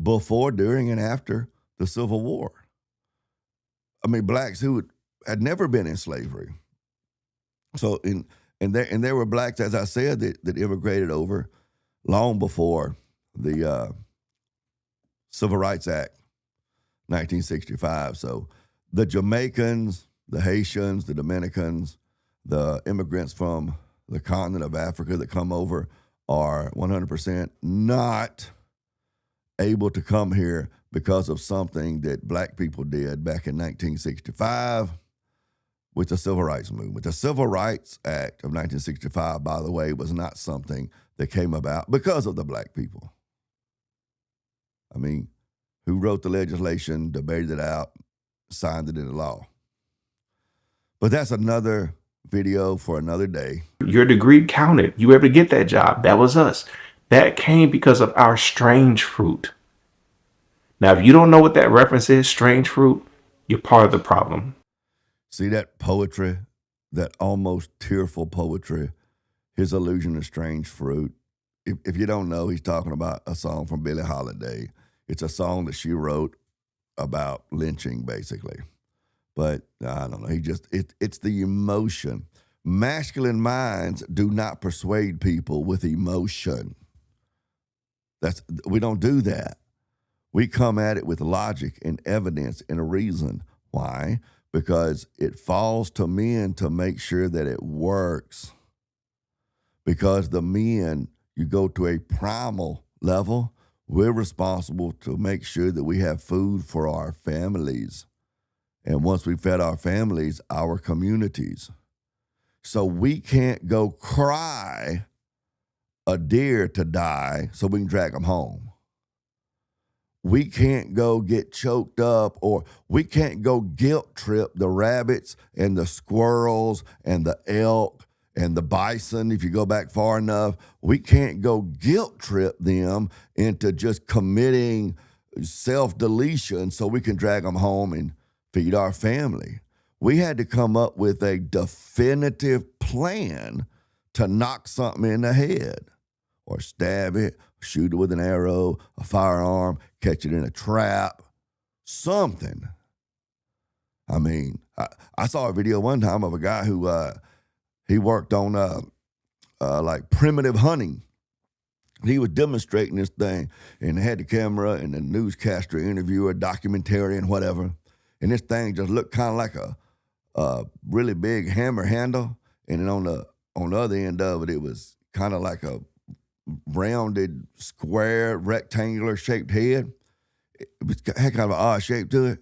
before, during, and after the Civil War. Blacks who had never been in slavery. So, and there were blacks, as I said, that immigrated over long before the Civil Rights Act, 1965. So The Jamaicans, the Haitians, the Dominicans, the immigrants from the continent of Africa that come over are 100% not able to come here because of something that black people did back in 1965 with the Civil Rights Movement. The Civil Rights Act of 1965, by the way, was not something that came about because of the black people. I mean, who wrote the legislation, debated it out, signed it into law. But that's another video for another day. Your degree counted. You were able to get that job. That was us. That came because of our strange fruit. Now, if you don't know what that reference is, strange fruit, you're part of the problem. See that poetry, that almost tearful poetry, his allusion to strange fruit. If you don't know, he's talking about a song from Billie Holiday. It's a song that she wrote about lynching, basically. But I don't know. It's the emotion. Masculine minds do not persuade people with emotion. We don't do that. We come at it with logic and evidence and a reason. Why? Because it falls to men to make sure that it works. Because the men, you go to a primal level, we're responsible to make sure that we have food for our families. And once we fed our families, our communities. So we can't go cry a deer to die so we can drag them home. We can't go get choked up, or we can't go guilt trip the rabbits and the squirrels and the elk and the bison. If you go back far enough, we can't go guilt trip them into just committing self-deletion so we can drag them home and feed our family. We had to come up with a definitive plan to knock something in the head or stab it, shoot it with an arrow, a firearm, catch it in a trap, something. I mean, I saw a video one time of a guy who he worked on like primitive hunting. He was demonstrating this thing and had the camera and the newscaster, interviewer, documentarian, whatever. And this thing just looked kind of like a really big hammer handle. And then on the other end of it, it was kind of like a rounded, square, rectangular shaped head. It had kind of an odd shape to it.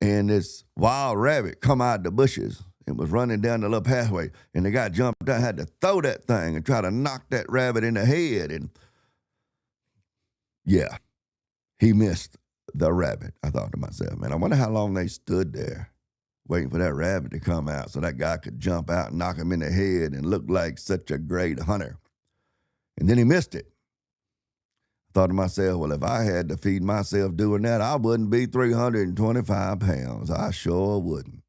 And this wild rabbit come out of the bushes and was running down the little pathway. And the guy jumped down, had to throw that thing and try to knock that rabbit in the head. And yeah, he missed the rabbit. I thought to myself, man, I wonder how long they stood there waiting for that rabbit to come out so that guy could jump out and knock him in the head and look like such a great hunter. And then he missed it. I thought to myself, well, if I had to feed myself doing that, I wouldn't be 325 pounds. I sure wouldn't.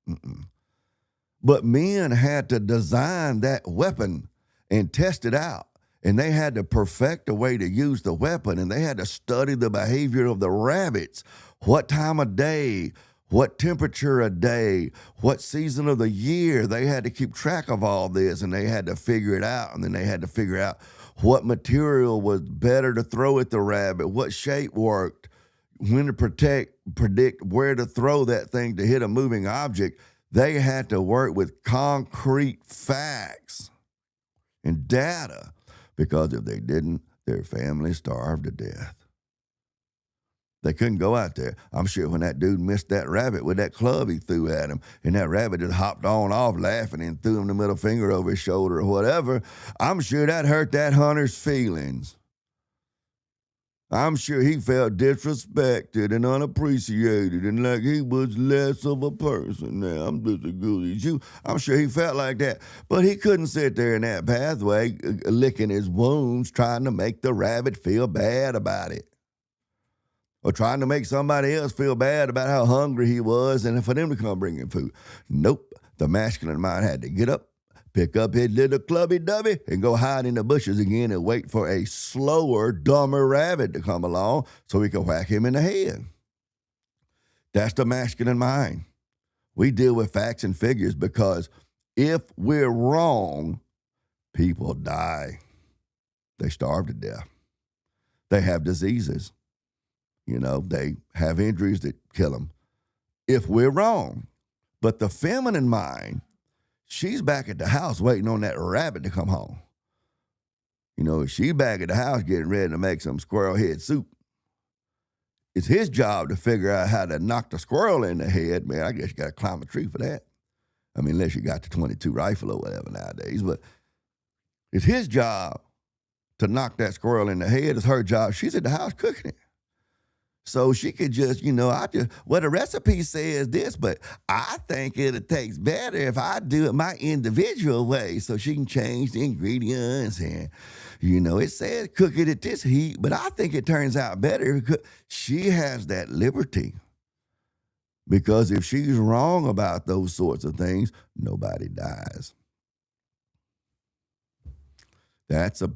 But men had to design that weapon and test it out. And they had to perfect a way to use the weapon, and they had to study the behavior of the rabbits. What time of day, what temperature a day, what season of the year. They had to keep track of all this, and they had to figure it out. And then they had to figure out what material was better to throw at the rabbit, what shape worked, when to predict where to throw that thing to hit a moving object. They had to work with concrete facts and data, because if they didn't, their family starved to death. They couldn't go out there. I'm sure when that dude missed that rabbit with that club he threw at him, and that rabbit just hopped on off laughing and threw him the middle finger over his shoulder or whatever, I'm sure that hurt that hunter's feelings. I'm sure he felt disrespected and unappreciated and like he was less of a person. Now, I'm just as good as you. I'm sure he felt like that. But he couldn't sit there in that pathway licking his wounds trying to make the rabbit feel bad about it, or trying to make somebody else feel bad about how hungry he was and for them to come bring him food. Nope. The masculine mind had to get up, pick up his little clubby dubby, and go hide in the bushes again and wait for a slower, dumber rabbit to come along so he could whack him in the head. That's the masculine mind. We deal with facts and figures because if we're wrong, people die. They starve to death. They have diseases. You know, they have injuries that kill them. If we're wrong, But the feminine mind, she's back at the house waiting on that rabbit to come home. You know, she's back at the house getting ready to make some squirrel head soup. It's his job to figure out how to knock the squirrel in the head. Man, I guess you got to climb a tree for that. I mean, unless you got the 22 rifle or whatever nowadays. But it's his job to knock that squirrel in the head. It's her job. She's at the house cooking it. So she could just, well, the recipe says this, but I think it tastes better if I do it my individual way. So she can change the ingredients and, it says cook it at this heat, but I think it turns out better because she has that liberty. Because if she's wrong about those sorts of things, nobody dies. That's a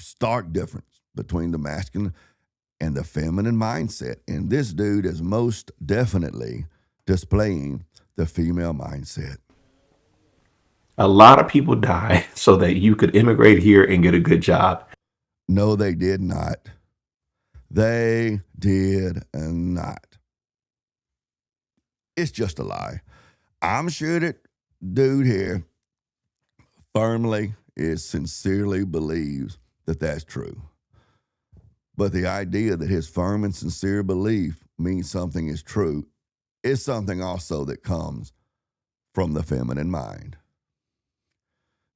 stark difference between the masculine and the feminine mindset. And this dude is most definitely displaying the female mindset. A lot of people die so that you could immigrate here and get a good job. No, they did not. They did not. It's just a lie. I'm sure that dude here firmly sincerely believes that that's true. But the idea that his firm and sincere belief means something is true is something also that comes from the feminine mind.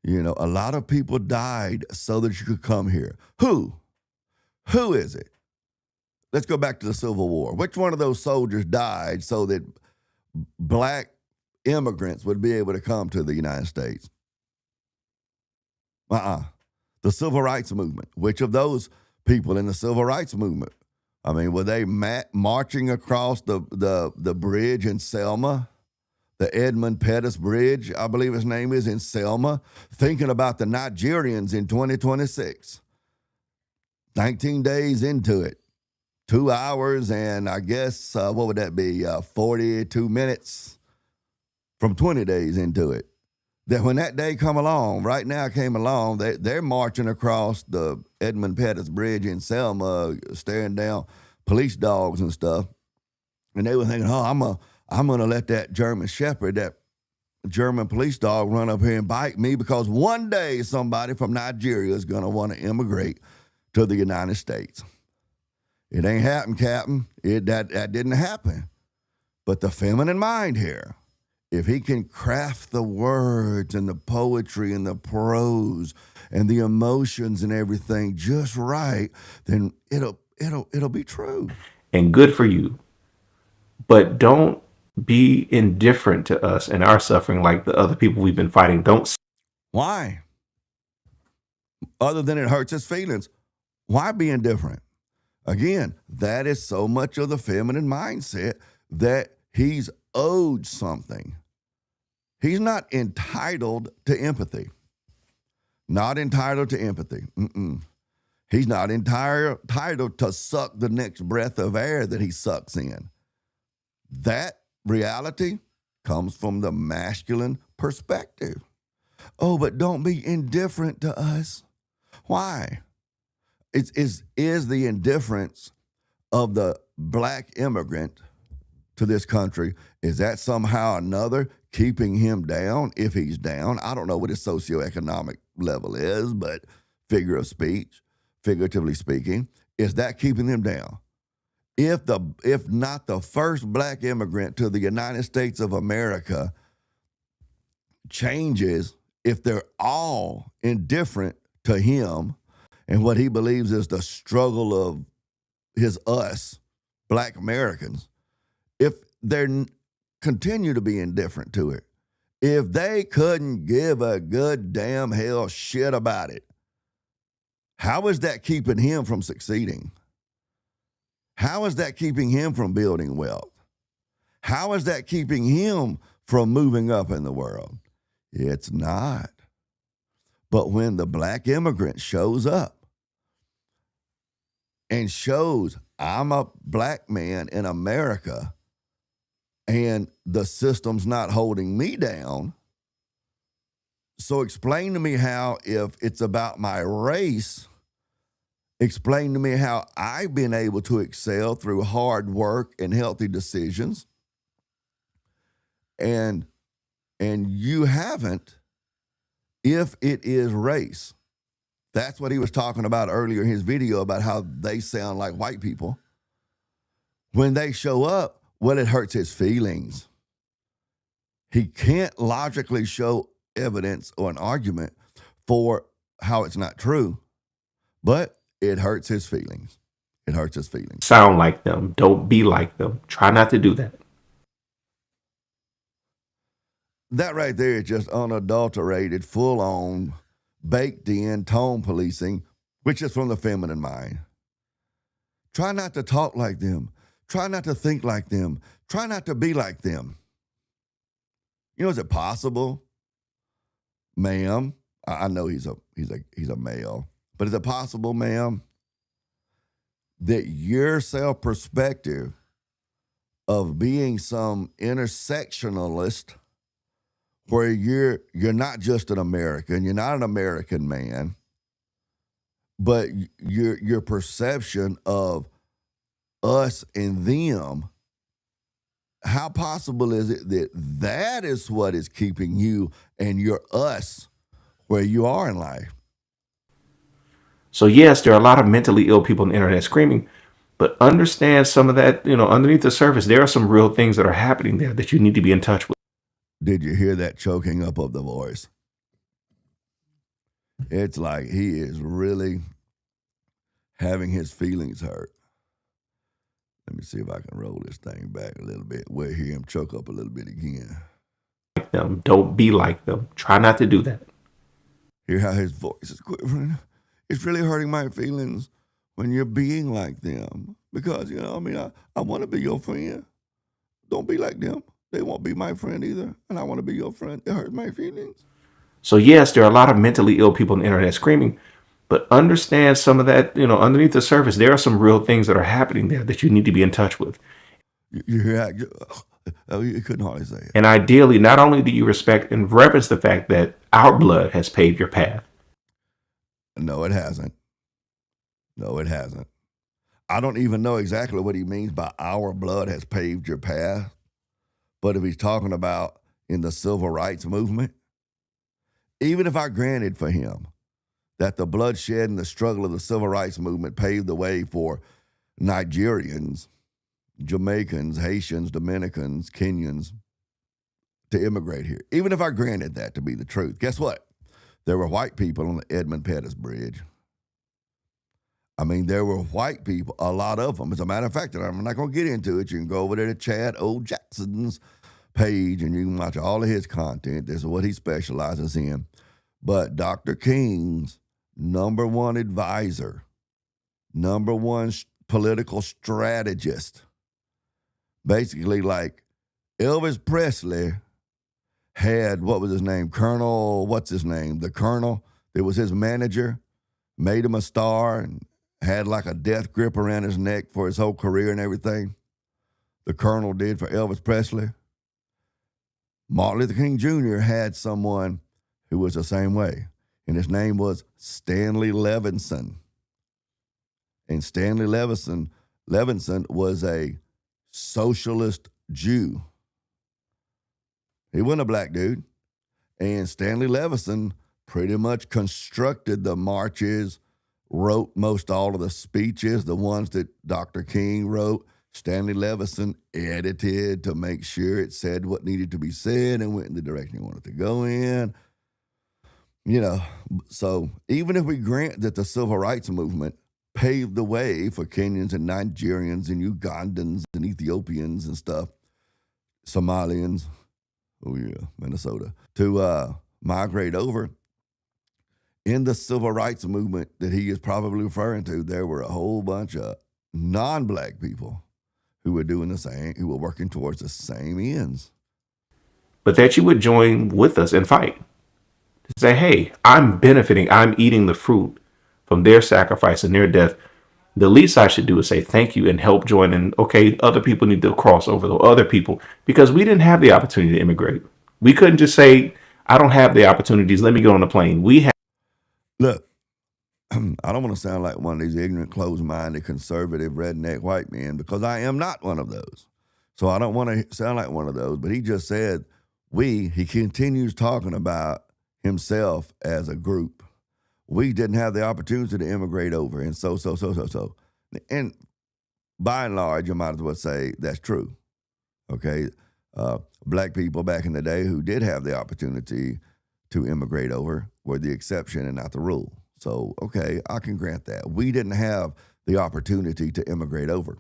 A lot of people died so that you could come here. Who? Who is it? Let's go back to the Civil War. Which one of those soldiers died so that black immigrants would be able to come to the United States? The Civil Rights Movement. Which of those people in the Civil Rights Movement? I mean, were they marching across the bridge in Selma? The Edmund Pettus Bridge, I believe his name is, in Selma, thinking about the Nigerians in 2026. 19 days into it. 2 hours and I guess, what would that be, 42 minutes from 20 days into it. That when that day came along, they're marching across the Edmund Pettus Bridge in Selma, staring down police dogs and stuff. And they were thinking, I'm going to let that German shepherd, that German police dog run up here and bite me because one day somebody from Nigeria is going to want to immigrate to the United States. It ain't happened, Captain. That didn't happen. But the feminine mind here, if he can craft the words and the poetry and the prose and the emotions and everything just right, then it'll be true. And good for you. But don't be indifferent to us and our suffering like the other people we've been fighting. Why? Other than it hurts his feelings. Why be indifferent? Again, that is so much of the feminine mindset that he's owed something. He's not entitled to empathy. Not entitled to empathy. He's not entitled to suck the next breath of air that he sucks in. That reality comes from the masculine perspective. Oh, but don't be indifferent to us. Why? Is the indifference of the black immigrant to this country, is that somehow or another keeping him down if he's down? I don't know what his socioeconomic level is, but figuratively speaking, is that keeping him down? If not the first black immigrant to the United States of America changes, if they're all indifferent to him and what he believes is the struggle of us, black Americans, if they continue to be indifferent to it, if they couldn't give a good damn hell shit about it, how is that keeping him from succeeding? How is that keeping him from building wealth? How is that keeping him from moving up in the world? It's not. But when the black immigrant shows up and shows, I'm a black man in America and the system's not holding me down, so explain to me how, if it's about my race, explain to me how I've been able to excel through hard work and healthy decisions and you haven't if it is race. That's what he was talking about earlier in his video about how they sound like white people. When they show up, well, it hurts his feelings. He can't logically show evidence or an argument for how it's not true, but it hurts his feelings. It hurts his feelings. Sound like them. Don't be like them. Try not to do that. That right there is just unadulterated, full-on, baked-in tone policing, which is from the feminine mind. Try not to talk like them. Try not to think like them. Try not to be like them. You know, is it possible, ma'am? I know he's a male, but is it possible, ma'am, that your self-perspective of being some intersectionalist, where you're not just an American, you're not an American man, but your perception of us and them, how possible is it that that is what is keeping you and your us where you are in life? So yes, there are a lot of mentally ill people on the internet screaming, but understand some of that, underneath the surface, there are some real things that are happening there that you need to be in touch with. Did you hear that choking up of the voice? It's like he is really having his feelings hurt. Let me see if I can roll this thing back a little bit. We'll hear him choke up a little bit again. Like them. Don't be like them. Try not to do that. Hear how his voice is quivering. It's really hurting my feelings when you're being like them. Because, I want to be your friend. Don't be like them. They won't be my friend either. And I want to be your friend. It hurts my feelings. So yes, there are a lot of mentally ill people on the internet screaming, but understand some of that, underneath the surface, there are some real things that are happening there that you need to be in touch with. You hear that? You couldn't hardly say it. And ideally, not only do you respect and reverence the fact that our blood has paved your path. No, it hasn't. No, it hasn't. I don't even know exactly what he means by our blood has paved your path. But if he's talking about in the civil rights movement, even if I granted for him that the bloodshed and the struggle of the civil rights movement paved the way for Nigerians, Jamaicans, Haitians, Dominicans, Kenyans to immigrate here, even if I granted that to be the truth, guess what? There were white people on the Edmund Pettus Bridge. I mean, there were white people, a lot of them. As a matter of fact, and I'm not going to get into it. You can go over there to Chad O. Jackson's page and you can watch all of his content. This is what he specializes in. But Dr. King's number one advisor, number one political strategist, basically like Elvis Presley had, what was his name? Colonel, what's his name? The Colonel, it was his manager, made him a star and had like a death grip around his neck for his whole career and everything. The Colonel did for Elvis Presley. Martin Luther King Jr. had someone who was the same way, and his name was Stanley Levinson. And Stanley Levinson was a socialist Jew. He wasn't a black dude. And Stanley Levinson pretty much constructed the marches, wrote most all of the speeches, the ones that Dr. King wrote. Stanley Levinson edited to make sure it said what needed to be said and went in the direction he wanted to go in. So even if we grant that the civil rights movement paved the way for Kenyans and Nigerians and Ugandans and Ethiopians and stuff, Somalians, Minnesota, to migrate over, in the civil rights movement that he is probably referring to, there were a whole bunch of non-black people who were doing the same, who were working towards the same ends. But that you would join with us and fight. To say, hey, I'm benefiting, I'm eating the fruit from their sacrifice and their death. The least I should do is say thank you and help join in. Okay, other people need to cross over to other people because we didn't have the opportunity to immigrate. We couldn't just say, I don't have the opportunities. Let me get on a plane. We have. Look, I don't want to sound like one of these ignorant, closed-minded, conservative, redneck white men because I am not one of those. So I don't want to sound like one of those, but he just said he continues talking about himself as a group. We didn't have the opportunity to immigrate over. And so. And by and large, you might as well say that's true. Okay. Black people back in the day who did have the opportunity to immigrate over were the exception and not the rule. So, okay, I can grant that. We didn't have the opportunity to immigrate over.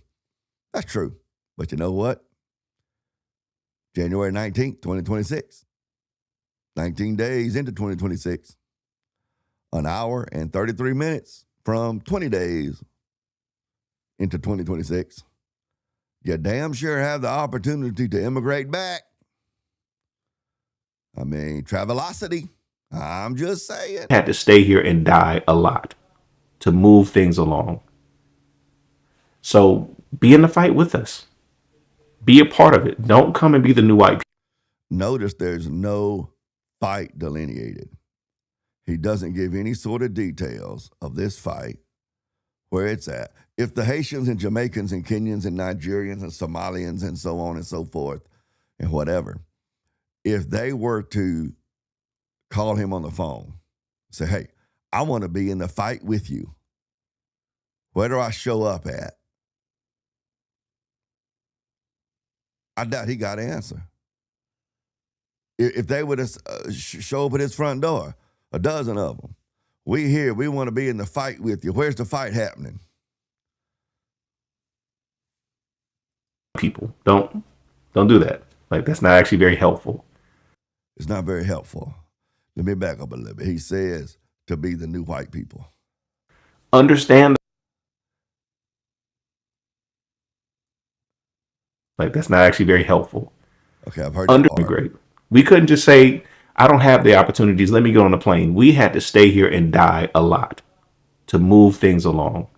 That's true. But you know what? January 19th, 2026, 19 days into 2026, an hour and 33 minutes from 20 days into 2026, you damn sure have the opportunity to immigrate back. I mean, Travelocity. I'm just saying. Had to stay here and die a lot to move things along. So be in the fight with us. Be a part of it. Don't come and be the new white people. Notice there's no fight delineated. He doesn't give any sort of details of this fight, where it's at. If the Haitians and Jamaicans and Kenyans and Nigerians and Somalians and so on and so forth and whatever, if they were to call him on the phone, say, hey, I want to be in the fight with you. Where do I show up at? I doubt he got an answer. If they would show up at his front door, a dozen of them, we here, we want to be in the fight with you. Where's the fight happening? People, don't do that. Like, that's not actually very helpful. It's not very helpful. Let me back up a little bit. He says to be the new white people. Understand. Like, that's not actually very helpful. Okay, I've heard that part. Immigrate. We couldn't just say, I don't have the opportunities. Let me go on a plane. We had to stay here and die a lot to move things along.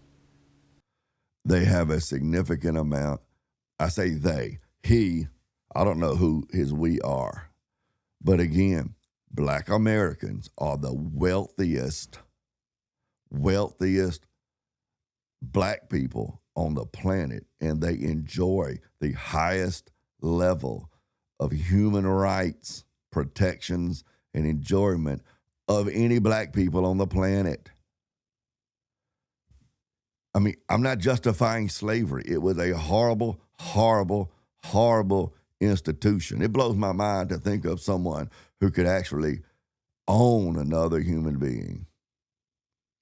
They have a significant amount. I say they. He, I don't know who his we are. But again, Black Americans are the wealthiest Black people on the planet, and they enjoy the highest level of human rights, protections, and enjoyment of any Black people on the planet. I mean, I'm not justifying slavery. It was a horrible, horrible, horrible institution. It blows my mind to think of someone who could actually own another human being.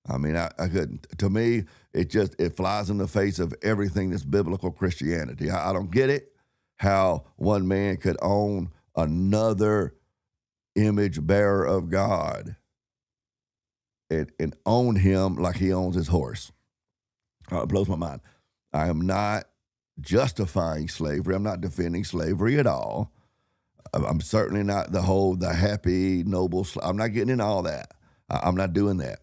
I mean, I couldn't. To me, it flies in the face of everything that's biblical Christianity. I don't get it, how one man could own another image bearer of God and own him like he owns his horse. It blows my mind. I am not justifying slavery. I'm not defending slavery at all. I'm certainly not the happy, noble. I'm not getting into all that. I'm not doing that.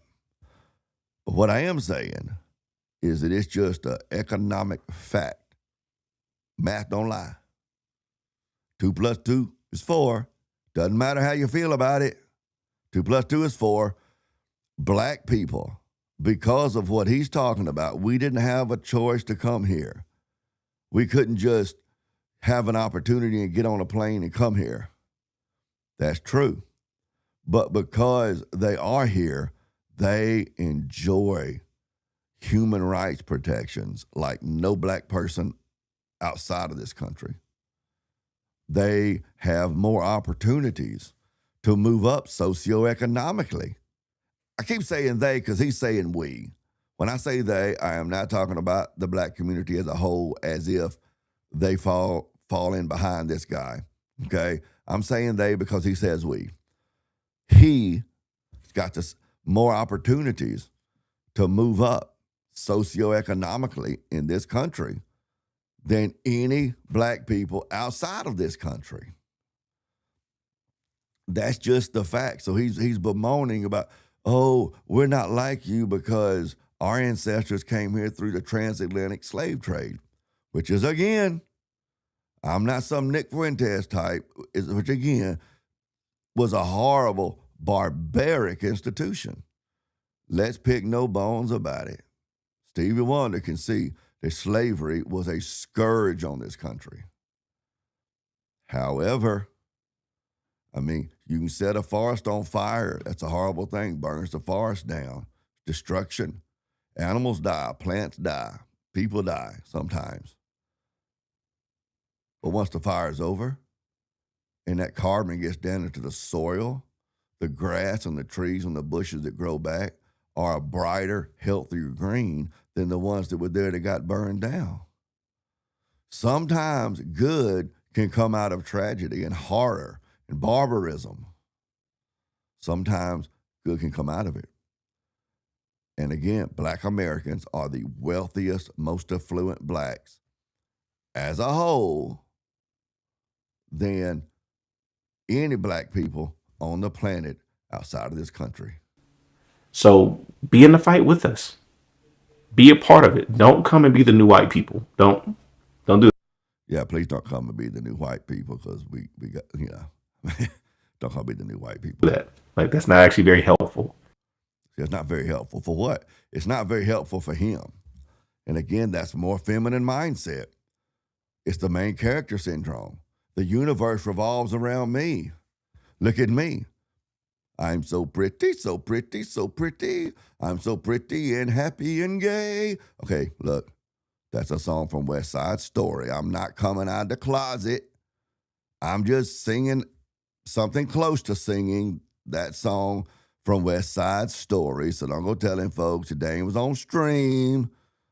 But what I am saying is that it's just an economic fact. Math don't lie. 2 + 2 is 4. Doesn't matter how you feel about it. 2 + 2 is 4. Black people, because of what he's talking about, we didn't have a choice to come here. We couldn't just have an opportunity and get on a plane and come here. That's true. But because they are here, they enjoy human rights protections like no Black person outside of this country. They have more opportunities to move up socioeconomically. I keep saying they because he's saying we. When I say they, I am not talking about the Black community as a whole as if they fall in behind this guy, okay? I'm saying they because he says we. He's got more opportunities to move up socioeconomically in this country than any Black people outside of this country. That's just the fact. So he's bemoaning about, oh, we're not like you because our ancestors came here through the transatlantic slave trade, which is, again, I'm not some Nick Fuentes type, which, again, was a horrible, barbaric institution. Let's pick no bones about it. Stevie Wonder can see that slavery was a scourge on this country. However, I mean, you can set a forest on fire. That's a horrible thing. Burns the forest down. Destruction. Animals die. Plants die. People die sometimes. But once the fire is over and that carbon gets down into the soil, the grass and the trees and the bushes that grow back are a brighter, healthier green than the ones that were there that got burned down. Sometimes good can come out of tragedy and horror and barbarism. Sometimes good can come out of it. And again, Black Americans are the wealthiest, most affluent blacks as a whole than any black people on the planet outside of this country. So be in the fight with us. Be a part of it. Don't come and be the new white people. Don't do that. Yeah, please don't come and be the new white people because we got, don't come and be the new white people. Like, that's not actually very helpful. It's not very helpful. For what? It's not very helpful for him. And again, that's more feminine mindset. It's the main character syndrome. The universe revolves around me. Look at me. I'm so pretty, so pretty, so pretty. I'm so pretty and happy and gay. Okay, look, that's a song from West Side Story. I'm not coming out of the closet. I'm just singing something close to singing that song from West Side Story. So don't go telling folks that Dane was on stream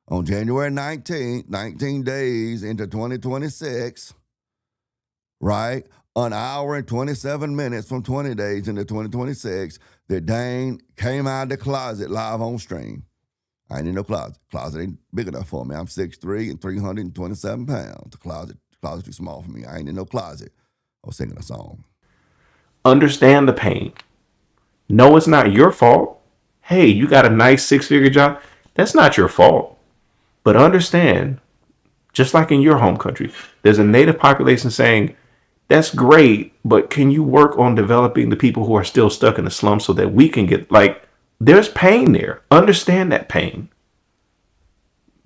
on January 19th, 19 days into 2026, right? An hour and 27 minutes from 20 days into 2026 that Dane came out of the closet live on stream. I ain't in no closet. Closet ain't big enough for me. I'm 6'3" and 327 pounds. The closet too small for me. I ain't in no closet. I was singing a song. Understand the pain. No, it's not your fault. Hey, you got a nice 6-figure job. That's not your fault. But understand, just like in your home country, there's a native population saying, that's great, but can you work on developing the people who are still stuck in the slums so that we can get, there's pain there. Understand that pain.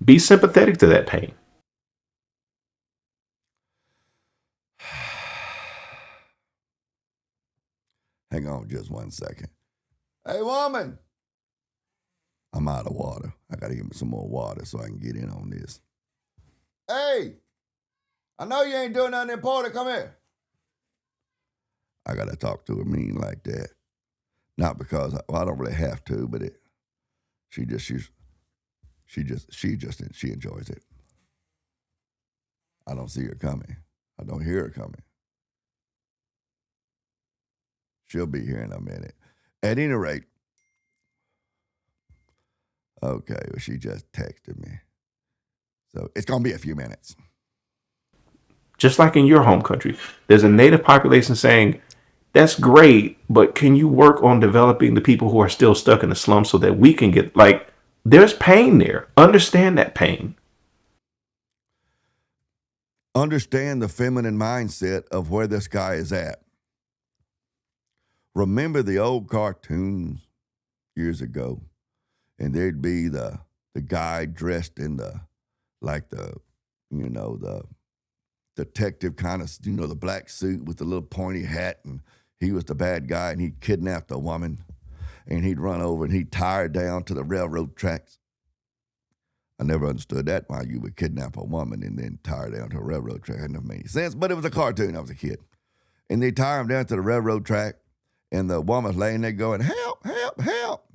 Be sympathetic to that pain. Hang on just 1 second. Hey, woman. I'm out of water. I got to get me some more water so I can get in on this. Hey, I know you ain't doing nothing important. Come here. I got to talk to her mean like that. Not because, I don't really have to, but she enjoys it. I don't see her coming. I don't hear her coming. She'll be here in a minute. At any rate, okay, well, she just texted me. So it's going to be a few minutes. Just like in your home country, there's a native population saying, that's great, but can you work on developing the people who are still stuck in the slums so that we can get, there's pain there. Understand that pain. Understand the feminine mindset of where this guy is at. Remember the old cartoons years ago, and there'd be the guy dressed in the detective kind of, the black suit with the little pointy hat, and he was the bad guy, and he kidnapped a woman, and he'd run over and he'd tie her down to the railroad tracks. I never understood that, why you would kidnap a woman and then tie her down to a railroad track. It never made any sense, but it was a cartoon. I was a kid. And they tie him down to the railroad track, and the woman's laying there going, help, help, help.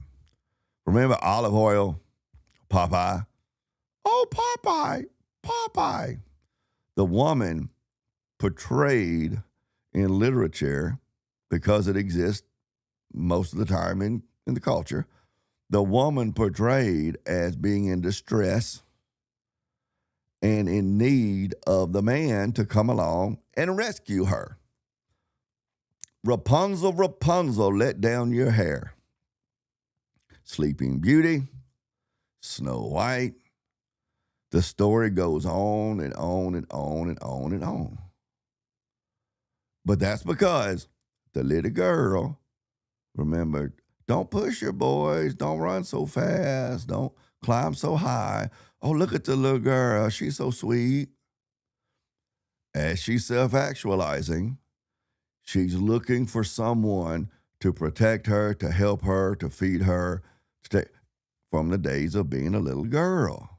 Remember Olive Oil, Popeye? Oh, Popeye, Popeye. The woman portrayed in literature, because it exists most of the time in the culture, the woman portrayed as being in distress and in need of the man to come along and rescue her. Rapunzel, Rapunzel, let down your hair. Sleeping Beauty, Snow White. The story goes on and on and on and on and on. But that's because the little girl, remember, don't push your boys, don't run so fast, don't climb so high. Oh, look at the little girl, she's so sweet. as she's self-actualizing, she's looking for someone to protect her, to help her, to feed her, to take from the days of being a little girl.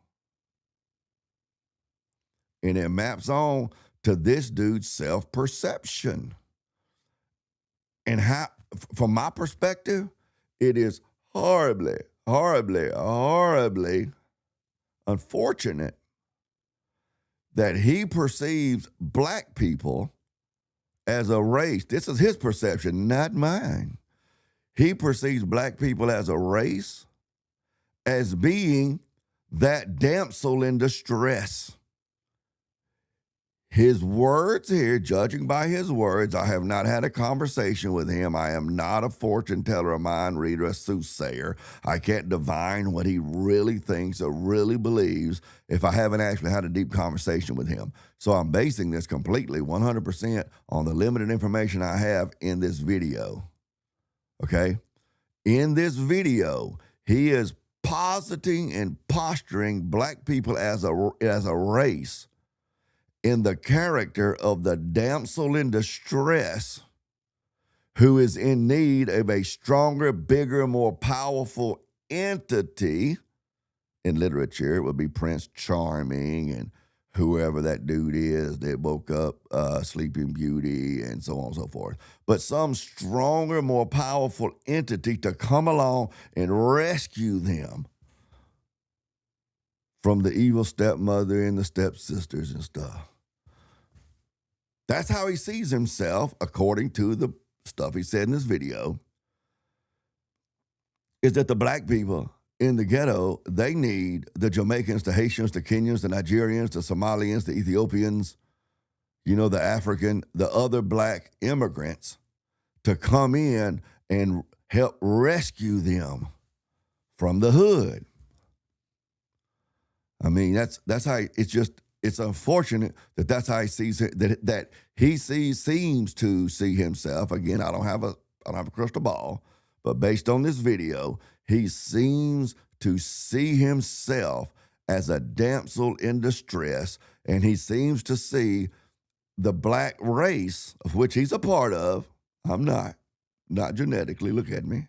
And it maps on to this dude's self-perception. And how, from my perspective, it is horribly, horribly, horribly unfortunate that he perceives black people as a race. This is his perception, not mine. He perceives black people as a race, as being that damsel in distress. His words here, judging by his words, I have not had a conversation with him. I am not a fortune teller, a mind reader, a soothsayer. I can't divine what he really thinks or really believes if I haven't actually had a deep conversation with him. So I'm basing this completely 100% on the limited information I have in this video. Okay? In this video, he is positing and posturing black people as a race in the character of the damsel in distress who is in need of a stronger, bigger, more powerful entity. In literature, it would be Prince Charming and whoever that dude is that woke up Sleeping Beauty and so on and so forth. But some stronger, more powerful entity to come along and rescue them from the evil stepmother and the stepsisters and stuff. That's how he sees himself, according to the stuff he said in this video, is that the black people in the ghetto, they need the Jamaicans, the Haitians, the Kenyans, the Nigerians, the Somalians, the Ethiopians, the African, the other black immigrants to come in and help rescue them from the hood. I mean, that's how it's unfortunate that that's how he sees it, that he seems to see himself. Again, I don't have a crystal ball, but based on this video, he seems to see himself as a damsel in distress, and he seems to see the black race, of which he's a part of. I'm not genetically, look at me.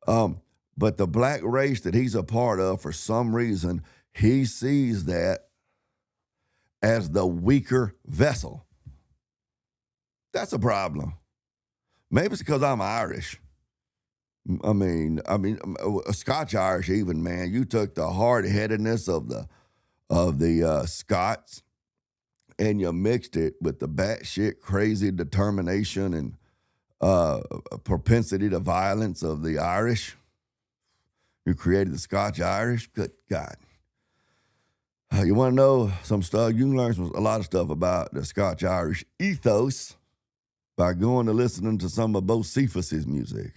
But the black race that he's a part of, for some reason, he sees that as the weaker vessel. That's a problem. Maybe it's because I'm Irish. I mean, Scotch-Irish even, man. You took the hard-headedness of the Scots and you mixed it with the batshit crazy determination and propensity to violence of the Irish. You created the Scotch-Irish. Good God. You want to know some stuff? You can learn a lot of stuff about the Scotch-Irish ethos by going to listening to some of Bo Cephas's music.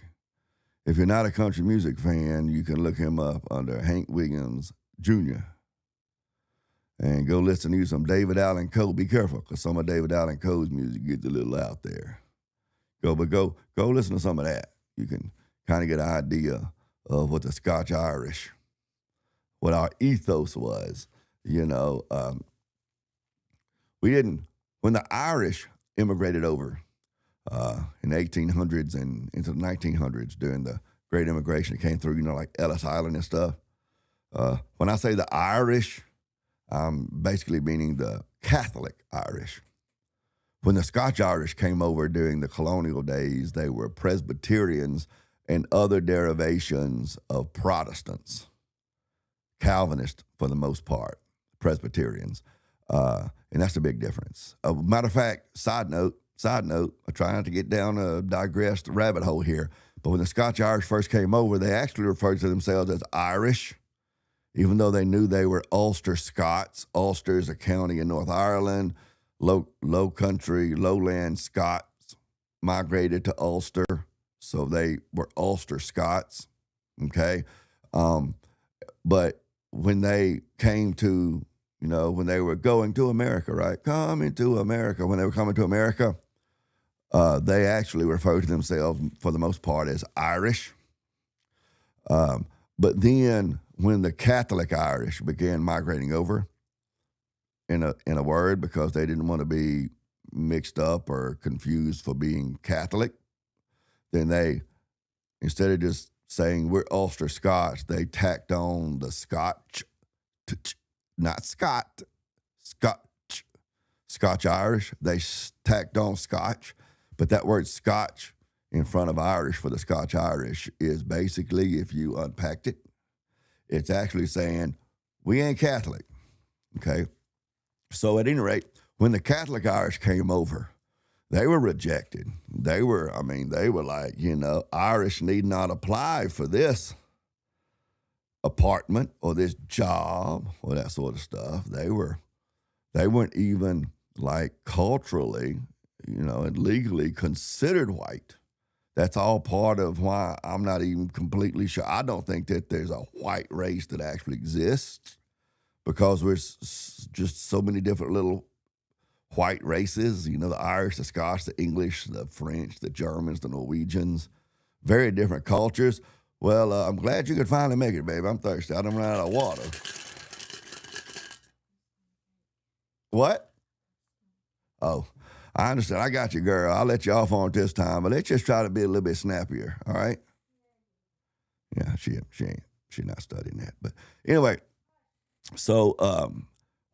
If you're not a country music fan, you can look him up under Hank Williams Jr. And go listen to some David Allan Coe. Be careful, because some of David Allan Coe's music gets a little out there. Go listen to some of that. You can kind of get an idea of what the Scotch-Irish, what our ethos was. When the Irish immigrated over in the 1800s and into the 1900s during the Great Immigration, it came through, like Ellis Island and stuff. When I say the Irish, I'm basically meaning the Catholic Irish. When the Scotch-Irish came over during the colonial days, they were Presbyterians and other derivations of Protestants. Calvinists for the most part, Presbyterians. And that's the big difference. Matter of fact, side note, I try not to get down a digressed rabbit hole here, but when the Scotch-Irish first came over, they actually referred to themselves as Irish, even though they knew they were Ulster Scots. Ulster is a county in North Ireland. Low country, lowland Scots migrated to Ulster, so they were Ulster Scots, okay? But when they came to, when they were going to America, right? Coming to America, when they were coming to America, they actually referred to themselves, for the most part, as Irish. But then when the Catholic Irish began migrating over, in a word because they didn't want to be mixed up or confused for being Catholic. Then they, instead of just saying we're Ulster Scots, they tacked on the Scotch, not Scott, Scotch, Scotch Irish. They tacked on Scotch, but that word Scotch in front of Irish for the Scotch Irish is basically, if you unpacked it, it's actually saying we ain't Catholic. Okay. So at any rate, when the Catholic Irish came over, they were rejected. They were like, Irish need not apply for this apartment or this job or that sort of stuff. They weren't even like culturally, and legally considered white. That's all part of why I'm not even completely sure. I don't think that there's a white race that actually exists because there's just so many different little white races, the Irish, the Scots, the English, the French, the Germans, the Norwegians, very different cultures. Well, I'm glad you could finally make it, babe. I'm thirsty. I done run out of water. What? Oh, I understand. I got you, girl. I'll let you off on it this time, but let's just try to be a little bit snappier, all right? Yeah, she ain't. She's not studying that. But anyway, so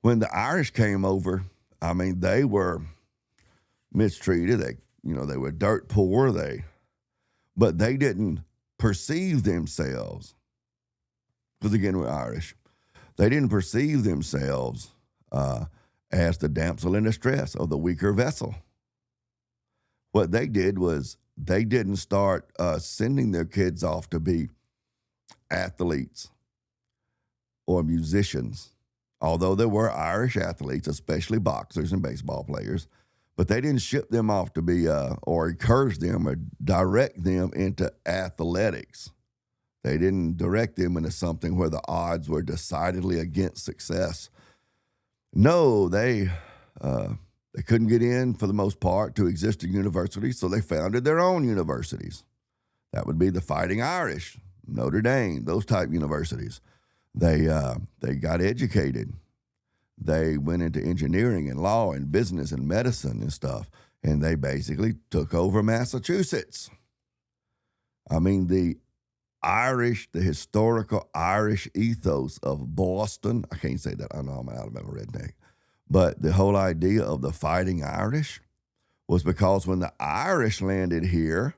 when the Irish came over, they were mistreated. They were dirt poor. But they didn't perceive themselves, because again, we're Irish. They didn't perceive themselves as the damsel in distress or the weaker vessel. What they did was they didn't start sending their kids off to be athletes or musicians, although there were Irish athletes, especially boxers and baseball players, but they didn't ship them off to be or encourage them or direct them into athletics. They didn't direct them into something where the odds were decidedly against success. No, they couldn't get in, for the most part, to existing universities, so they founded their own universities. That would be the Fighting Irish, Notre Dame, those type universities. They got educated. They went into engineering and law and business and medicine and stuff, and they basically took over Massachusetts. The historical Irish ethos of Boston, I can't say that, I know I'm an Alabama redneck, but the whole idea of the Fighting Irish was because when the Irish landed here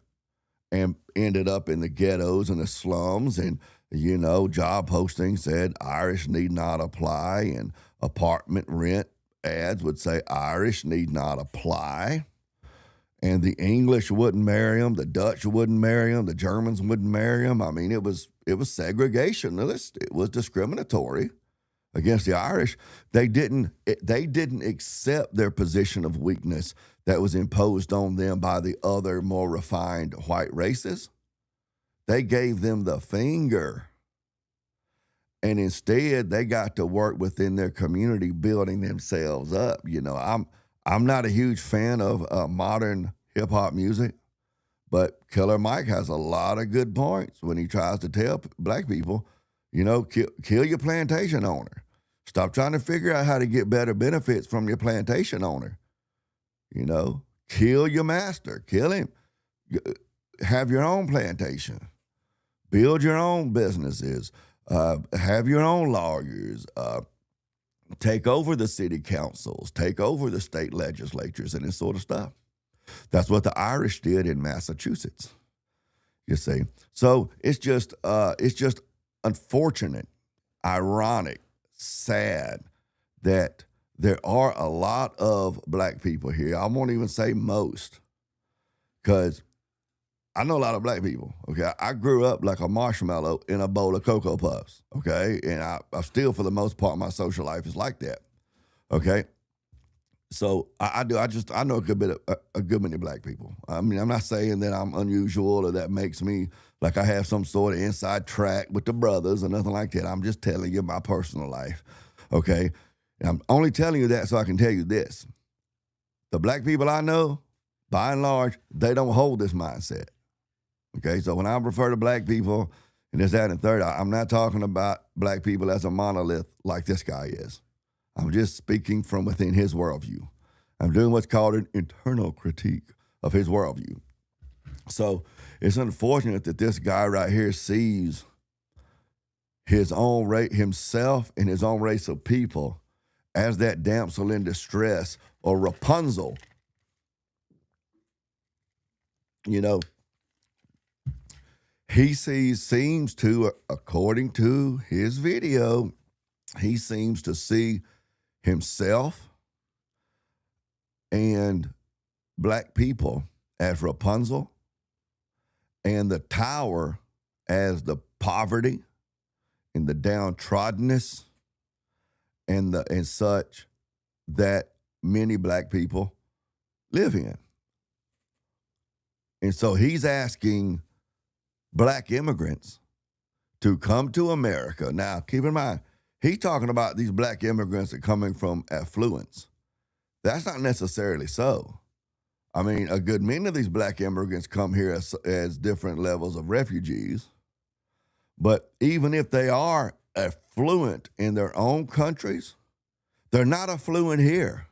and ended up in the ghettos and the slums, and job postings said Irish need not apply, and apartment rent ads would say Irish need not apply. And the English wouldn't marry them, the Dutch wouldn't marry them, the Germans wouldn't marry them. It was segregationist. It was discriminatory against the Irish. They didn't accept their position of weakness that was imposed on them by the other more refined white races. They gave them the finger. And instead, they got to work within their community, building themselves up. I'm not a huge fan of modern hip-hop music, but Killer Mike has a lot of good points when he tries to tell black people, kill your plantation owner. Stop trying to figure out how to get better benefits from your plantation owner. Kill your master. Kill him. Have your own plantation. Build your own businesses. Have your own lawyers. Take over the city councils, take over the state legislatures, and this sort of stuff. That's what the Irish did in Massachusetts, you see. So it's just unfortunate, ironic, sad that there are a lot of black people here. I won't even say most, because I know a lot of black people, okay? I grew up like a marshmallow in a bowl of Cocoa Puffs, okay? And I still, for the most part, my social life is like that, okay? So I know a good many black people. I'm not saying that I'm unusual or that makes me like I have some sort of inside track with the brothers or nothing like that. I'm just telling you my personal life, okay? And I'm only telling you that so I can tell you this. The black people I know, by and large, they don't hold this mindset. Okay, so when I refer to black people and this, that, and the third, I'm not talking about black people as a monolith like this guy is. I'm just speaking from within his worldview. I'm doing what's called an internal critique of his worldview. So it's unfortunate that this guy right here sees his own himself and his own race of people as that damsel in distress or Rapunzel. You know, he seems to, according to his video, he seems to see himself and black people as Rapunzel and the tower as the poverty and the downtroddenness and such that many black people live in. And so he's asking black immigrants to come to America. Now, keep in mind, he's talking about these black immigrants that are coming from affluence. That's not necessarily so. I mean, a good many of these black immigrants come here as different levels of refugees. But even if they are affluent in their own countries, they're not affluent here.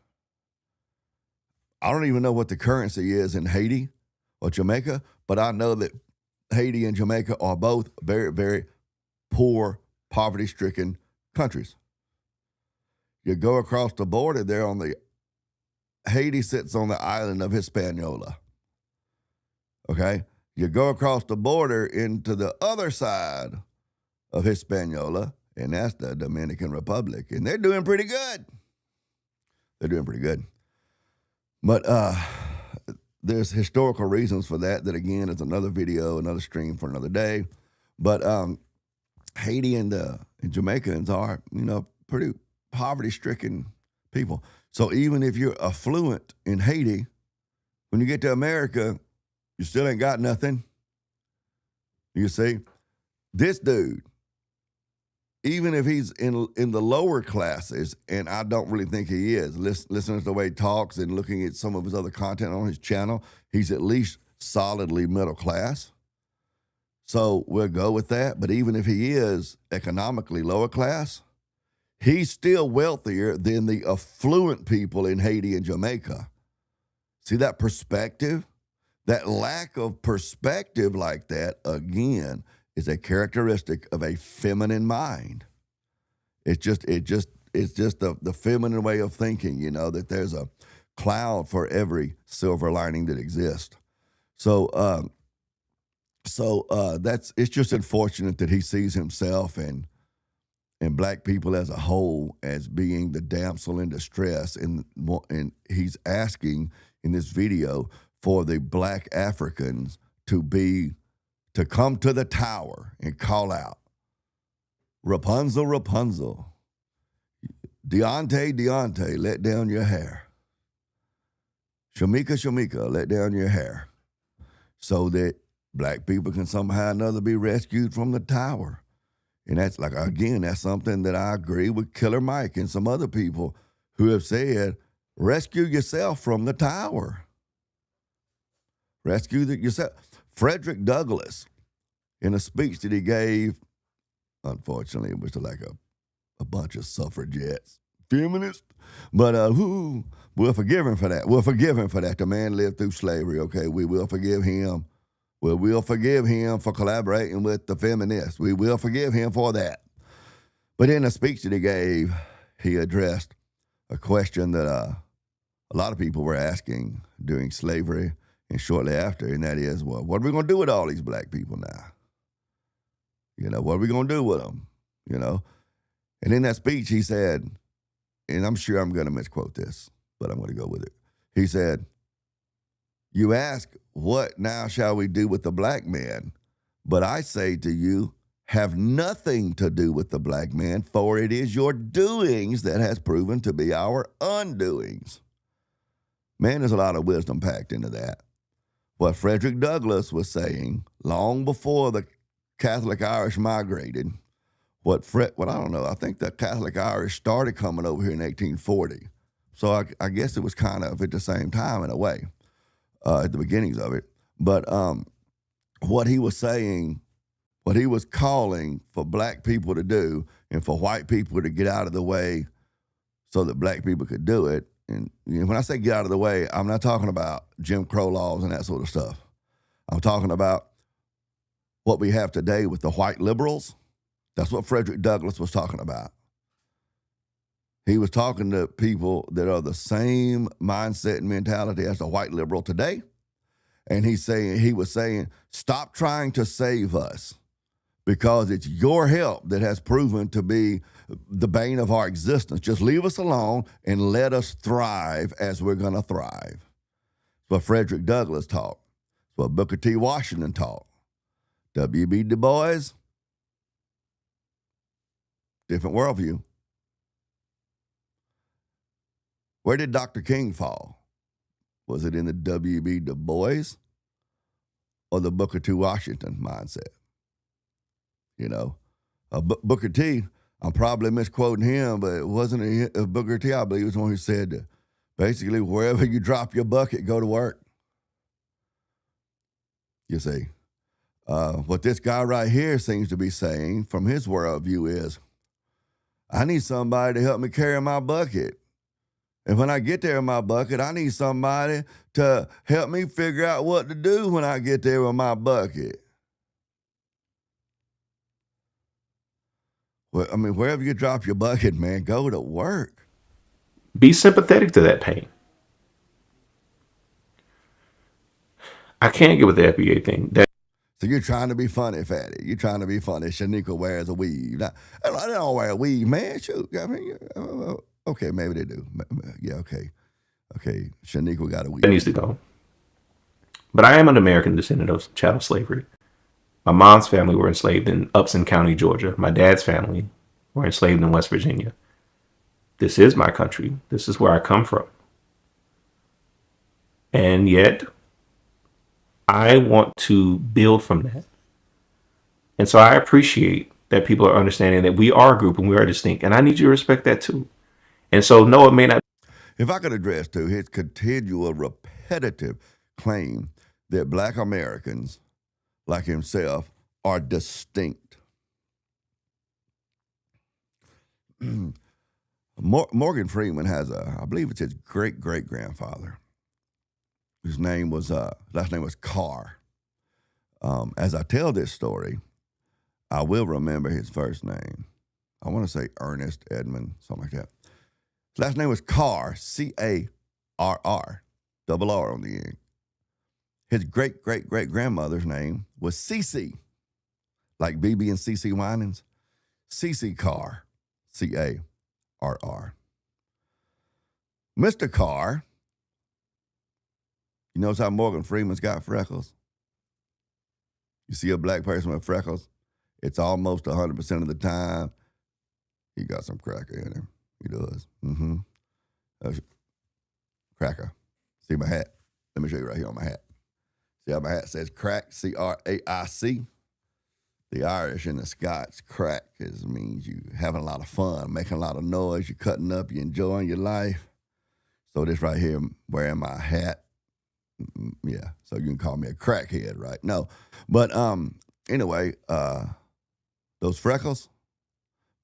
I don't even know what the currency is in Haiti or Jamaica, but I know that Haiti and Jamaica are both very, very poor, poverty-stricken countries. You go across the border there Haiti sits on the island of Hispaniola. Okay? You go across the border into the other side of Hispaniola, and that's the Dominican Republic, and they're doing pretty good. They're doing pretty good. But there's historical reasons for that again is another video, another stream for another day. But Haiti and Jamaicans are, pretty poverty-stricken people. So even if you're affluent in Haiti, when you get to America, you still ain't got nothing. You see? This dude, even if he's in the lower classes, and I don't really think he is, listening to the way he talks and looking at some of his other content on his channel, he's at least solidly middle class. So we'll go with that. But even if he is economically lower class, he's still wealthier than the affluent people in Haiti and Jamaica. See that perspective? That lack of perspective like that, again, is a characteristic of a feminine mind. It's just the feminine way of thinking, that there's a cloud for every silver lining that exists. So it's just unfortunate that he sees himself and black people as a whole as being the damsel in distress, and he's asking in this video for the black Africans to come to the tower and call out, Rapunzel, Rapunzel, Deontay, let down your hair. Shamika, Shamika, let down your hair, so that black people can somehow or another be rescued from the tower. And that's that's something that I agree with Killer Mike and some other people who have said, rescue yourself from the tower. Rescue yourself. Frederick Douglass, in a speech that he gave, unfortunately, it was like a bunch of suffragettes, feminists, but we'll forgive him for that. We'll forgive him for that. The man lived through slavery, okay? We will forgive him. We'll forgive him for collaborating with the feminists. We will forgive him for that. But in a speech that he gave, he addressed a question that a lot of people were asking during slavery and shortly after, and that is, well, what are we going to do with all these black people now? What are we going to do with them? And in that speech, he said, and I'm sure I'm going to misquote this, but I'm going to go with it. He said, you ask, what now shall we do with the black man? But I say to you, have nothing to do with the black man, for it is your doings that has proven to be our undoings. Man, there's a lot of wisdom packed into that. What Frederick Douglass was saying long before the Catholic Irish migrated, I don't know, I think the Catholic Irish started coming over here in 1840. So I guess it was kind of at the same time in a way, at the beginnings of it. But what he was saying, what he was calling for black people to do and for white people to get out of the way so that black people could do it. And when I say get out of the way, I'm not talking about Jim Crow laws and that sort of stuff. I'm talking about what we have today with the white liberals. That's what Frederick Douglass was talking about. He was talking to people that are the same mindset and mentality as the white liberal today. And he was saying, stop trying to save us, because it's your help that has proven to be the bane of our existence. Just leave us alone and let us thrive as we're going to thrive. It's what Frederick Douglass taught. It's what Booker T. Washington taught. W.B. Du Bois, different worldview. Where did Dr. King fall? Was it in the W.B. Du Bois or the Booker T. Washington mindset? Booker T, I'm probably misquoting him, but it wasn't Booker T, I believe, was the one who said that basically wherever you drop your bucket, go to work. You see, what this guy right here seems to be saying from his worldview is, I need somebody to help me carry my bucket. And when I get there in my bucket, I need somebody to help me figure out what to do when I get there with my bucket. Well, I mean, wherever you drop your bucket, man, go to work. Be sympathetic to that pain. I can't get with the FBA thing. So you're trying to be funny, Fatty. You're trying to be funny. Shanika wears a weave. Now, they don't wear a weave, man. Shoot. I mean, okay, maybe they do. Yeah, okay. Okay, Shanika got a weave. That needs to go. But I am an American descendant of chattel slavery. My mom's family were enslaved in Upson County, Georgia. My dad's family were enslaved in West Virginia. This is my country. This is where I come from. And yet, I want to build from that. And so I appreciate that people are understanding that we are a group and we are distinct. And I need you to respect that too. And so, no, it may not. If I could address to his continual repetitive claim that black Americans like himself are distinct. Morgan Freeman has I believe it's his great-great-grandfather. His last name was Carr. As I tell this story, I will remember his first name. I want to say Ernest Edmund, something like that. His last name was Carr, C-A-R-R, double R on the end. His great-great-great-grandmother's name was Cece, like BB and Cece Winans. Cece Carr, C-A-R-R. Mr. Carr, you notice how Morgan Freeman's got freckles? You see a black person with freckles, it's almost 100% of the time he got some cracker in him. He does. Cracker. See my hat? Let me show you right here on my hat. See how my hat says crack, C-R-A-I-C? The Irish and the Scots, crack means you having a lot of fun, making a lot of noise, you're cutting up, you're enjoying your life. So this right here, wearing my hat, yeah, so you can call me a crackhead, right? No, but anyway, those freckles,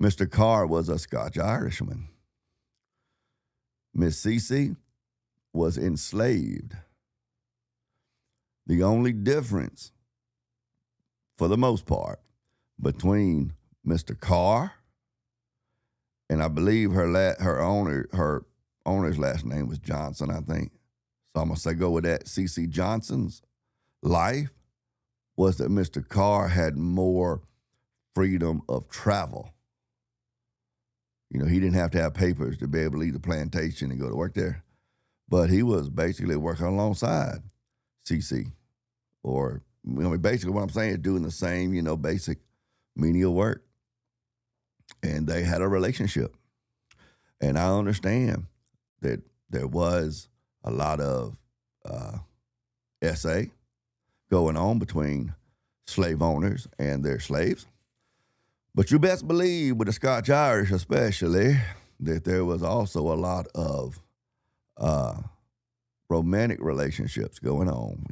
Mr. Carr was a Scotch-Irishman. Miss Cece was enslaved. The only difference, for the most part, between Mr. Carr and I believe her owner's last name was Johnson, I think. So I'm going to say go with that. Cece Johnson's life was that Mr. Carr had more freedom of travel. You know, he didn't have to have papers to be able to leave the plantation and go to work there. But he was basically working alongside Cece. Or, basically what I'm saying is doing the same, basic menial work. And they had a relationship. And I understand that there was a lot of essay going on between slave owners and their slaves. But you best believe, with the Scotch-Irish especially, that there was also a lot of romantic relationships going on.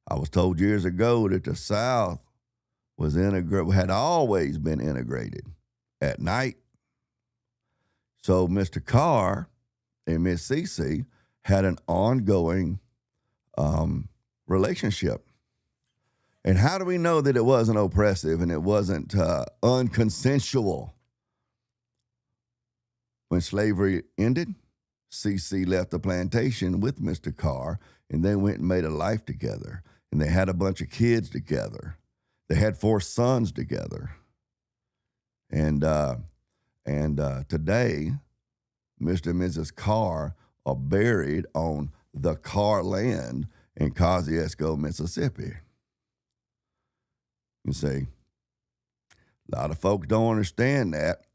I was told years ago that the South had always been integrated. At night, So Mr. Carr and Miss Cece had an ongoing relationship. And how do we know that it wasn't oppressive and it wasn't unconsensual? When slavery ended, Cece left the plantation with Mr. Carr, and they went and made a life together. And they had a bunch of kids together. They had 4 sons together. And today, Mr. and Mrs. Carr are buried on the Carr land in Kosciuszko, Mississippi. You see, a lot of folks don't understand that,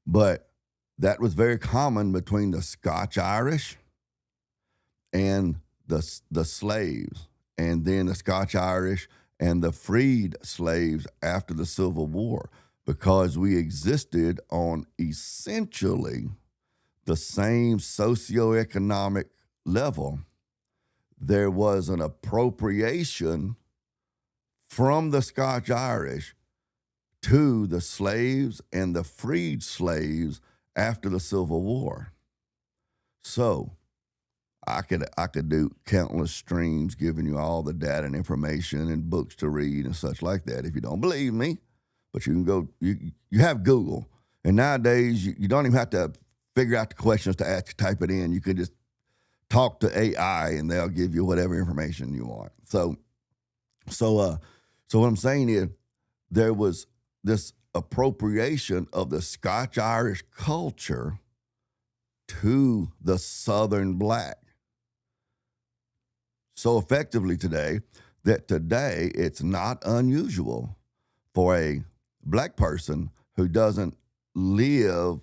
but that was very common between the Scotch-Irish and the slaves, and then the Scotch-Irish and the freed slaves after the Civil War, because we existed on essentially the same socioeconomic level. There was an appropriation from the Scotch-Irish to the slaves and the freed slaves after the Civil War. So I could do countless streams giving you all the data and information and books to read and such like that if you don't believe me. But you can go, you have Google. And nowadays, you don't even have to figure out the questions to ask, type it in. You can just talk to AI and they'll give you whatever information you want. So what I'm saying is there was this appropriation of the Scotch-Irish culture to the Southern black. So effectively today it's not unusual for a black person who doesn't live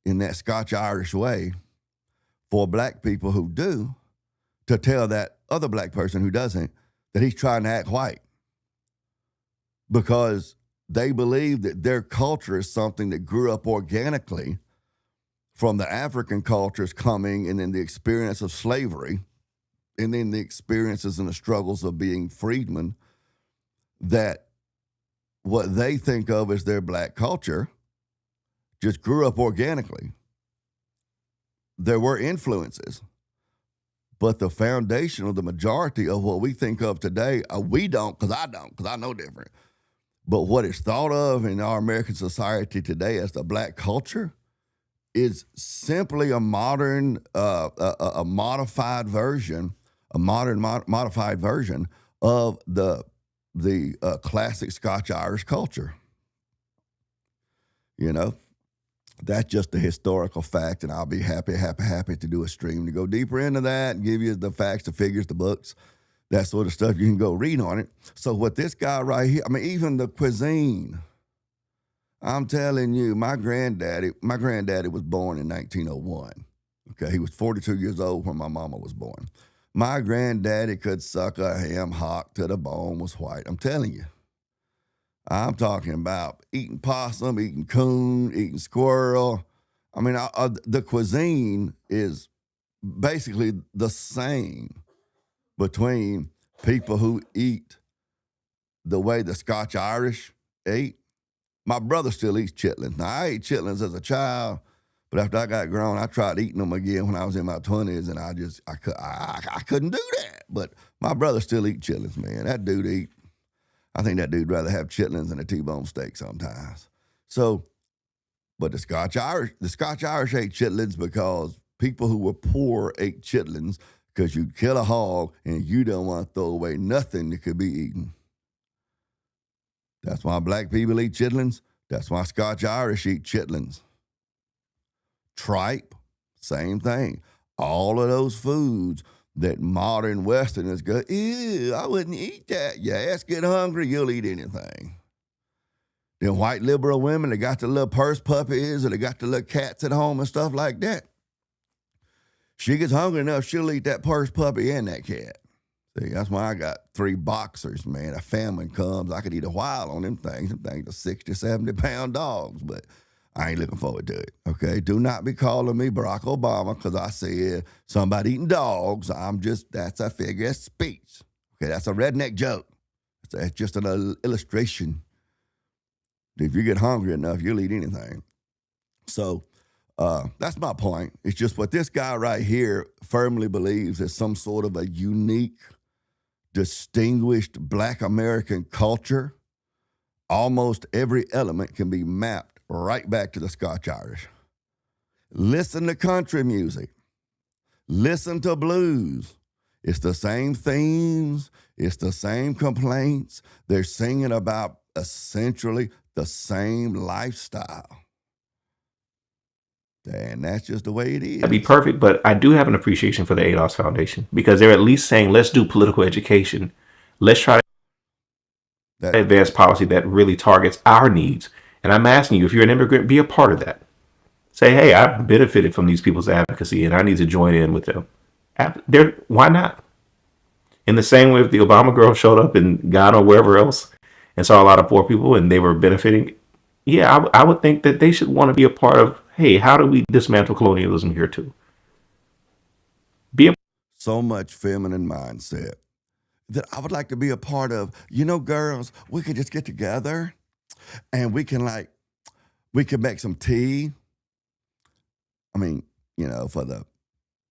in that Scotch-Irish way, for black people who do, to tell that other black person who doesn't that he's trying to act white, because they believe that their culture is something that grew up organically from the African cultures coming, and then the experience of slavery, and then the experiences and the struggles of being freedmen, that what they think of as their black culture just grew up organically. There were influences, but the foundation of the majority of what we think of today, we don't, because I know different. But what is thought of in our American society today as the black culture is simply a modern, a modified version, modified version of the classic Scotch-Irish culture. You know, that's just a historical fact, and I'll be happy to do a stream to go deeper into that and give you the facts, the figures, the books, that sort of stuff. You can go read on it. So what this guy right here, I mean, even the cuisine, I'm telling you, my granddaddy was born in 1901. Okay, he was 42 years old when my mama was born. My granddaddy could suck a ham hock to the bone was white. I'm telling you. I'm talking about eating possum, eating coon, eating squirrel. I mean, the cuisine is basically the same between people who eat the way the Scotch-Irish ate. My brother still eats chitlins. Now, I ate chitlins as a child, but after I got grown, I tried eating them again when I was in my 20s, and I couldn't do that. But my brother still eats chitlins, man. I think that dude'd rather have chitlins than a T-bone steak sometimes. So, but the Scotch-Irish ate chitlins because people who were poor ate chitlins, because you kill a hog and you don't want to throw away nothing that could be eaten. That's why black people eat chitlins. That's why Scotch-Irish eat chitlins. Tripe, same thing. All of those foods that modern Westerners go, ew, I wouldn't eat that. Your ass get hungry, you'll eat anything. Then white liberal women, they got the little purse puppies or they got the little cats at home and stuff like that. She gets hungry enough, she'll eat that purse puppy and that cat. See, that's why I got 3 boxers, man. A famine comes, I could eat a while on them things. Them things are 60, 70-pound dogs, but I ain't looking forward to it, okay? Do not be calling me Barack Obama because I said somebody eating dogs. That's a figure of speech. Okay, that's a redneck joke. That's just an illustration. If you get hungry enough, you'll eat anything. So That's my point. It's just what this guy right here firmly believes is some sort of a unique, distinguished Black American culture. Almost every element can be mapped right back to the Scotch Irish. Listen to country music. Listen to blues. It's the same themes. It's the same complaints. They're singing about essentially the same lifestyle. And that's just the way it is. That'd be perfect, but I do have an appreciation for the ADOS Foundation because they're at least saying, let's do political education. Let's try to advance policy that really targets our needs. And I'm asking you, if you're an immigrant, be a part of that. Say, hey, I've benefited from these people's advocacy and I need to join in with them. Why not? In the same way, if the Obama girl showed up in Ghana or wherever else and saw a lot of poor people and they were benefiting, yeah, I would think that they should want to be a part of, hey, how do we dismantle colonialism here too? So much feminine mindset that I would like to be a part of. Girls, we could just get together and we can make some tea. I mean, for the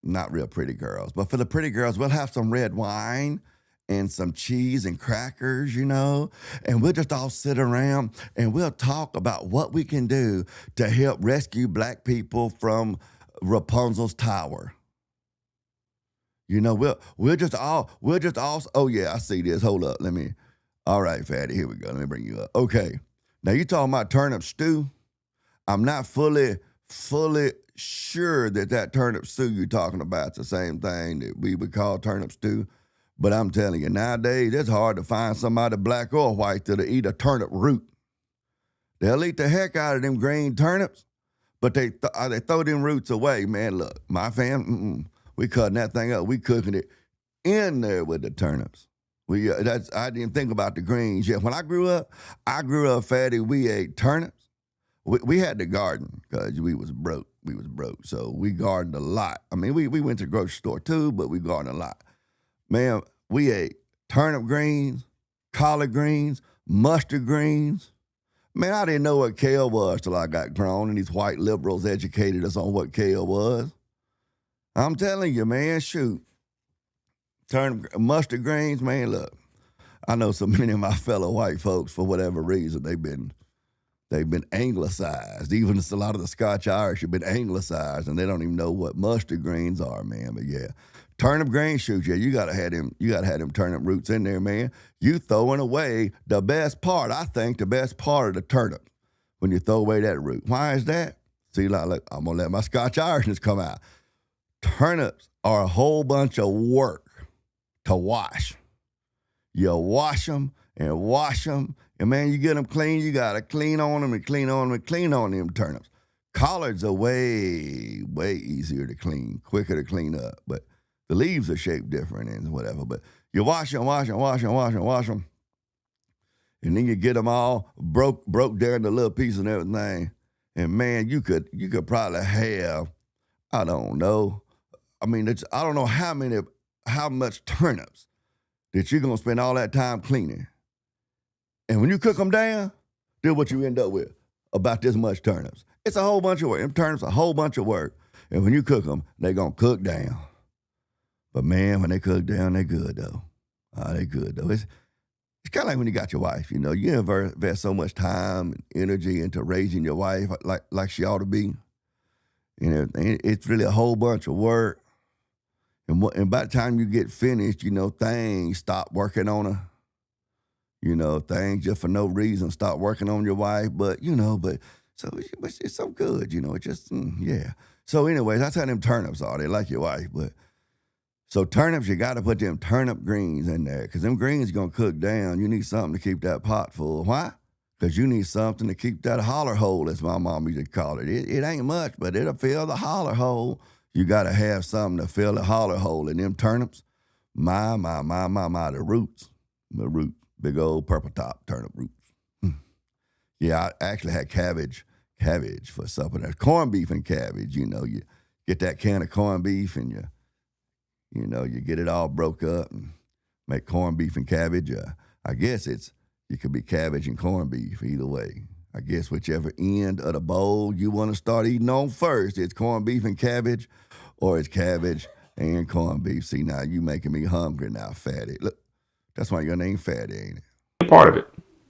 not real pretty girls, but for the pretty girls, we'll have some red wine and some cheese and crackers, and we'll just all sit around and we'll talk about what we can do to help rescue Black people from Rapunzel's tower. We'll just all, oh yeah, I see this. Hold up. All right, Fatty, here we go. Let me bring you up. Okay. Now you talking about turnip stew. I'm not fully sure that turnip stew you're talking about is the same thing that we would call turnip stew. But I'm telling you, nowadays, it's hard to find somebody Black or white that'll eat a turnip root. They'll eat the heck out of them green turnips, but they throw them roots away. Man, look, my fam, we cutting that thing up. We cooking it in there with the turnips. I didn't think about the greens yet. When I grew up, Fatty, we ate turnips. We had to garden because we was broke. So we gardened a lot. I mean, we went to the grocery store too, but we gardened a lot. Man, we ate turnip greens, collard greens, mustard greens. Man, I didn't know what kale was till I got grown and these white liberals educated us on what kale was. I'm telling you, man, shoot. Mustard greens, man, look. I know so many of my fellow white folks, for whatever reason, they've been anglicized. Even a lot of the Scotch Irish have been anglicized, and they don't even know what mustard greens are, man. But yeah, turnip greens, shoot, yeah, you gotta have them turnip roots in there, man. You throwing away the best part of the turnip when you throw away that root. Why is that? See, look, I'm gonna let my Scotch Irishness come out. Turnips are a whole bunch of work to wash. You wash them and wash them. And man, you get them clean, you got to clean on them and clean on them and clean on them turnips. Collards are way, way easier to clean, quicker to clean up. But the leaves are shaped different and whatever. But you wash them. And then you get them all broke down to little pieces and everything. And man, you could probably have, I don't know. I mean, I don't know how much turnips that you're going to spend all that time cleaning. And when you cook them down, then what you end up with, about this much turnips. It's a whole bunch of work. Them turnips a whole bunch of work. And when you cook them, they're going to cook down. But man, when they cook down, they're good though. They're good though. It's kind of like when you got your wife, you invest so much time and energy into raising your wife like she ought to be. And everything. It's really a whole bunch of work. And by the time you get finished, things stop working on her. Things just for no reason stop working on your wife. But it's so good, it just, yeah. So anyways, that's how them turnips are. They like your wife, but. So turnips, you got to put them turnip greens in there because them greens going to cook down. You need something to keep that pot full. Why? Because you need something to keep that holler hole, as my mom used to call it. It ain't much, but it'll fill the holler hole. You got to have something to fill the holler hole. And them turnips, the roots. The root, big old purple top turnip roots. Yeah, I actually had cabbage for supper. That's corned beef and cabbage. You get that can of corned beef and you get it all broke up and make corned beef and cabbage. I guess it could be cabbage and corned beef either way. I guess whichever end of the bowl you want to start eating on first. It's corned beef and cabbage, or it's cabbage and corned beef. See, now you making me hungry now, Fatty. Look, that's why your name Fatty, ain't it? Be a part of it.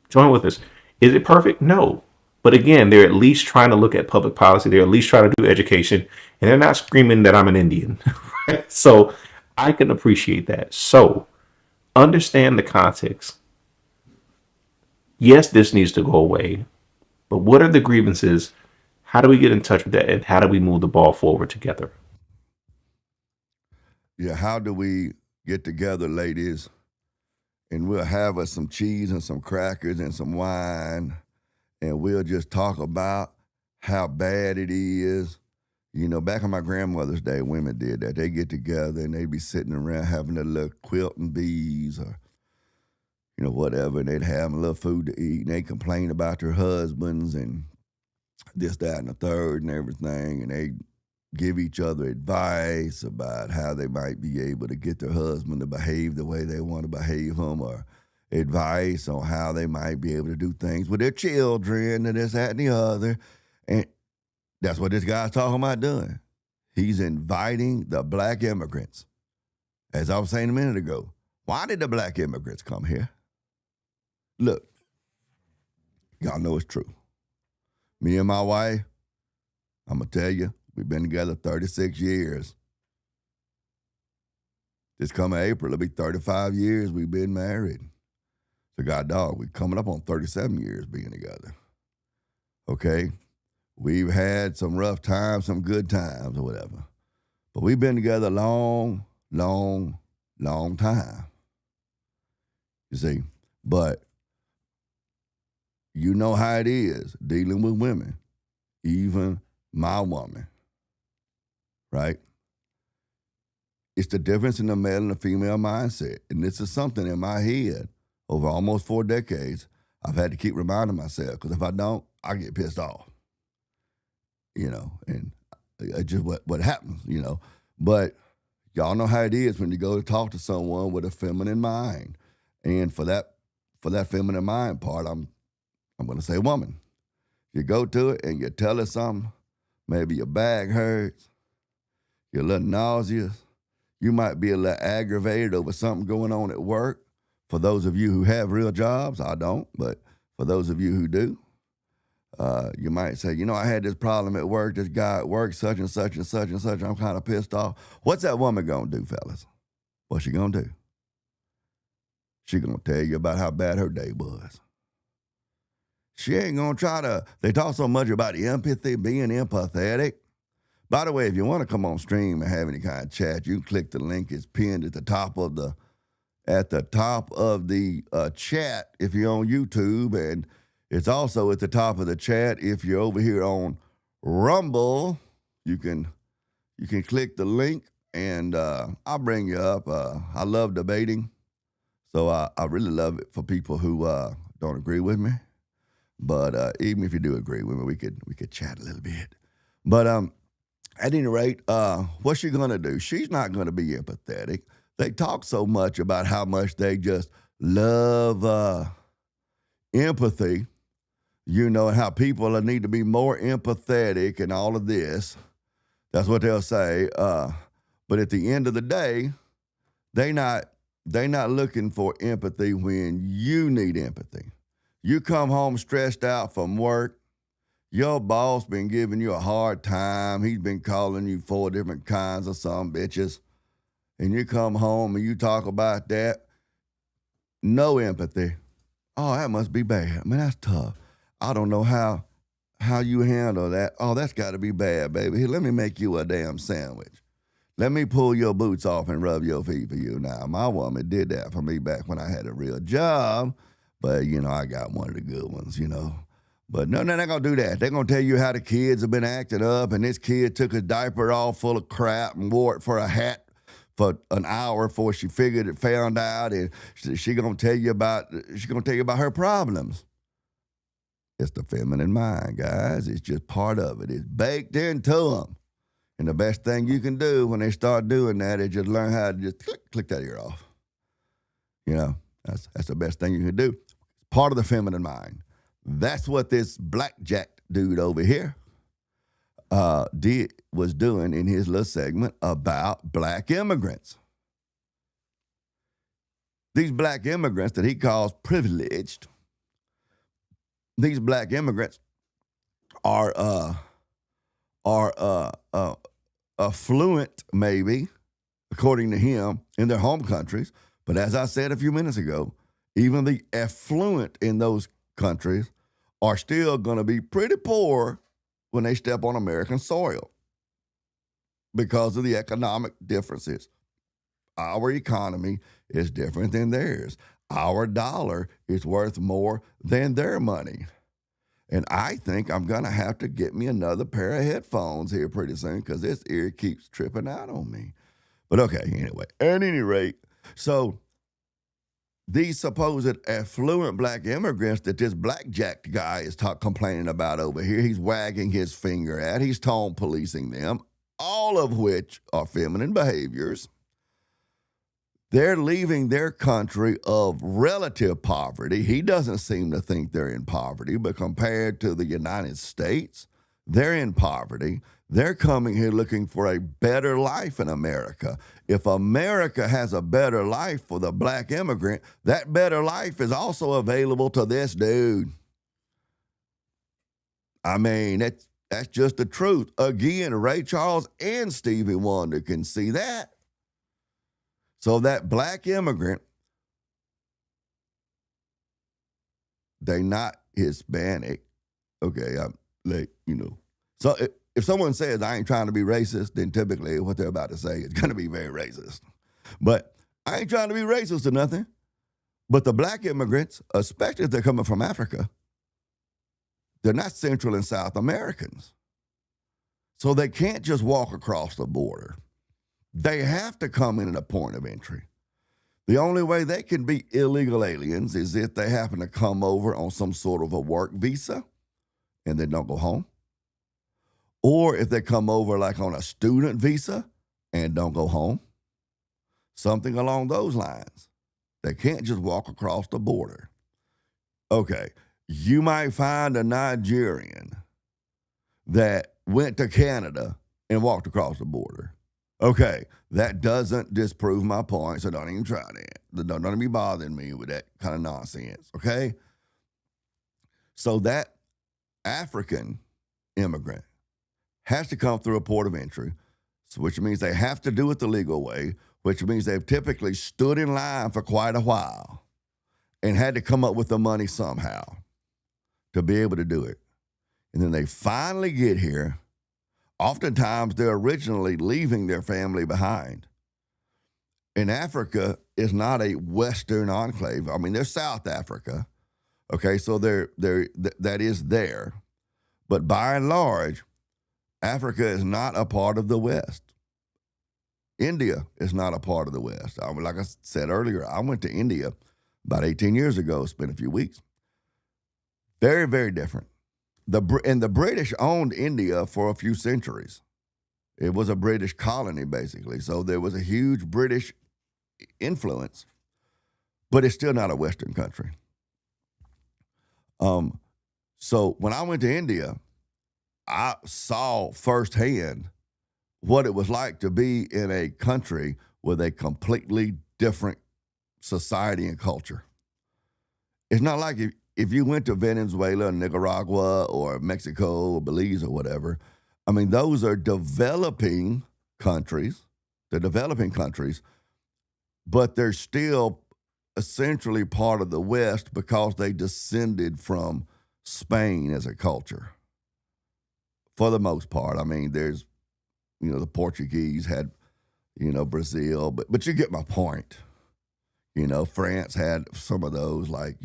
Join with us. Is it perfect? No. But again, they're at least trying to look at public policy. They're at least trying to do education, and they're not screaming that I'm an Indian. So I can appreciate that. So understand the context. Yes, this needs to go away, but what are the grievances? How do we get in touch with that? And how do we move the ball forward together? Yeah, how do we get together, ladies, and we'll have us some cheese and some crackers and some wine, and we'll just talk about how bad it is. You know, back in my grandmother's day, women did that. They get together and they'd be sitting around having a little quilting bees or, you know, whatever, and they'd have a little food to eat, and they'd complain about their husbands and this, that, and the third and everything, and they'd give each other advice about how they might be able to get their husband to behave the way they want to behave them, or advice on how they might be able to do things with their children and this, that, and the other. And that's what this guy's talking about doing. He's inviting the black immigrants. As I was saying a minute ago, why did the black immigrants come here? Look, y'all know it's true. Me and my wife, I'm going to tell you, we've been together 36 years. This coming April, it'll be 35 years we've been married. So, God dog, we're coming up on 37 years being together. Okay? We've had some rough times, some good times or whatever. But we've been together a long, long, long time. You see? But you know how it is dealing with women, even my woman, right? It's the difference in the male and the female mindset. And this is something in my head over almost 4 decades I've had to keep reminding myself, because if I don't, I get pissed off, you know, and it's just what happens, you know. But y'all know how it is when you go to talk to someone with a feminine mind. And for that feminine mind part, I'm going to say woman. You go to it and you tell her something. Maybe your back hurts. You're a little nauseous. You might be a little aggravated over something going on at work. For those of you who have real jobs, I don't, but for those of you who do, you might say, you know, I had this problem at work. This guy at work, such and such and such and such. I'm kind of pissed off. What's that woman going to do, fellas? What's she going to do? She going to tell you about how bad her day was. She ain't going to try to, they talk so much about empathy, being empathetic. By the way, if you want to come on stream and have any kind of chat, you can click the link. It's pinned at the top of the chat if you're on YouTube, and it's also at the top of the chat if you're over here on Rumble. You can click the link, and I'll bring you up. I love debating, so I really love it for people who don't agree with me. But even if you do agree with me, we could chat a little bit. But at any rate, what's she gonna do? She's not gonna be empathetic. They talk so much about how much they just love empathy, you know, and how people need to be more empathetic and all of this. That's what they'll say. But at the end of the day, they not looking for empathy when you need empathy. You come home stressed out from work. Your boss been giving you a hard time. He's been calling you 4 different kinds of some bitches. And you come home and you talk about that. No empathy. Oh, that must be bad. Man, that's tough. I don't know how you handle that. Oh, that's got to be bad, baby. Here, let me make you a damn sandwich. Let me pull your boots off and rub your feet for you. Now, my woman did that for me back when I had a real job. But, you know, I got one of the good ones, you know. But no, they're not going to do that. They're going to tell you how the kids have been acting up, and this kid took a diaper all full of crap and wore it for a hat for an hour before she found out, and she's going to tell you about her problems. It's the feminine mind, guys. It's just part of it. It's baked into them. And the best thing you can do when they start doing that is just learn how to just click that ear off. You know, that's the best thing you can do. Part of the feminine mind. That's what this blackjack dude over here was doing in his little segment about black immigrants. These black immigrants that he calls privileged, these black immigrants are affluent, maybe, according to him, in their home countries. But as I said a few minutes ago, even the affluent in those countries are still going to be pretty poor when they step on American soil because of the economic differences. Our economy is different than theirs. Our dollar is worth more than their money. And I think I'm going to have to get me another pair of headphones here pretty soon because this ear keeps tripping out on me. But okay, anyway, at any rate, so these supposed affluent black immigrants that this blackjack guy is complaining about over here, he's wagging his finger at, he's tone policing them, all of which are feminine behaviors. They're leaving their country of relative poverty. He doesn't seem to think they're in poverty, but compared to the United States, they're in poverty. They're coming here looking for a better life in America. If America has a better life for the black immigrant, that better life is also available to this dude. I mean, that's just the truth. Again, Ray Charles and Stevie Wonder can see that. So that black immigrant, they not Hispanic. Okay, I'm like, So if someone says I ain't trying to be racist, then typically what they're about to say is going to be very racist. But I ain't trying to be racist or nothing. But the black immigrants, especially if they're coming from Africa, they're not Central and South Americans. So they can't just walk across the border. They have to come in at a point of entry. The only way they can be illegal aliens is if they happen to come over on some sort of a work visa and they don't go home. Or if they come over like on a student visa and don't go home. Something along those lines. They can't just walk across the border. Okay, you might find a Nigerian that went to Canada and walked across the border. Okay, that doesn't disprove my point, so don't even try that. Don't be bothering me with that kind of nonsense, okay? So that African immigrant has to come through a port of entry, which means they have to do it the legal way, which means they've typically stood in line for quite a while and had to come up with the money somehow to be able to do it. And then they finally get here. Oftentimes, they're originally leaving their family behind. And Africa is not a Western enclave. I mean, they're South Africa. Okay, so that is there. But by and large, Africa is not a part of the West. India is not a part of the West. Like I said earlier, I went to India about 18 years ago, spent a few weeks. Very, very different. The British owned India for a few centuries. It was a British colony, basically. So there was a huge British influence, but it's still not a Western country. So when I went to India, I saw firsthand what it was like to be in a country with a completely different society and culture. It's not like if you went to Venezuela, Nicaragua, or Mexico, or Belize, or whatever. I mean, those are developing countries. They're developing countries, but they're still essentially part of the West because they descended from Spain as a culture. For the most part. I mean, there's, the Portuguese had, Brazil, but you get my point. France had some of those, like,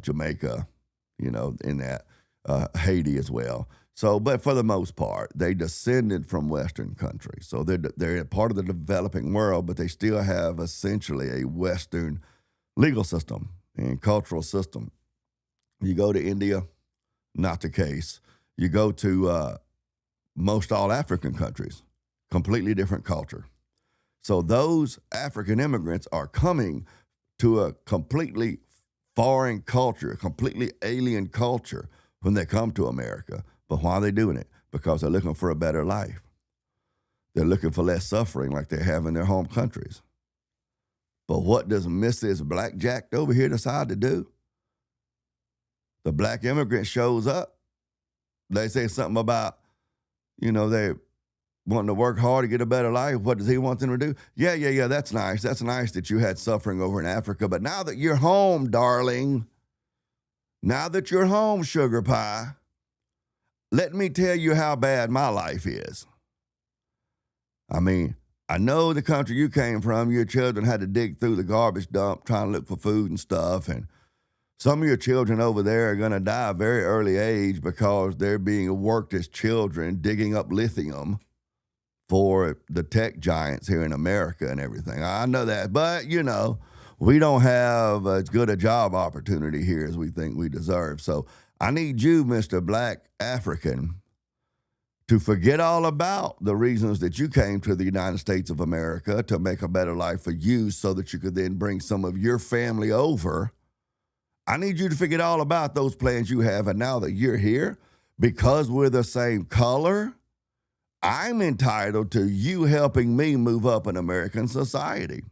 Jamaica, in that, Haiti as well. So, but for the most part, they descended from Western countries. So they're part of the developing world, but they still have essentially a Western legal system and cultural system. You go to India, not the case. You go to most all African countries, completely different culture. So those African immigrants are coming to a completely foreign culture, a completely alien culture when they come to America. But why are they doing it? Because they're looking for a better life. They're looking for less suffering like they have in their home countries. But what does Mrs. Blackjack over here decide to do? The black immigrant shows up. They say something about, they wanting to work hard to get a better life. What does he want them to do? Yeah, that's nice. That's nice that you had suffering over in Africa. But now that you're home, darling, now that you're home, sugar pie, let me tell you how bad my life is. I mean, I know the country you came from, your children had to dig through the garbage dump trying to look for food and stuff. And some of your children over there are going to die at a very early age because they're being worked as children digging up lithium for the tech giants here in America and everything. I know that. But, we don't have as good a job opportunity here as we think we deserve. So I need you, Mr. Black African, to forget all about the reasons that you came to the United States of America to make a better life for you so that you could then bring some of your family over. I need you to forget all about those plans you have. And now that you're here, because we're the same color, I'm entitled to you helping me move up in American society.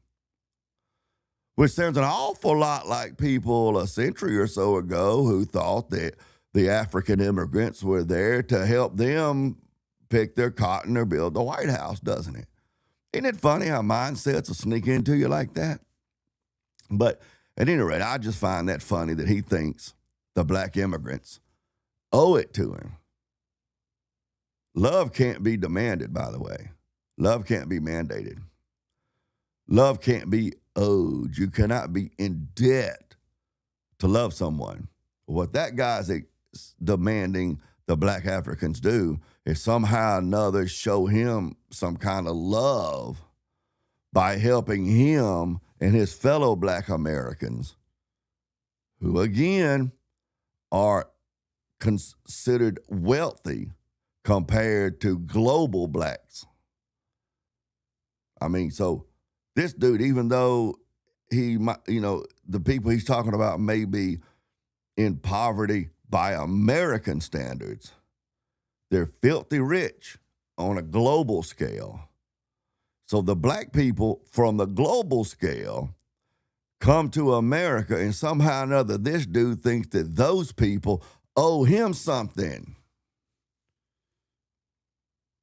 Which sounds an awful lot like people a century or so ago who thought that the African immigrants were there to help them pick their cotton or build the White House, doesn't it? Isn't it funny how mindsets will sneak into you like that? But at any rate, I just find that funny that he thinks the black immigrants owe it to him. Love can't be demanded, by the way. Love can't be mandated. Love can't be owed. You cannot be in debt to love someone. What that guy's demanding the black Africans do is somehow or another show him some kind of love by helping him and his fellow black Americans, who again are considered wealthy compared to global blacks. I mean, so this dude, even though he might, the people he's talking about may be in poverty by American standards, they're filthy rich on a global scale. So the black people from the global scale come to America, and somehow or another, this dude thinks that those people owe him something.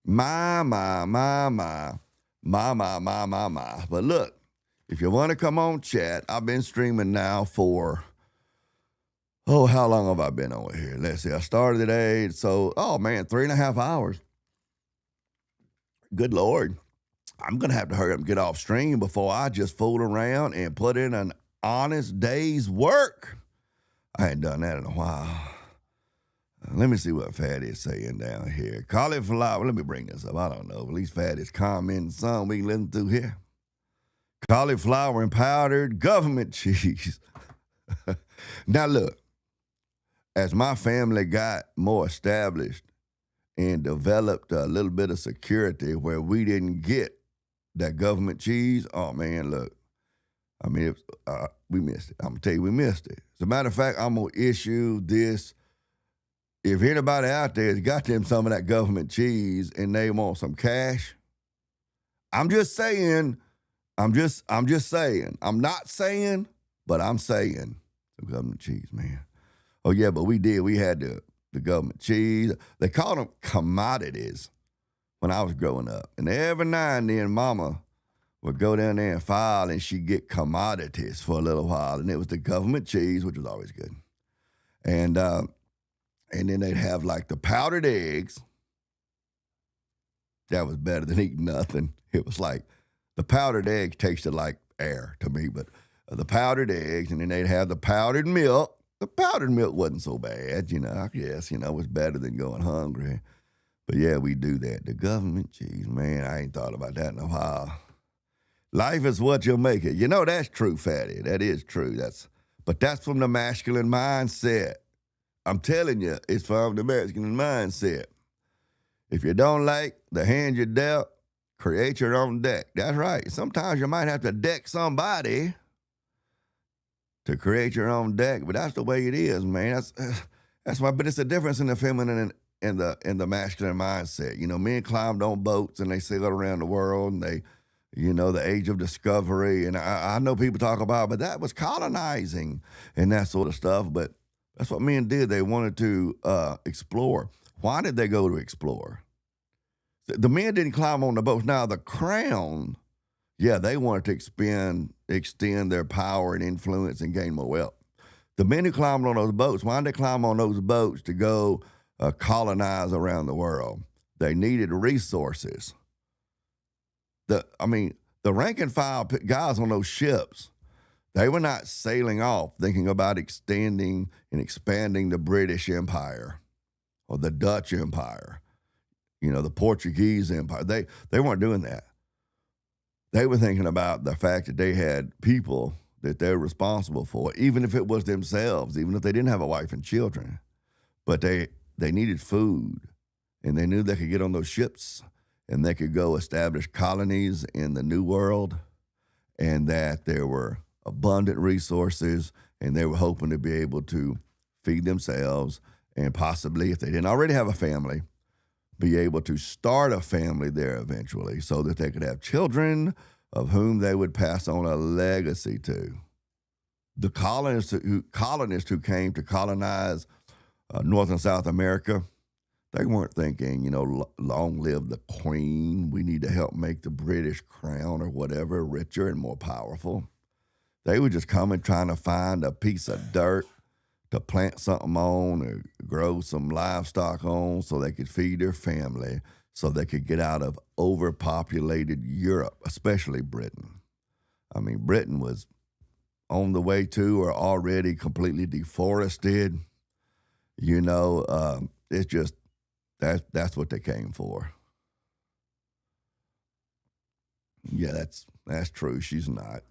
My. But look, if you want to come on chat, I've been streaming now for, how long have I been over here? Let's see, I started at 8, so, 3.5 hours. Good Lord. I'm going to have to hurry up and get off stream before I just fool around and put in an honest day's work. I ain't done that in a while. Let me see what Fatty's saying down here. Cauliflower, let me bring this up. I don't know. At least Fatty's commenting something we can listen to here. Cauliflower and powdered government cheese. Now look, as my family got more established and developed a little bit of security where we didn't get that government cheese, look. I mean, we missed it. I'm going to tell you, we missed it. As a matter of fact, I'm going to issue this. If anybody out there has got them some of that government cheese and they want some cash, I'm just saying, I'm saying. I'm not saying, but I'm saying the government cheese, man. Oh, yeah, but we did. We had the government cheese. They called them commodities when I was growing up. And every now and then, Mama would go down there and file, and she'd get commodities for a little while. And it was the government cheese, which was always good. And then they'd have like the powdered eggs. That was better than eating nothing. It was like the powdered eggs tasted like air to me, but the powdered eggs, and then they'd have the powdered milk. The powdered milk wasn't so bad, I guess, it was better than going hungry. But yeah, we do that. The government cheese, man, I ain't thought about that in a while. Life is what you'll make it. That's true, Fatty. That is true. But that's from the masculine mindset. I'm telling you, it's from the masculine mindset. If you don't like the hand you're dealt, create your own deck. That's right. Sometimes you might have to deck somebody to create your own deck. But that's the way it is, man. That's why. But it's a difference in the feminine and the masculine mindset. You know, men climbed on boats and they sailed around the world, and they, the age of discovery. And I know people talk about, but that was colonizing and that sort of stuff. But that's what men did. They wanted to explore. Why did they go to explore? The men didn't climb on the boats. Now, the crown, yeah, they wanted to extend their power and influence and gain more wealth. The men who climbed on those boats, why did they climb on those boats to go colonize around the world? They needed resources. The rank and file guys on those ships, they were not sailing off thinking about extending and expanding the British Empire or the Dutch Empire, the Portuguese Empire. They weren't doing that. They were thinking about the fact that they had people that they're responsible for, even if it was themselves, even if they didn't have a wife and children. But they needed food, and they knew they could get on those ships and they could go establish colonies in the New World, and that there were abundant resources, and they were hoping to be able to feed themselves and possibly, if they didn't already have a family, be able to start a family there eventually so that they could have children of whom they would pass on a legacy to. The colonists who came to colonize North and South America, they weren't thinking, long live the queen. We need to help make the British crown or whatever richer and more powerful. They were just coming trying to find a piece of dirt to plant something on or grow some livestock on so they could feed their family, so they could get out of overpopulated Europe, especially Britain. Britain was on the way to or already completely deforested. It's just, that's what they came for. Yeah, that's true. She's not.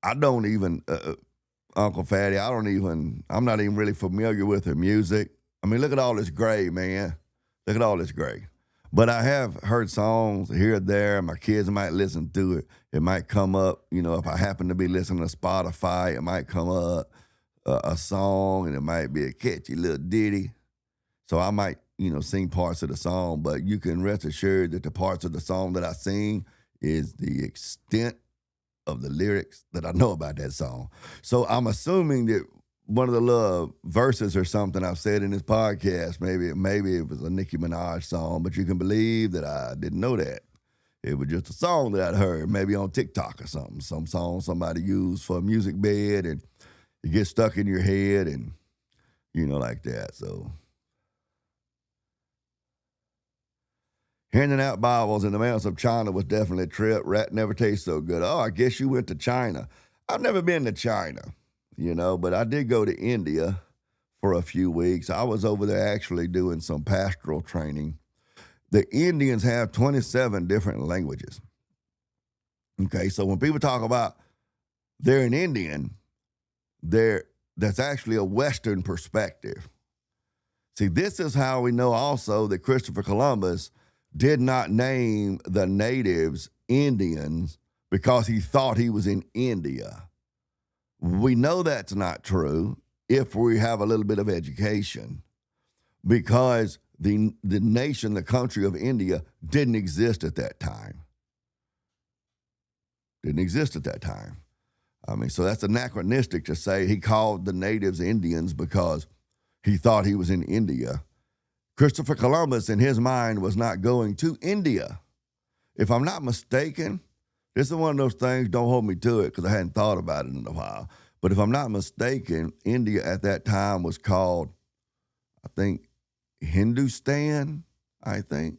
I don't even, Uncle Fatty, I'm not even really familiar with her music. Look at all this gray, man. Look at all this gray. But I have heard songs here or there. My kids might listen to it. It might come up, if I happen to be listening to Spotify, it might come up a song, and it might be a catchy little ditty. So I might, sing parts of the song, but you can rest assured that the parts of the song that I sing is the extent of the lyrics that I know about that song. So I'm assuming that one of the little verses or something I've said in this podcast, maybe it was a Nicki Minaj song, but you can believe that I didn't know that. It was just a song that I'd heard, maybe on TikTok or something. Some song somebody used for a music bed, and it gets stuck in your head, and like that. So handing out Bibles in the mountains of China was definitely a trip. Rat never tastes so good. Oh, I guess you went to China. I've never been to China, but I did go to India for a few weeks. I was over there actually doing some pastoral training. The Indians have 27 different languages. Okay, so when people talk about they're an Indian, that's actually a Western perspective. See, this is how we know also that Christopher Columbus did not name the natives Indians because he thought he was in India. We know that's not true if we have a little bit of education, because the nation, the country of India didn't exist at that time. So that's anachronistic to say he called the natives Indians because he thought he was in India. Christopher Columbus, in his mind, was not going to India. If I'm not mistaken, this is one of those things, don't hold me to it because I hadn't thought about it in a while. But if I'm not mistaken, India at that time was called, I think, Hindustan, I think.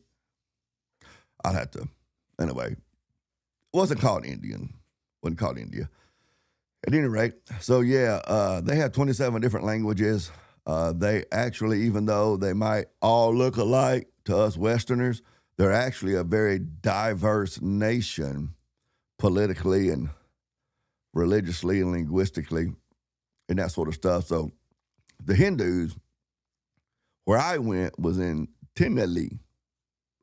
I'd have to, anyway. It wasn't called India. At any rate, so yeah, they have 27 different languages. They actually, even though they might all look alike to us Westerners, they're actually a very diverse nation politically and religiously and linguistically and that sort of stuff. So the Hindus, where I went, was in Tenali.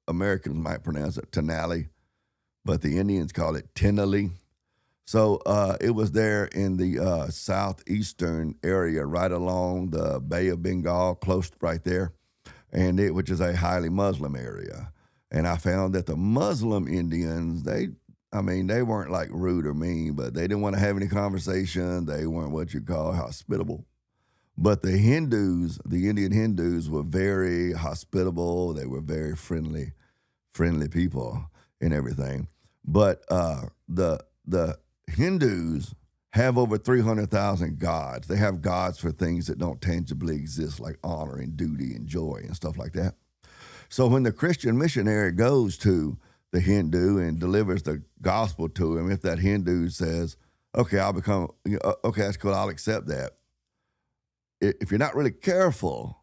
Americans might pronounce it Tenali, but the Indians call it Tenali. So it was there in the southeastern area, right along the Bay of Bengal, close right there, which is a highly Muslim area. And I found that the Muslim Indians, they weren't like rude or mean, but they didn't want to have any conversation. They weren't what you call hospitable. But the Hindus, the Indian Hindus, were very hospitable. They were very friendly people and everything. But the Hindus have over 300,000 gods. They have gods for things that don't tangibly exist, like honor and duty and joy and stuff like that. So when the Christian missionary goes to the Hindu and delivers the gospel to him, if that Hindu says, okay, okay, that's cool, I'll accept that. If you're not really careful,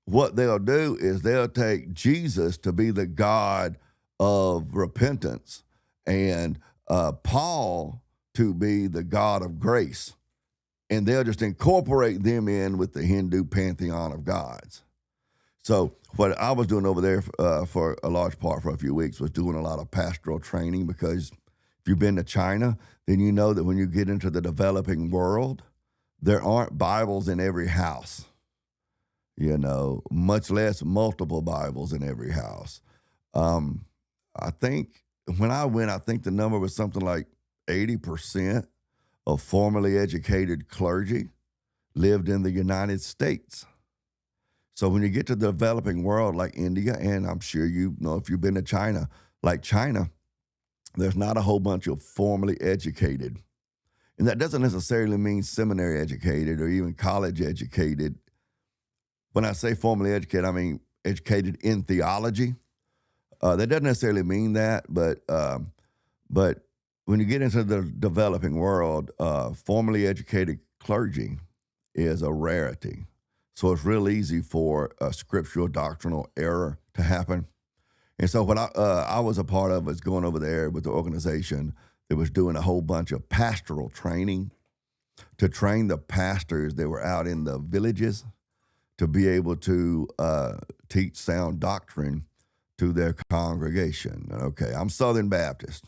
what they'll do is they'll take Jesus to be the God of repentance and Paul to be the God of grace. And they'll just incorporate them in with the Hindu pantheon of gods. So what I was doing over there for a large part for a few weeks was doing a lot of pastoral training, because if you've been to China, then you know that when you get into the developing world, there aren't Bibles in every house, much less multiple Bibles in every house. I think when I went, I think the number was something like 80% of formerly educated clergy lived in the United States. So when you get to the developing world like India, and I'm sure you know if you've been to China, like China, there's not a whole bunch of formally educated. And that doesn't necessarily mean seminary educated or even college educated. When I say formally educated, I mean educated in theology. That doesn't necessarily mean that, but when you get into the developing world, formally educated clergy is a rarity. So it's real easy for a scriptural doctrinal error to happen. And so what I was a part of was going over there with the organization that was doing a whole bunch of pastoral training to train the pastors that were out in the villages to be able to teach sound doctrine to their congregation. Okay, I'm Southern Baptist.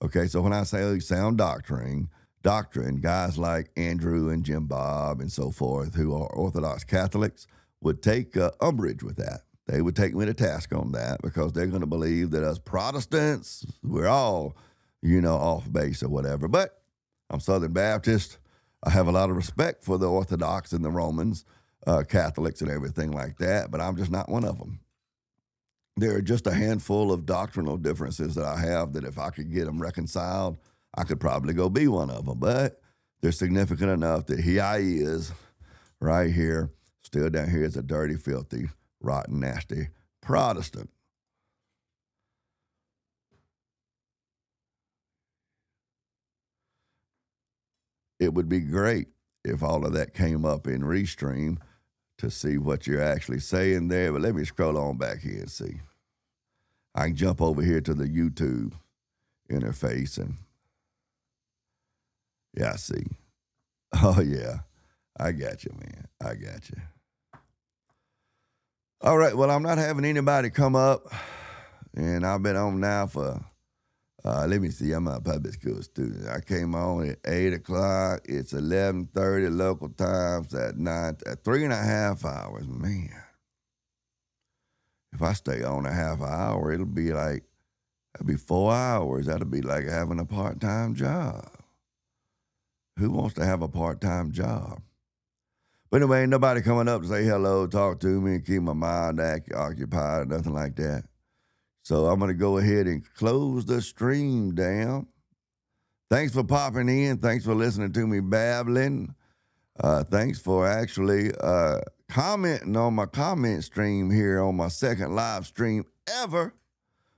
Okay, so when I say sound doctrine, guys like Andrew and Jim Bob and so forth, who are Orthodox Catholics, would take umbrage with that. They would take me to task on that, because they're going to believe that us Protestants, we're all, off base or whatever. But I'm Southern Baptist. I have a lot of respect for the Orthodox and the Romans, Catholics and everything like that, but I'm just not one of them. There are just a handful of doctrinal differences that I have that if I could get them reconciled, I could probably go be one of them. But they're significant enough that here I is, right here, still down here as a dirty, filthy, rotten, nasty Protestant. It would be great if all of that came up in Restream to see what you're actually saying there. But let me scroll on back here and see. I can jump over here to the YouTube interface and, yeah, I see. Oh, yeah. I got you, man. I got you. All right. Well, I'm not having anybody come up, and I've been on now for, let me see. I'm a public school student. I came on at 8 o'clock. It's 11:30 local times at 3.5 hours. Man. If I stay on a half hour, that'd be 4 hours. That'd be like having a part-time job. Who wants to have a part-time job? But anyway, ain't nobody coming up to say hello, talk to me, and keep my mind occupied, or nothing like that. So I'm going to go ahead and close the stream down. Thanks for popping in. Thanks for listening to me babbling. Thanks for actually commenting on my comment stream here on my second live stream ever.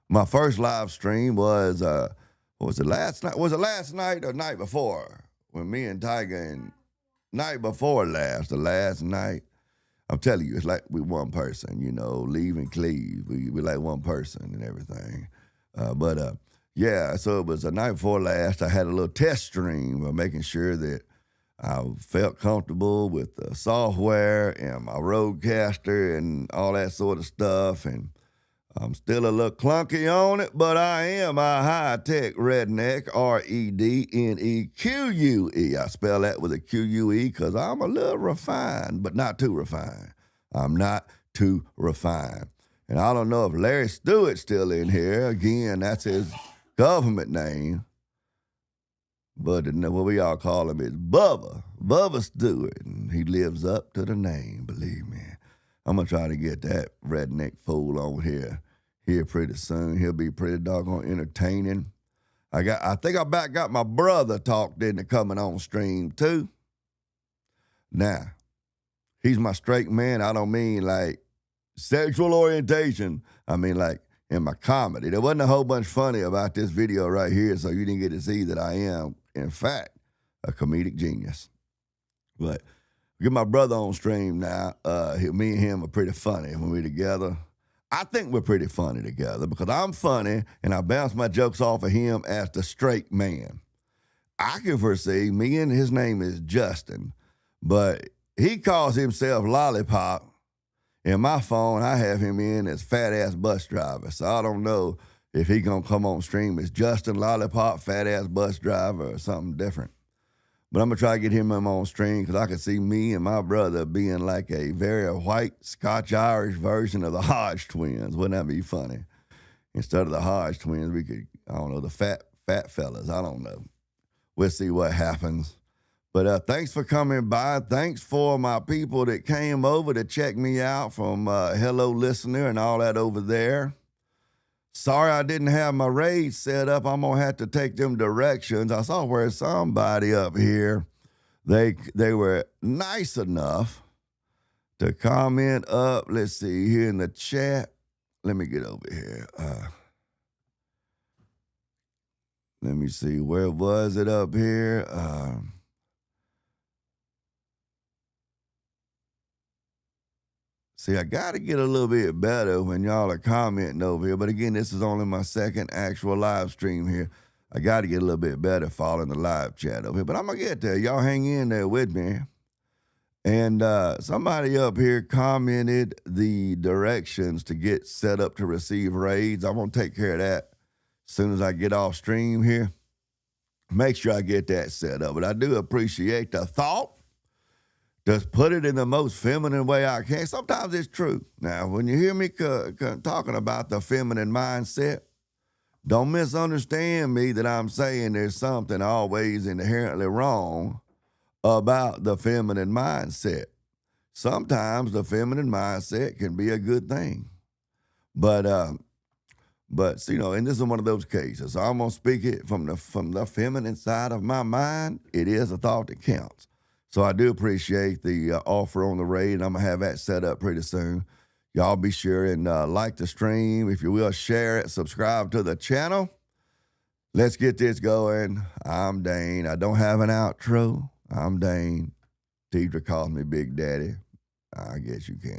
My first live stream was, what was it, last night? Was it last night or night before? When me and Tiger, and night before last, the last night. I'm telling you, it's like we one person, leave and cleave. We like one person and everything. Yeah, so it was the night before last. I had a little test stream of making sure that I felt comfortable with the software and my roadcaster and all that sort of stuff. And I'm still a little clunky on it, but I am a high-tech redneck, Redneque. I spell that with a Q-U-E because I'm a little refined, but not too refined. I'm not too refined. And I don't know if Larry Stewart's still in here. Again, that's his government name. But what we all call him is Bubba Stewart. And he lives up to the name, believe me. I'm going to try to get that redneck fool on here pretty soon. He'll be pretty doggone entertaining. I think I got my brother talked into coming on stream too. Now, he's my straight man. I don't mean like sexual orientation. I mean like in my comedy. There wasn't a whole bunch funny about this video right here, so you didn't get to see that I am, in fact, a comedic genius. But get my brother on stream now. Me and him are pretty funny when we're together. I think we're pretty funny together because I'm funny and I bounce my jokes off of him as the straight man. I can foresee me and his name is Justin, but he calls himself Lollipop. In my phone, I have him in as fat-ass bus driver, so I don't know if he gonna come on stream as Justin Lollipop, fat-ass bus driver, or something different. But I'm going to try to get him on stream because I could see me and my brother being like a very white Scotch-Irish version of the Hodge twins. Wouldn't that be funny? Instead of the Hodge twins, we could, I don't know, the fat fellas. I don't know. We'll see what happens. But thanks for coming by. Thanks for my people that came over to check me out from Hello Listener and all that over there. Sorry I didn't have my raid set up. I'm going to have to take them directions. I saw where somebody up here, they were nice enough to comment up. Let's see, here in the chat. Let me get over here. Let me see, where was it up here? See, I got to get a little bit better when y'all are commenting over here. But again, this is only my second actual live stream here. I got to get a little bit better following the live chat over here. But I'm going to get there. Y'all hang in there with me. And somebody up here commented the directions to get set up to receive raids. I'm going to take care of that as soon as I get off stream here. Make sure I get that set up. But I do appreciate the thought. Just put it in the most feminine way I can. Sometimes it's true. Now, when you hear me talking about the feminine mindset, don't misunderstand me that I'm saying there's something always inherently wrong about the feminine mindset. Sometimes the feminine mindset can be a good thing. But you know, and this is one of those cases. So I'm going to speak it from the feminine side of my mind. It is a thought that counts. So I do appreciate the offer on the raid, and I'm going to have that set up pretty soon. Y'all be sure and like the stream. If you will, share it, subscribe to the channel. Let's get this going. I'm Dane. I don't have an outro. I'm Dane. Deidre calls me Big Daddy. I guess you can.